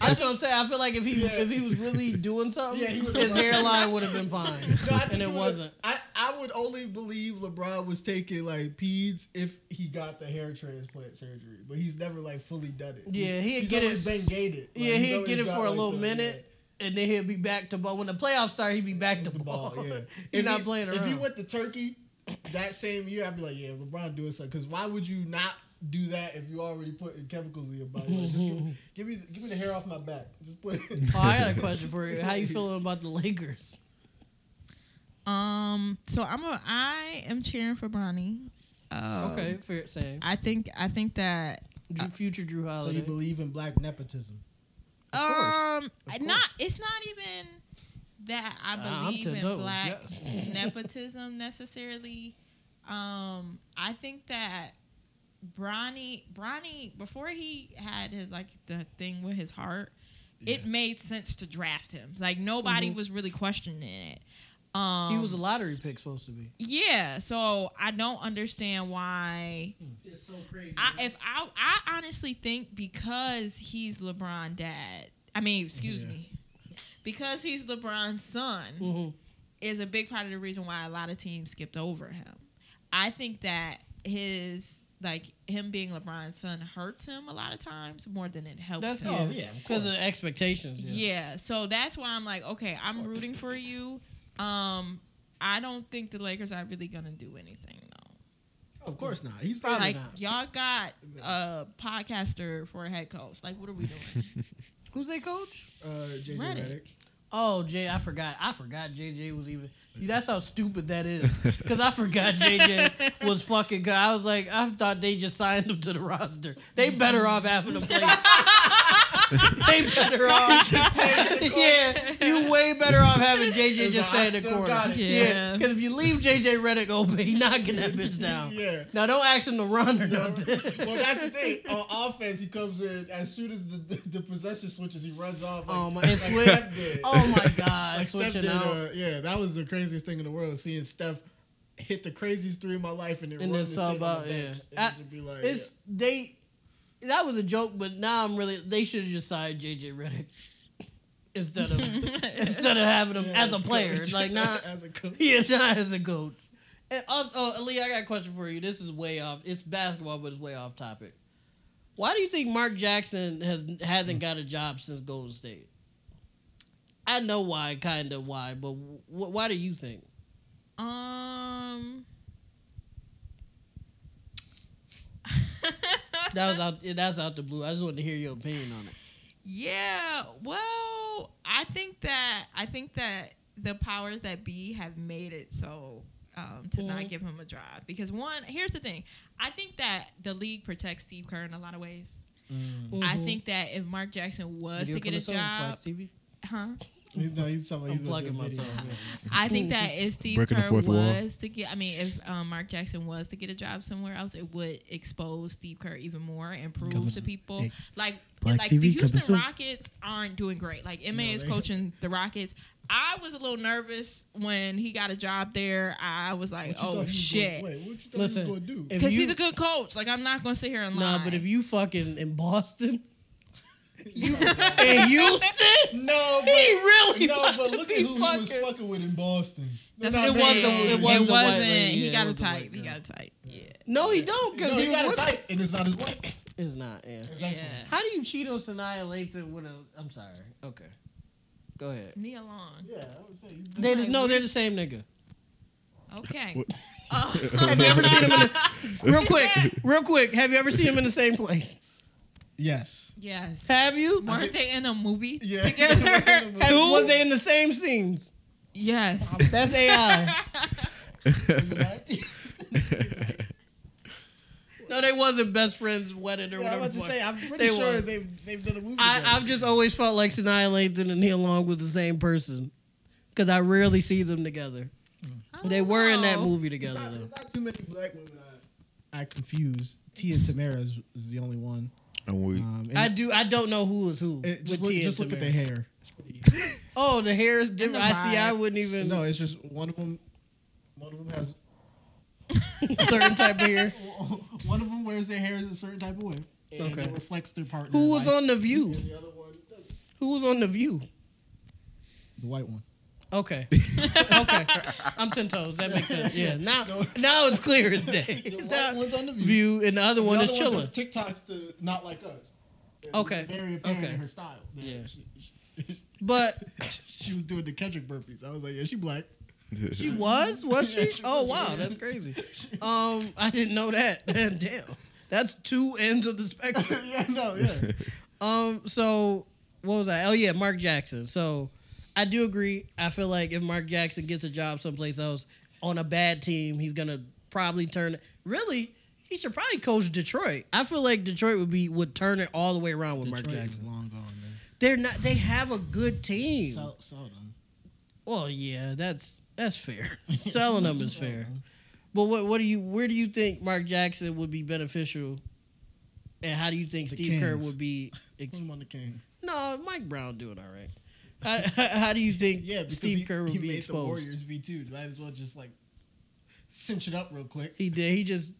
That's what I'm saying. I feel like if he was really doing something, his hairline would have been fine, and it wasn't. I would only believe LeBron was taking like peds if he got the hair transplant surgery, but he's never like fully done it. Yeah, he's get it. been gated. Yeah, he'd get it for a little minute. And then he'll be back to ball. When the playoffs start, he'd be back to ball. Yeah. He's not playing around. If he went to Turkey that same year, I'd be like, yeah, LeBron doing something. Because why would you not do that if you already putting chemicals in your body? Like, just give me the hair off my back. Just put it. Oh, I got a question for you. How you feeling about the Lakers? So I am cheering for Bronny. Okay, fair saying. I think that future Drew Holiday. So you believe in black nepotism? Of course. It's not even that I believe in black nepotism necessarily. I think that Bronny before he had his like the thing with his heart, it made sense to draft him. Like nobody was really questioning it. He was a lottery pick supposed to be. Yeah, so I don't understand why. It's so crazy. I honestly think because he's LeBron's dad. I mean, excuse me, because he's LeBron's son is a big part of the reason why a lot of teams skipped over him. I think that him being LeBron's son hurts him a lot of times more than it helps him. Because of expectations. Yeah, so that's why I'm like, okay, I'm rooting for you. I don't think the Lakers are really gonna do anything though. Of course not. He's probably like not. Y'all got a podcaster for a head coach. Like, what are we doing? Who's their coach? JJ Redick. Oh, Jay, I forgot. JJ was even. That's how stupid that is. Because I forgot JJ was fucking good. I was like, I thought they just signed him to the roster. They better off having him play. They better off. Yeah, you way better off having JJ just stay in the corner. Yeah, because if you leave JJ Redick open, he knocking that bitch down. Yeah. Now don't ask him to run or nothing. Well, that's the thing. On offense, he comes in as soon as the possession switches, he runs off. Oh my God, like switching Steph out. Yeah, that was the craziest thing in the world. Seeing Steph hit the craziest three of my life and then sub out. Yeah, that was a joke, but now they should have just signed JJ Redick instead of having him as a player, like not as a coach. Yeah, not as a coach. And also, Ali, I got a question for you. This is way off. It's basketball, but it's way off topic. Why do you think Mark Jackson hasn't got a job since Golden State? I know why, kind of why, but why do you think? That's out the blue. I just wanted to hear your opinion on it. Yeah, well, I think that the powers that be have made it so to not give him a job because here's the thing. I think that the league protects Steve Kerr in a lot of ways. I think that if Mark Jackson was to get a job, He's plugging myself. I think that if Steve Kerr was to get, if Mark Jackson was to get a job somewhere else, it would expose Steve Kerr even more and prove to people like the Houston Rockets aren't doing great. Like Emma is coaching the Rockets. I was a little nervous when he got a job there. I was like, oh shit. What you thought he was going to do? Because he's a good coach. Like I'm not going to sit here and lie. Nah, but if you fucking in Boston. In Houston? No, but look at who he was fucking with in Boston. It wasn't. He got a type. Yeah. No, he don't. Because he got a type, and it's not his wife. It's not. Yeah. Yeah. How do you cheat on Sanaya Lathan with a? I'm sorry. Okay. Go ahead. Nia Long. Yeah, I would say. They're the same nigga. Okay. Have you ever seen him real quick? Have you ever seen him in the same place? Yes. Have you? Weren't they in a movie Yeah. together? Was they in the same scenes? Yes. That's AI. No, they wasn't best friends wedding or whatever. I was about to say, I'm pretty sure they've done a movie together. I've just always felt like Sanaya Lathan and Nia Long was the same person because I rarely see them together. They were in that movie together. There's not too many black women I confused. Tia Tamara is the only one. And I don't know who is who. Just look at the hair. Oh, the hair is different. I wouldn't even. No, it's just one of them. One of them has a certain type of hair. One of them wears their hair a certain type of way. And it reflects their partner. Who was on The View? And the other one doesn't. Who was on The View? The white one. Okay. Okay. I'm 10 toes. That makes sense. Yeah. Now it's clear as day. The white one's on The View, and the other one is chilling. TikToks to not like us. Okay. Very apparent in her style. Yeah. But she was doing the Kendrick burpees. I was like, yeah, she black. She was? Was she? Oh wow, yeah. that's crazy. I didn't know that. Damn. That's two ends of the spectrum. Yeah. So what was I? Oh yeah, Mark Jackson. So I do agree. I feel like if Mark Jackson gets a job someplace else on a bad team, he's gonna probably turn. Really, he should probably coach Detroit. I feel like Detroit would turn it all the way around with Mark Jackson. Long gone, man. They're not. They have a good team. Sell them. Well, yeah, that's fair. Selling them is fair. But where do you think Mark Jackson would be beneficial, and how do you think Steve Kerr would be? Put him on the Kings. No, Mike Brown doing all right. How do you think Steve Kerr would be exposed? The Warriors V2. Might as well just like cinch it up real quick. He did. He just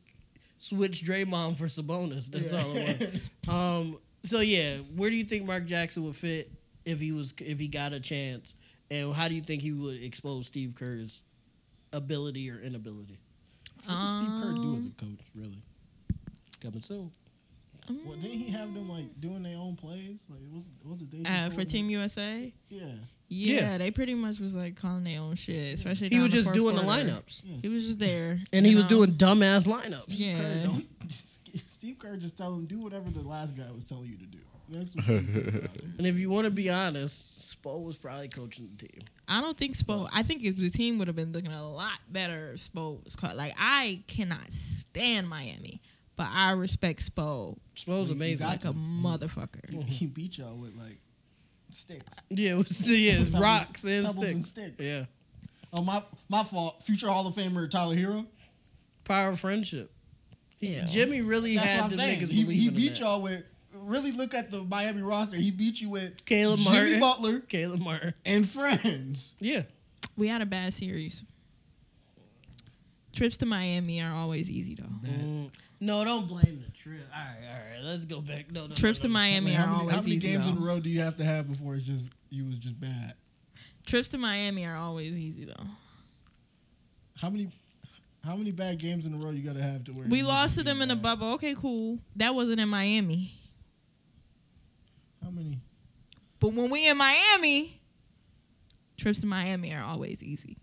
switched Draymond for Sabonis. That's all it was. So yeah, where do you think Mark Jackson would fit if he got a chance, and how do you think he would expose Steve Kerr's ability or inability? What does Steve Kerr do as a coach, really? Coming soon. Well, didn't he have them like doing their own plays? Like was it for Team USA? Yeah, they pretty much was like calling their own shit, especially he was just doing quarter. the lineups. Yes. He was just there, and he was doing dumbass lineups. Yeah, Steve Kerr just tell him do whatever the last guy was telling you to do. That's what Steve Kerr did. And if you want to be honest, Spo was probably coaching the team. I don't think Spo. I think if the team would have been looking a lot better, if Spo was caught. Like I cannot stand Miami. But I respect Spo. Spo's amazing. Like a motherfucker. He beat y'all with like sticks. Yeah, it was rocks and sticks. Yeah. Oh, my fault. Future Hall of Famer Tyler Hero. Power of friendship. Yeah. Jimmy really had the niggas believe He beat y'all with. Really look at the Miami roster. He beat you with Caleb Jimmy Martin, Butler, Caleb Martin, and friends. Yeah. We had a bad series. Trips to Miami are always easy though. No, don't blame the trip. All right. Let's go back. No. Trips to Miami are always easy. How many games in a row do you have to have before it's just you was just bad? Trips to Miami are always easy though. How many bad games in a row you gotta have to where we lost to them in the bubble? Okay, cool. That wasn't in Miami. How many? But when we in Miami, trips to Miami are always easy.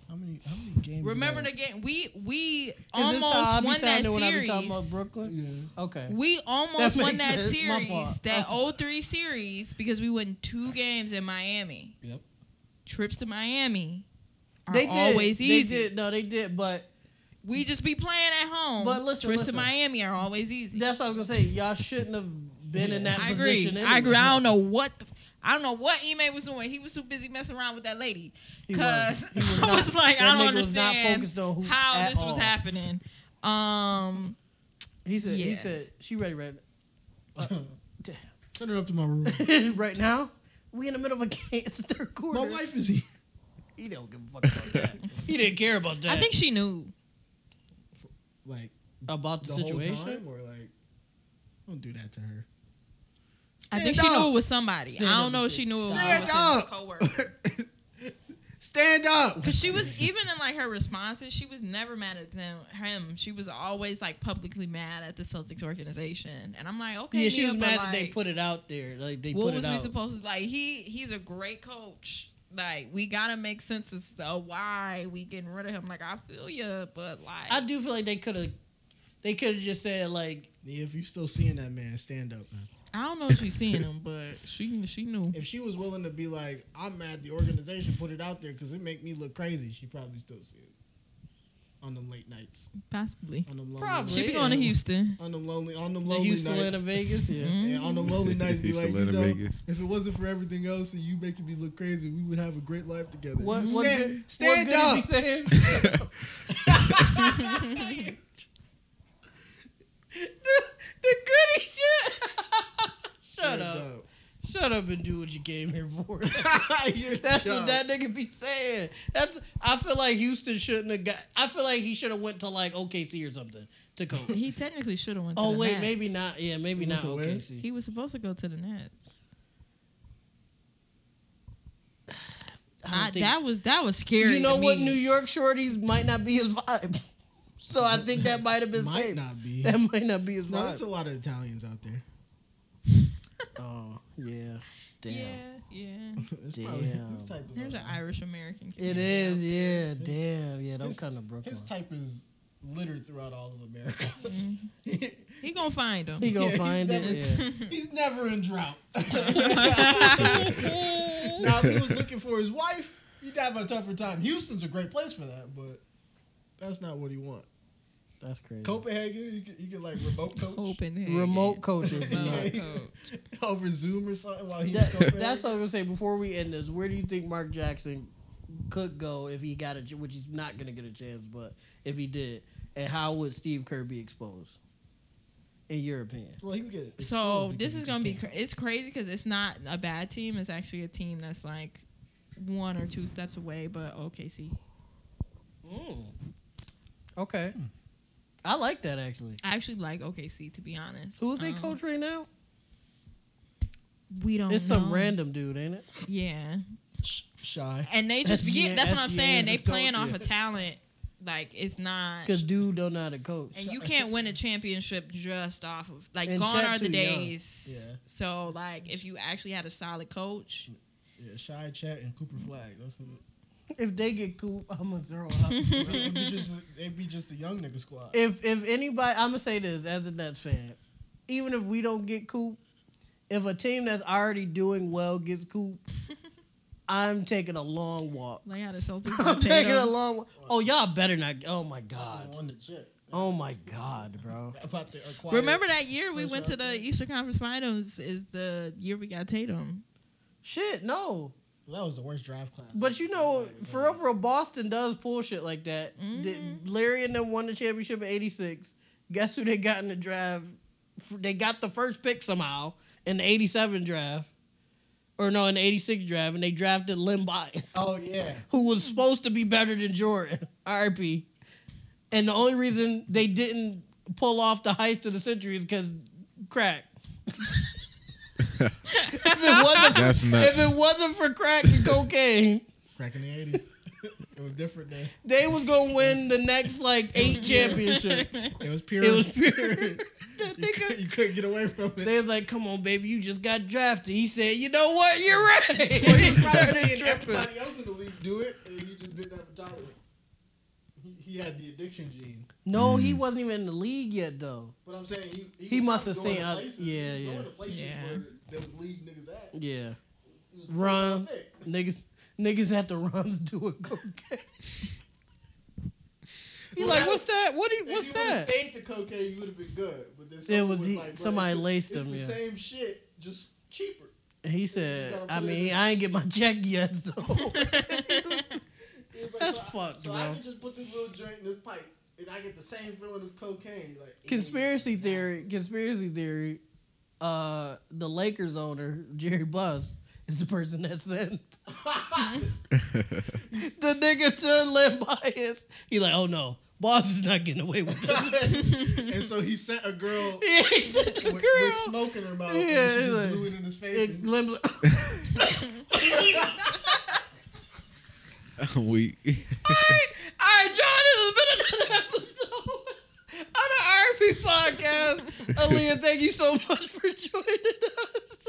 How many games? Remember the game? We almost won that when I be series. talking about Brooklyn? Yeah. Okay. We almost won that sense. My series, fault. that 0-3 series, because we won 2 games in Miami. Yep. Trips to Miami are They did. always easy. They did. No, they did. But we just be playing at home. But listen, trips to Miami are always easy. that's what I was gonna say. Y'all shouldn't have been in that I position. agree. I agree. I don't know what Ime was doing. He was too busy messing around with that lady. Because I was like, I don't understand how this was happening. He said, she ready right now. Send her up to my room. Right now? We in the middle of a game. It's the third quarter. My wife is here. He don't give a fuck about that. He didn't care about that. I think she knew. Like about the situation? Whole time, or like, don't do that to her. I think she knew it was somebody. I don't know if she knew it was his coworker. Stand up. Because she was, even in like her responses, she was never mad at him. She was always like publicly mad at the Celtics organization. And I'm like, okay. Yeah, she was mad like, that they put it out there. Like they what put was it out. we supposed to, like, he's a great coach. Like, we gotta make sense as to why we getting rid of him. Like, I feel you, but like, I do feel like they could have just said like, yeah, if you still seeing that man, stand up, man. I don't know if she's seeing him, but she knew. If she was willing to be like, I'm mad the organization put it out there because it make me look crazy, she probably still see it on them late nights. Possibly. On them Probably. She be going to Houston. On them lonely Houston, nights. Atlanta, Vegas, yeah. Yeah, on them lonely nights, be like, Houston, you know, Vegas. if it wasn't for everything else and you making me look crazy, we would have a great life together. What Stand good up. he saying? The goody shit. Shut You're up. dope. Shut up and do what you came here for. You're That's dope. what that nigga be saying. I feel like Houston shouldn't have got. I feel like he should have went to like OKC or something to coach. He technically should have went to Oh the wait, Nets. maybe not. Yeah, maybe He not went to where? OKC. He was supposed to go to the Nets. I don't think- That was scary. You know to what? me. New York shorties might not be his vibe. So I think that might have been Might safe. not be. That might not be his No, vibe. there's a lot of Italians out there. Oh yeah. Damn. Yeah. It's Damn. his type is There's an alright. Irish American. It is. Yeah. Damn. Yeah. Them kind of Brooklyn. His type is littered throughout all of America. He gonna find him. He gonna Yeah, find he's it. never- Yeah. He's never in drought. Now, if he was looking for his wife, he'd have a tougher time. Houston's a great place for that, but that's not what he wants. That's crazy. Copenhagen, you could like remote coach Copenhagen. Remote coaches. Remote Yeah. coach. over Zoom or something while he's Copenhagen. That's what I was gonna say before we end this. Where do you think Mark Jackson could go if he got which he's not gonna get a chance, but if he did, and how would Steve Kerr be exposed? In your opinion? Well, he can get So exposed this because is he gonna be just can't. it's crazy because it's not a bad team. It's actually a team that's like 1 or 2 steps away. But OKC, Okay. I like that actually. I actually like OKC to be honest. Who's they coach right now? We don't. It's know. some random dude, ain't it? Yeah, Shy. and they just SGA that's what I'm saying. is They his playing coach, off of talent. Like it's not. Because dude don't know how to coach. And you can't win a championship just off of like And gone Chet are the too young. days. Yeah. So like if you actually had a solid coach, Yeah, Shy, Chet, and Cooper Flag. That's who. If they get cool, I'm gonna throw up. It'd be just a young nigga squad. if anybody, I'm gonna say this as a Nets fan, even if we don't get Coop, if a team that's already doing well gets Coop, I'm taking a long walk. like how the Celtics I'm got taking a Tatum. long walk. Oh, y'all better not. Oh my I god. won the chip. Oh my god, bro. About to acquire. Remember that year we First went to round the pick. Eastern Conference Finals is the year we got Tatum. Shit, no. That was the worst draft class. But you know, for real, Boston does pull shit like that. Larry and them won the championship in '86. Guess who they got in the draft? They got the first pick somehow in the '87 draft. Or no, in the '86 draft, and they drafted Len Bias, Oh yeah. who was supposed to be better than Jordan, RP. And the only reason they didn't pull off the heist of the century is because crack. That's nuts. If it wasn't for crack and cocaine, Crack in the 80s. It was different then. they was gonna win the next like 8 championships. It was pure. It was pure. That You nigga, couldn't get away from it. they was like, "Come on, baby, you just got drafted." He said, "You know what? You're right." Well, he probably Started seen tripping. everybody else in the league do it, and he just didn't have a tolerance. He had the addiction gene. No, he wasn't even in the league yet, though. But I'm saying He was must have going seen to other- places. yeah, He was yeah. going to places Yeah. where there was league niggas at. Yeah, He was run first pick. niggas at the runs doing cocaine. He's like, "What's that? What's If you would have that?" stayed the cocaine, you would have been good. But then It someone was was he- like, bro, somebody it's laced the him, yeah. same shit, just cheaper. And he You said, gotta "I put it mean, in- I ain't get my check yet, so." He was like, That's so fucked, so bro. I can just put this little joint in this pipe, and I get the same feeling as cocaine. Like Conspiracy theory. The Lakers owner Jerry Buss is the person that sent the nigga to Len Bias. He like, "Oh no, Boss is not getting away with this." And so he sent a girl Yeah, he sent the with girl. smoke in her mouth. Yeah, and she he's just like- blew it in his face. And Len was like, I'm weak. all right, John, this has been another episode on the RP podcast. Aaliyah, thank you so much for joining us.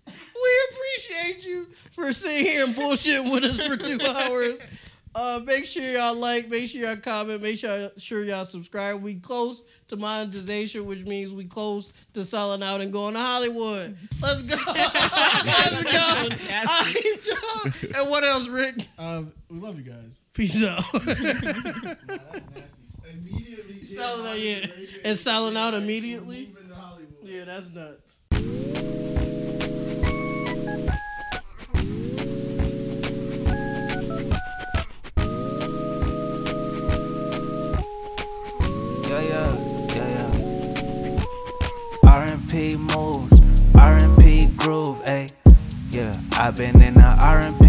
We appreciate you for sitting here and bullshit with us for 2 hours. Make sure y'all like, make sure y'all comment, make sure y'all subscribe. We close to monetization, which means we close to selling out and going to Hollywood. Let's go. Let's go. All right, y'all. And what else, Rick? We love you guys. Peace out. Nah, that's nasty. Immediately. getting Selling out, yeah. monetization And selling out like, immediately? moving to Hollywood. Yeah, that's nuts. I've been in the R&B